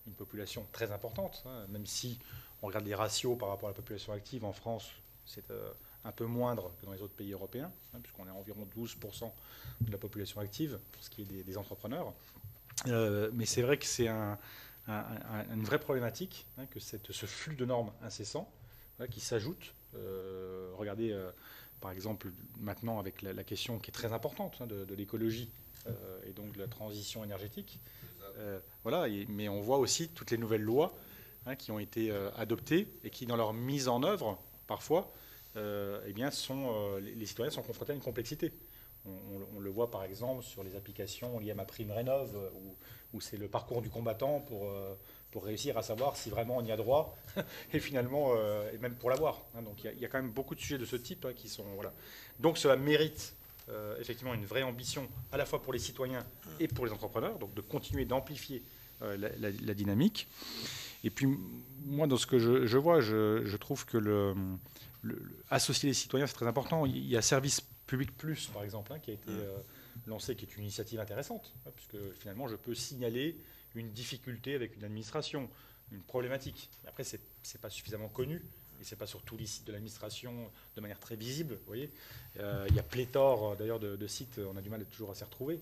une population très importante, même si on regarde les ratios par rapport à la population active en France, c'est un peu moindre que dans les autres pays européens, puisqu'on est à environ 12% de la population active pour ce qui est des entrepreneurs. Mais c'est vrai que c'est une vraie problématique, que ce flux de normes incessant qui s'ajoute. Regardez, par exemple, maintenant avec la question qui est très importante de l'écologie et donc de la transition énergétique. Mais on voit aussi toutes les nouvelles lois qui ont été adoptées et qui, dans leur mise en œuvre, parfois, les citoyens sont confrontés à une complexité. On le voit par exemple sur les applications liées à MaPrimeRénov', où c'est le parcours du combattant pour réussir à savoir si vraiment on y a droit, et finalement, et même pour l'avoir. Donc il y a quand même beaucoup de sujets de ce type qui sont... Voilà. Donc cela mérite effectivement une vraie ambition, à la fois pour les citoyens et pour les entrepreneurs, donc de continuer d'amplifier la dynamique. Et puis moi, dans ce que je vois, je trouve que associer les citoyens, c'est très important. Il y a Service Public Plus, par exemple, qui a été lancé, qui est une initiative intéressante, puisque finalement, je peux signaler une difficulté avec une administration, une problématique. Mais après, ce n'est pas suffisamment connu, et ce n'est pas sur tous les sites de l'administration de manière très visible. Vous voyez, il y a pléthore, d'ailleurs, de sites, on a du mal toujours à s'y retrouver.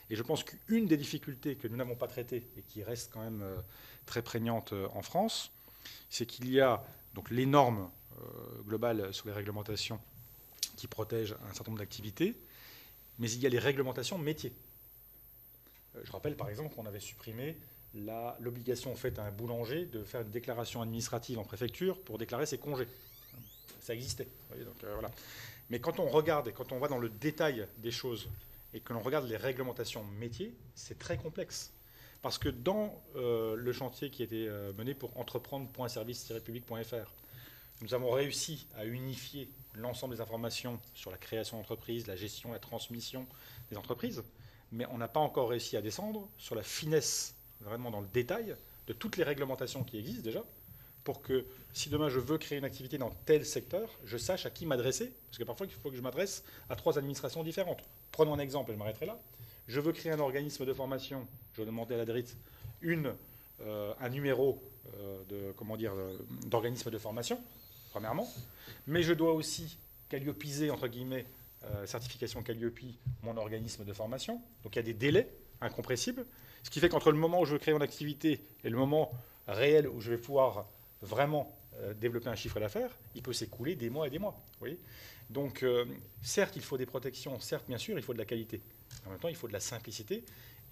Et je pense qu'une des difficultés que nous n'avons pas traitées, et qui reste quand même très prégnante en France, c'est qu'il y a donc les normes globales sur les réglementations qui protègent un certain nombre d'activités, mais il y a les réglementations métiers. Je rappelle par exemple qu'on avait supprimé l'obligation faite à un boulanger de faire une déclaration administrative en préfecture pour déclarer ses congés. Ça existait. Vous voyez, donc, voilà. Mais quand on regarde et quand on va dans le détail des choses et que l'on regarde les réglementations métiers, c'est très complexe. Parce que dans le chantier qui a été mené pour entreprendre.service-public.fr, Nous avons réussi à unifier l'ensemble des informations sur la création d'entreprises, la gestion, la transmission des entreprises, mais on n'a pas encore réussi à descendre sur la finesse, vraiment dans le détail, de toutes les réglementations qui existent déjà, pour que si demain je veux créer une activité dans tel secteur, je sache à qui m'adresser, parce que parfois il faut que je m'adresse à 3 administrations différentes. Prenons un exemple, et je m'arrêterai là. Je veux créer un organisme de formation, je vais demander à la DRIT un numéro d'organisme de formation, premièrement, mais je dois aussi Calliopiser, entre guillemets, certification Calliope, mon organisme de formation. Donc il y a des délais incompressibles, ce qui fait qu'entre le moment où je veux créer mon activité et le moment réel où je vais pouvoir vraiment développer un chiffre d'affaires, il peut s'écouler des mois et des mois. Vous voyez. Donc certes, il faut des protections, certes, bien sûr, il faut de la qualité. En même temps, il faut de la simplicité.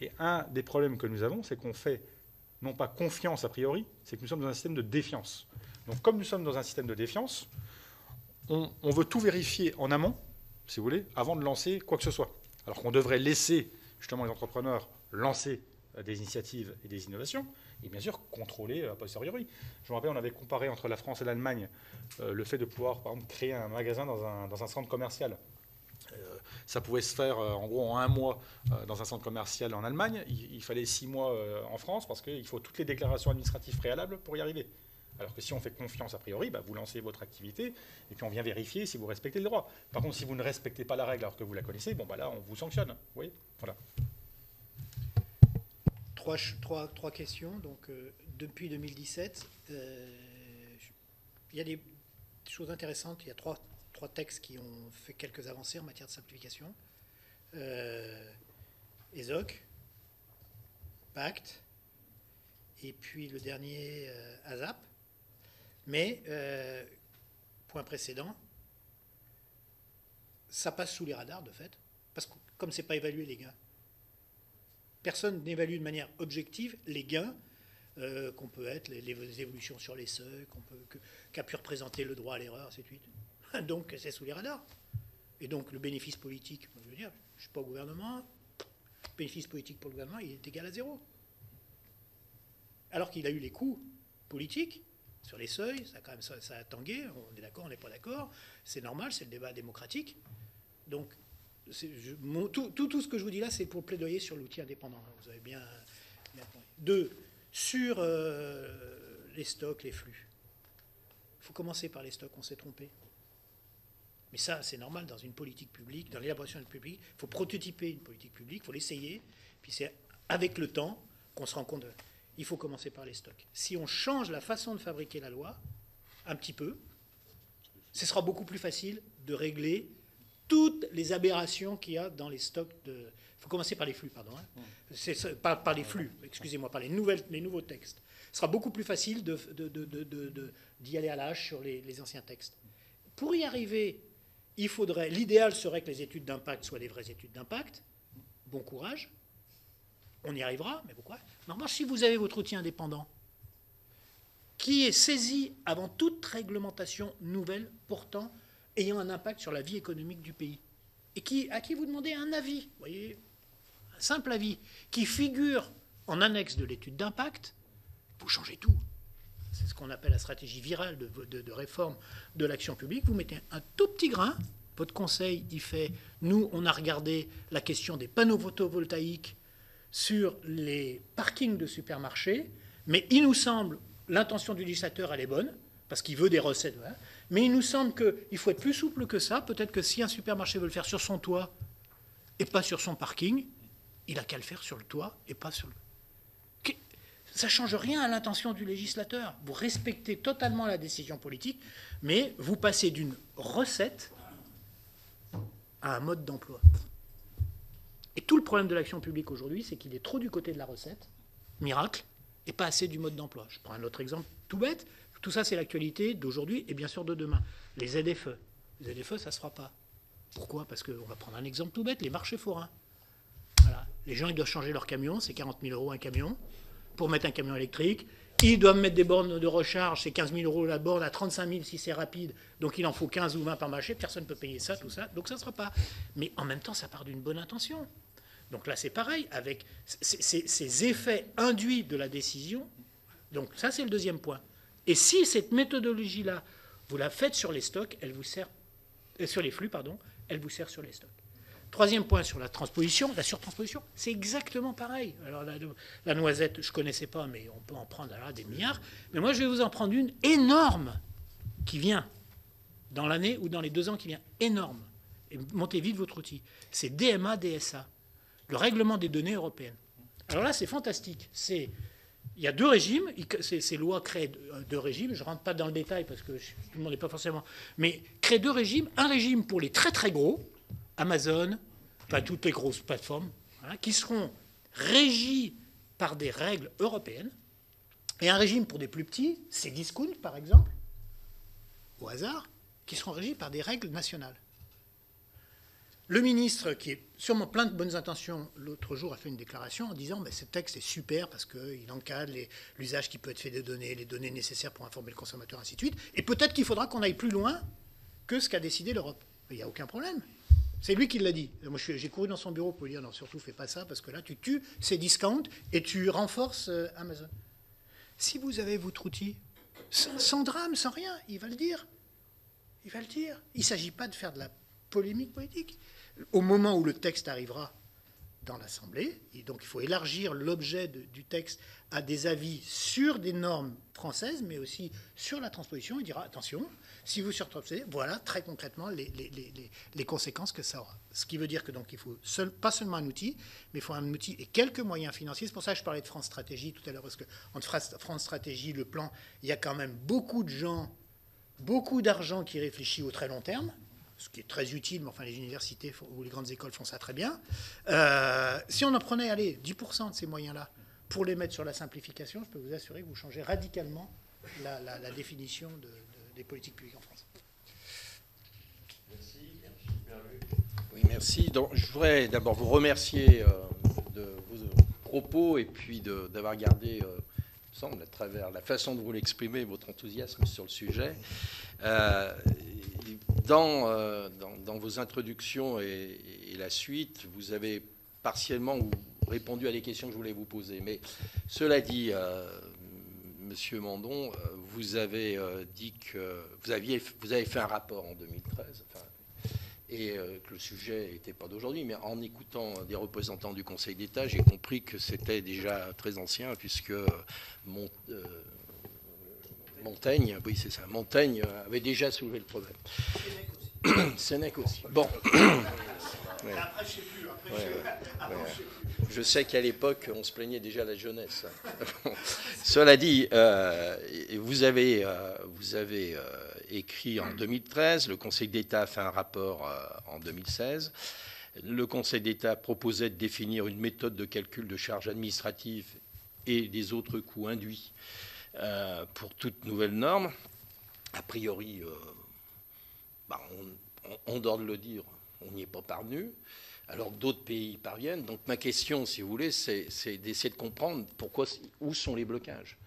Et un des problèmes que nous avons, c'est qu'on fait non pas confiance a priori, c'est que nous sommes dans un système de défiance. Donc comme nous sommes dans un système de défiance, on veut tout vérifier en amont, si vous voulez, avant de lancer quoi que ce soit. Alors qu'on devrait laisser justement les entrepreneurs lancer des initiatives et des innovations, et bien sûr contrôler a posteriori. Je me rappelle, on avait comparé entre la France et l'Allemagne le fait de pouvoir, par exemple, créer un magasin dans un centre commercial. Ça pouvait se faire en gros en 1 mois dans un centre commercial en Allemagne. Il fallait 6 mois en France parce qu'il faut toutes les déclarations administratives préalables pour y arriver. Alors que si on fait confiance a priori, vous lancez votre activité et puis on vient vérifier si vous respectez le droit. Par contre, si vous ne respectez pas la règle alors que vous la connaissez, là on vous sanctionne. Vous voyez, voilà. Trois questions. Donc, depuis 2017, il y a des choses intéressantes. Il y a trois textes qui ont fait quelques avancées en matière de simplification. ESOC, Pacte, et puis le dernier, ASAP. Mais, point précédent, ça passe sous les radars, de fait, parce que comme ce n'est pas évalué, les gains, personne n'évalue de manière objective les gains qu'on peut être, les évolutions sur les seuils, qu'a pu représenter le droit à l'erreur, ainsi de suite. Donc, c'est sous les radars. Et donc, le bénéfice politique, je veux dire, je ne suis pas au gouvernement, le bénéfice politique pour le gouvernement, il est égal à 0. Alors qu'il a eu les coûts politiques sur les seuils, ça a tangué, on est d'accord, on n'est pas d'accord, c'est normal, c'est le débat démocratique. Donc, tout ce que je vous dis là, c'est pour plaidoyer sur l'outil indépendant. Vous avez bien compris. 2, sur les stocks, les flux. Il faut commencer par les stocks, on s'est trompé. Mais ça, c'est normal dans une politique publique, dans l'élaboration d'une politique. Il faut prototyper une politique publique, il faut l'essayer. Puis c'est avec le temps qu'on se rend compte. Il faut commencer par les stocks. Si on change la façon de fabriquer la loi, un petit peu, ce sera beaucoup plus facile de régler toutes les aberrations qu'il y a dans les stocks de... Il faut commencer par les flux, pardon. Par les flux, excusez-moi, par les nouveaux textes. Ce sera beaucoup plus facile d'y aller à la hache sur les anciens textes. Pour y arriver, l'idéal serait que les études d'impact soient des vraies études d'impact. Bon courage. On y arrivera, mais pourquoi ? Normalement, si vous avez votre outil indépendant, qui est saisi avant toute réglementation nouvelle, pourtant ayant un impact sur la vie économique du pays, et à qui vous demandez un avis, vous voyez, un simple avis, qui figure en annexe de l'étude d'impact, vous changez tout. C'est ce qu'on appelle la stratégie virale de réforme de l'action publique. Vous mettez un tout petit grain, votre conseil y fait, nous, on a regardé la question des panneaux photovoltaïques sur les parkings de supermarchés, mais il nous semble, l'intention du législateur, elle est bonne, parce qu'il veut des recettes, hein, mais il nous semble qu'il faut être plus souple que ça. Peut-être que si un supermarché veut le faire sur son toit et pas sur son parking, il n'a qu'à le faire sur le toit et pas sur le... Ça ne change rien à l'intention du législateur. Vous respectez totalement la décision politique, mais vous passez d'une recette à un mode d'emploi. Et tout le problème de l'action publique aujourd'hui, c'est qu'il est trop du côté de la recette, miracle, et pas assez du mode d'emploi. Je prends un autre exemple tout bête. Tout ça, c'est l'actualité d'aujourd'hui et bien sûr de demain. Les ZFE. Les ZFE, ça ne se fera pas. Pourquoi ? Parce qu'on va prendre un exemple tout bête, les marchés forains. Voilà. Les gens, ils doivent changer leur camion, c'est 40 000 € un camion. Pour mettre un camion électrique, ils doivent mettre des bornes de recharge, c'est 15 000 € la borne, à 35 000 si c'est rapide, donc il en faut 15 ou 20 par marché, personne ne peut payer ça, tout ça, donc ça ne sera pas. Mais en même temps, ça part d'une bonne intention. Donc là, c'est pareil, avec ces effets induits de la décision. Donc ça, c'est le deuxième point. Et si cette méthodologie-là Vous la faites sur les stocks, elle vous sert sur les flux, pardon, elle vous sert sur les stocks. Troisième point sur la transposition, la surtransposition, c'est exactement pareil. Alors la noisette, je ne connaissais pas, mais on peut en prendre là, des milliards. Mais moi, je vais vous en prendre une énorme qui vient dans l'année ou dans les 2 ans qui vient, énorme. Et montez vite votre outil. C'est DMA, DSA, le règlement des données européennes. Alors là, c'est fantastique. Il y a 2 régimes. Ces lois créent 2 régimes. Je ne rentre pas dans le détail parce que tout le monde n'est pas forcément... Mais créent 2 régimes. Un régime pour les très très gros, Amazon, enfin toutes les grosses plateformes, voilà, qui seront régis par des règles européennes. Et un régime pour des plus petits, Cdiscount par exemple, au hasard, qui seront régis par des règles nationales. Le ministre, qui est sûrement plein de bonnes intentions, l'autre jour a fait une déclaration en disant « ce texte est super parce qu'il encadre l'usage qui peut être fait des données, les données nécessaires pour informer le consommateur, ainsi de suite. Et peut-être qu'il faudra qu'on aille plus loin que ce qu'a décidé l'Europe. » Il n'y a aucun problème. C'est lui qui l'a dit. Moi, j'ai couru dans son bureau pour lui dire « Non, surtout, fais pas ça parce que là, tu tues Cdiscount et tu renforces Amazon. » Si vous avez votre outil, sans drame, sans rien, il va le dire. Il va le dire. Il ne s'agit pas de faire de la polémique politique. Au moment où le texte arrivera dans l'Assemblée, et donc il faut élargir l'objet du texte à des avis sur des normes françaises, mais aussi sur la transposition, il dira attention, si vous surtransposez, voilà très concrètement les conséquences que ça aura. Ce qui veut dire que donc il faut pas seulement un outil, mais il faut un outil et quelques moyens financiers. C'est pour ça que je parlais de France Stratégie tout à l'heure, parce que entre France Stratégie, le plan, il y a quand même beaucoup de gens, beaucoup d'argent qui réfléchit au très long terme, ce qui est très utile, mais enfin les universités ou les grandes écoles font ça très bien. Si on en prenait, allez, 10% de ces moyens-là pour les mettre sur la simplification, je peux vous assurer que vous changez radicalement la définition des politiques publiques en France. Merci. Oui, merci. Donc, je voudrais d'abord vous remercier de vos propos et puis d'avoir gardé, semble, à travers la façon dont vous l'exprimez, votre enthousiasme sur le sujet. Dans vos introductions et la suite, vous avez partiellement répondu à des questions que je voulais vous poser. Mais cela dit, Monsieur Mandon, vous avez dit que vous avez fait un rapport en 2013, et que le sujet n'était pas d'aujourd'hui, mais en écoutant des représentants du Conseil d'État, j'ai compris que c'était déjà très ancien, puisque Montaigne, oui c'est ça, Montaigne avait déjà soulevé le problème. Sénèque aussi. Bon. Ouais. Après, je sais plus. Je sais qu'à l'époque, on se plaignait déjà de la jeunesse. Cela dit, vous avez écrit en 2013, le Conseil d'État a fait un rapport en 2016. Le Conseil d'État proposait de définir une méthode de calcul de charges administratives et des autres coûts induits pour toute nouvelle norme. A priori, on doit le dire, on n'y est pas parvenu, alors que d'autres pays y parviennent. Donc ma question, si vous voulez, c'est d'essayer de comprendre où sont les blocages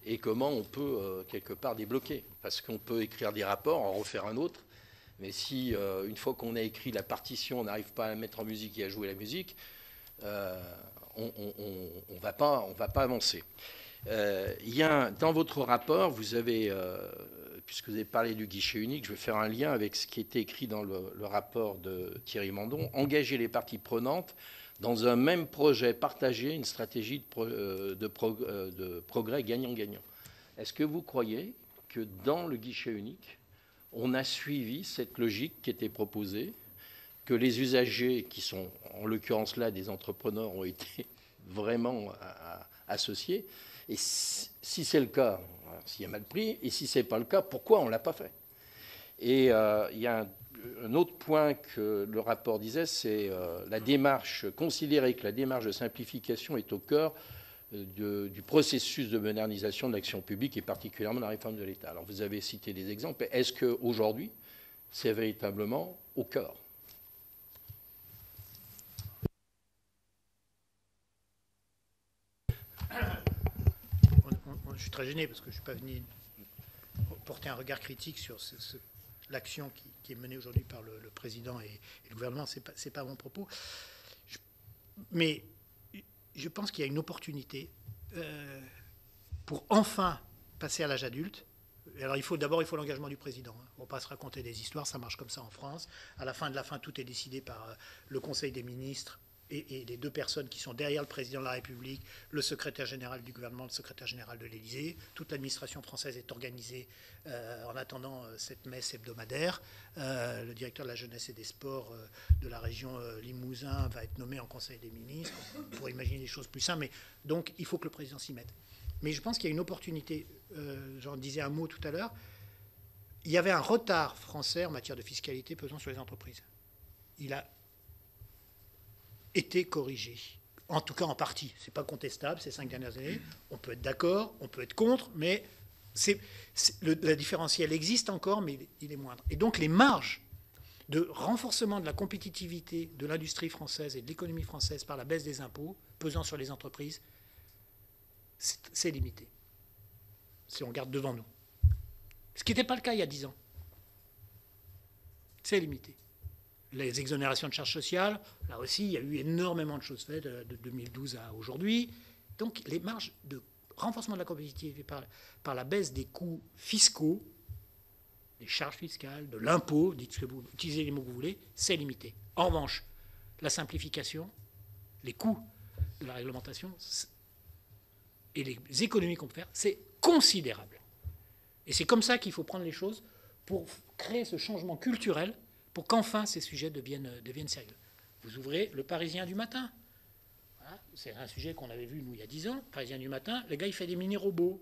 et comment on peut quelque part débloquer. Parce qu'on peut écrire des rapports, en refaire un autre, mais si une fois qu'on a écrit la partition, on n'arrive pas à la mettre en musique et à jouer la musique, on va pas avancer. Dans votre rapport, vous avez, puisque vous avez parlé du guichet unique, je vais faire un lien avec ce qui était écrit dans le rapport de Thierry Mandon, engager les parties prenantes dans un même projet partagé, une stratégie de progrès gagnant-gagnant. Est-ce que vous croyez que dans le guichet unique, on a suivi cette logique qui était proposée, que les usagers, qui sont en l'occurrence là des entrepreneurs, ont été vraiment associés? Et si c'est le cas, s'il y a mal pris, et si ce n'est pas le cas, pourquoi on ne l'a pas fait? Et il y a un autre point que le rapport disait, c'est la démarche, considérer que la démarche de simplification est au cœur du processus de modernisation de l'action publique et particulièrement de la réforme de l'État. Alors vous avez cité des exemples. Est-ce qu'aujourd'hui, c'est véritablement au cœur? Je suis très gêné parce que je ne suis pas venu porter un regard critique sur l'action qui est menée aujourd'hui par le président et le gouvernement. Ce n'est pas mon propos. Mais je pense qu'il y a une opportunité pour enfin passer à l'âge adulte. Alors d'abord, il faut l'engagement du président. On ne va pas se raconter des histoires, ça marche comme ça en France. À la fin de la fin, tout est décidé par le Conseil des ministres et les deux personnes qui sont derrière le président de la République, le secrétaire général du gouvernement, le secrétaire général de l'Élysée. Toute l'administration française est organisée en attendant cette messe hebdomadaire. Le directeur de la jeunesse et des sports de la région Limousin va être nommé en Conseil des ministres. On pourrait imaginer des choses plus simples, mais donc il faut que le président s'y mette. Mais je pense qu'il y a une opportunité, j'en disais un mot tout à l'heure, il y avait un retard français en matière de fiscalité pesant sur les entreprises. Il a été corrigé, en tout cas en partie. Ce n'est pas contestable ces 5 dernières années. On peut être d'accord, on peut être contre, mais la différentiel existe encore, mais il est moindre. Et donc les marges de renforcement de la compétitivité de l'industrie française et de l'économie française par la baisse des impôts pesant sur les entreprises, c'est limité, si on regarde devant nous. Ce qui n'était pas le cas il y a 10 ans. C'est limité. Les exonérations de charges sociales, là aussi, il y a eu énormément de choses faites de 2012 à aujourd'hui. Donc les marges de renforcement de la compétitivité par la baisse des coûts fiscaux, des charges fiscales, de l'impôt, utilisez les mots que vous voulez, c'est limité. En revanche, la simplification, les coûts de la réglementation et les économies qu'on peut faire, c'est considérable. Et c'est comme ça qu'il faut prendre les choses pour créer ce changement culturel, pour qu'enfin ces sujets deviennent sérieux. Vous ouvrez le Parisien du matin. Voilà, c'est un sujet qu'on avait vu, nous, il y a 10 ans. Le Parisien du matin, le gars, il fait des mini-robots.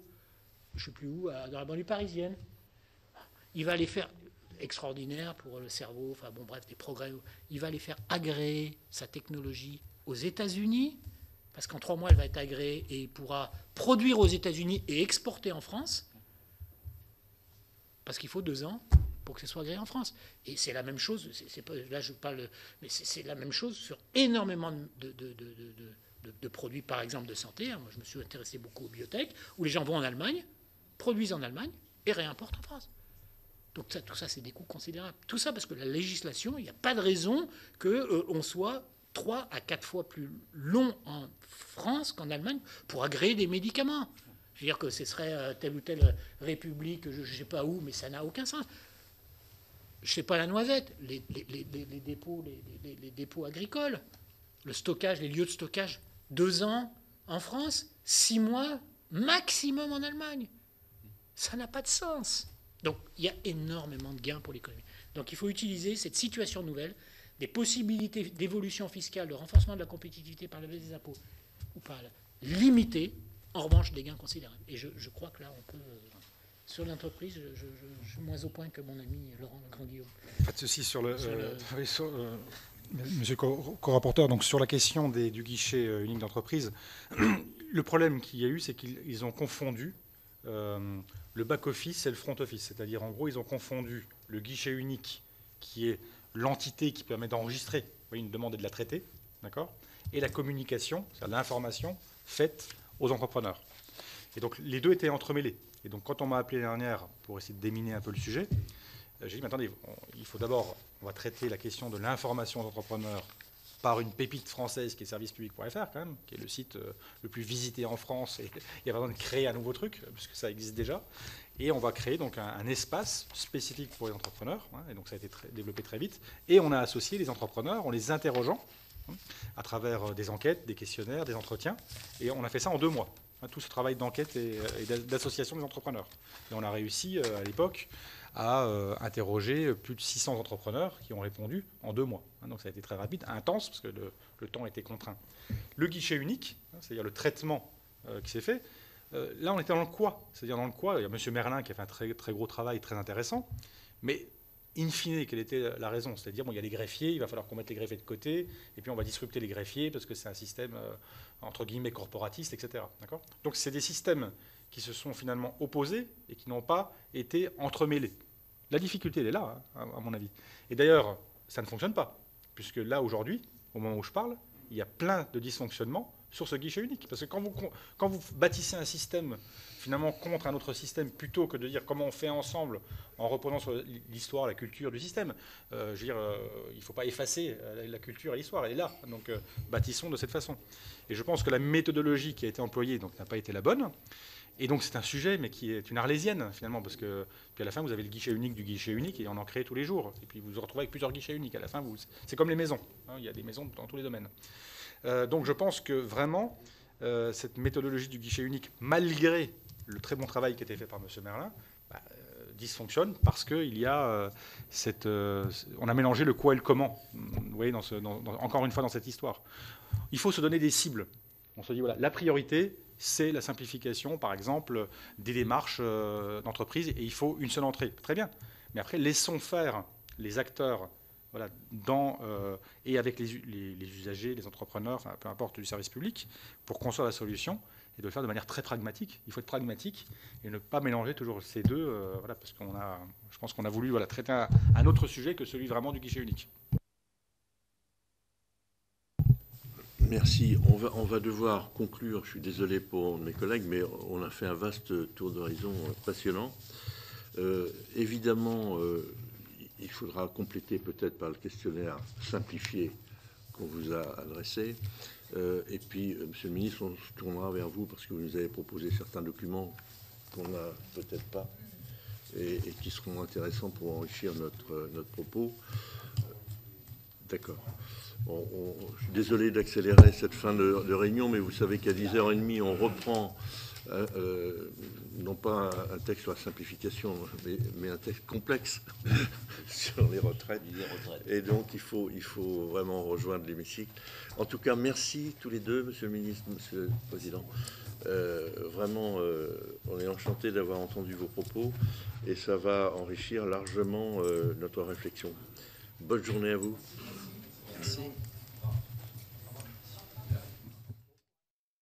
Je ne sais plus où, dans la banlieue parisienne. Il va les faire, extraordinaire pour le cerveau, enfin bon, bref, des progrès. Il va les faire agréer sa technologie aux États-Unis, parce qu'en 3 mois, elle va être agréée et il pourra produire aux États-Unis et exporter en France, parce qu'il faut 2 ans pour que ce soit agréé en France. Et c'est la même chose, là je parle, mais c'est la même chose sur énormément de produits, par exemple de santé. Moi, je me suis intéressé beaucoup aux biotech, où les gens vont en Allemagne, produisent en Allemagne et réimportent en France. Donc tout ça, c'est des coûts considérables. Tout ça parce que la législation, il n'y a pas de raison qu'on soit 3 à 4 fois plus long en France qu'en Allemagne pour agréer des médicaments. Je veux dire que ce serait telle ou telle république, je ne sais pas où, mais ça n'a aucun sens. Je ne sais pas la noisette, les dépôts agricoles, le stockage, les lieux de stockage, 2 ans en France, 6 mois maximum en Allemagne. Ça n'a pas de sens. Donc il y a énormément de gains pour l'économie. Donc il faut utiliser cette situation nouvelle, des possibilités d'évolution fiscale, de renforcement de la compétitivité par la baisse des impôts, ou par limiter, en revanche, des gains considérables. Et je crois que là, on peut... Sur l'entreprise, je suis moins au point que mon ami Laurent Grand-Guillaume. Pas de souci sur le... Monsieur le co-rapporteur, donc sur la question du guichet unique d'entreprise, le problème qu'il y a eu, c'est qu'ils ont confondu le back-office et le front-office. C'est-à-dire, en gros, ils ont confondu le guichet unique, qui est l'entité qui permet d'enregistrer une demande et de la traiter, d'accord, et la communication, c'est-à-dire l'information faite aux entrepreneurs. Et donc, les deux étaient entremêlés. Et donc, quand on m'a appelé l'année dernière pour essayer de déminer un peu le sujet, j'ai dit, mais attendez, il faut d'abord, on va traiter la question de l'information aux entrepreneurs par une pépite française qui est servicepublic.fr, quand même, qui est le site le plus visité en France. Et il n'y a pas besoin de créer un nouveau truc, puisque ça existe déjà. Et on va créer donc un espace spécifique pour les entrepreneurs. Et donc ça a été développé très vite. Et on a associé les entrepreneurs en les interrogeant à travers des enquêtes, des questionnaires, des entretiens. Et on a fait ça en 2 mois. Tout ce travail d'enquête et d'association des entrepreneurs. Et on a réussi à l'époque à interroger plus de 600 entrepreneurs qui ont répondu en 2 mois. Donc ça a été très rapide, intense, parce que le temps était contraint. Le guichet unique, c'est-à-dire le traitement qui s'est fait, là on était dans le quoi. C'est-à-dire dans le quoi, il y a M. Merlin qui a fait un très, très gros travail, très intéressant, mais in fine, quelle était la raison? C'est-à-dire, bon, il y a les greffiers, il va falloir qu'on mette les greffiers de côté, et puis on va disrupter les greffiers, parce que c'est un système, entre guillemets, corporatiste, etc. D'accord? Donc c'est des systèmes qui se sont finalement opposés et qui n'ont pas été entremêlés. La difficulté, elle est là, hein, à mon avis. Et d'ailleurs, ça ne fonctionne pas, puisque là, aujourd'hui, au moment où je parle, il y a plein de dysfonctionnements sur ce guichet unique. Parce que quand vous bâtissez un système, finalement, contre un autre système, plutôt que de dire comment on fait ensemble, en reprenant sur l'histoire, la culture du système, il ne faut pas effacer la culture et l'histoire, elle est là. Donc, bâtissons de cette façon. Et je pense que la méthodologie qui a été employée n'a pas été la bonne. Et donc c'est un sujet, mais qui est une arlésienne finalement, parce que puis à la fin vous avez le guichet unique du guichet unique et on en crée tous les jours. Et puis vous vous retrouvez avec plusieurs guichets uniques. À la fin, c'est comme les maisons. Hein, il y a des maisons dans tous les domaines. Donc je pense que vraiment cette méthodologie du guichet unique, malgré le très bon travail qui a été fait par M. Merlin, dysfonctionne parce qu'il y a on a mélangé le quoi et le comment. Vous voyez, encore une fois dans cette histoire. Il faut se donner des cibles. On se dit voilà, la priorité, c'est la simplification, par exemple, des démarches d'entreprise, et il faut une seule entrée. Très bien. Mais après, laissons faire les acteurs, voilà, et avec les usagers, les entrepreneurs, enfin, peu importe, du service public, pour construire la solution, et de le faire de manière très pragmatique. Il faut être pragmatique et ne pas mélanger toujours ces deux, voilà, parce je pense qu'on a voulu traiter un autre sujet que celui vraiment du guichet unique. Merci. On va devoir conclure. Je suis désolé pour mes collègues, mais on a fait un vaste tour d'horizon passionnant. Évidemment, il faudra compléter peut-être par le questionnaire simplifié qu'on vous a adressé. Et puis, Monsieur le Ministre, on se tournera vers vous parce que vous nous avez proposé certains documents qu'on n'a peut-être pas et qui seront intéressants pour enrichir notre propos. D'accord. Je suis désolé d'accélérer cette fin de réunion, mais vous savez qu'à 10h30, on reprend, non pas un texte sur la simplification, mais un texte complexe sur les retraites. Et donc, il faut vraiment rejoindre l'hémicycle. En tout cas, merci tous les deux, Monsieur le Ministre, Monsieur le Président. Vraiment, on est enchanté d'avoir entendu vos propos et ça va enrichir largement notre réflexion. Bonne journée à vous. Merci.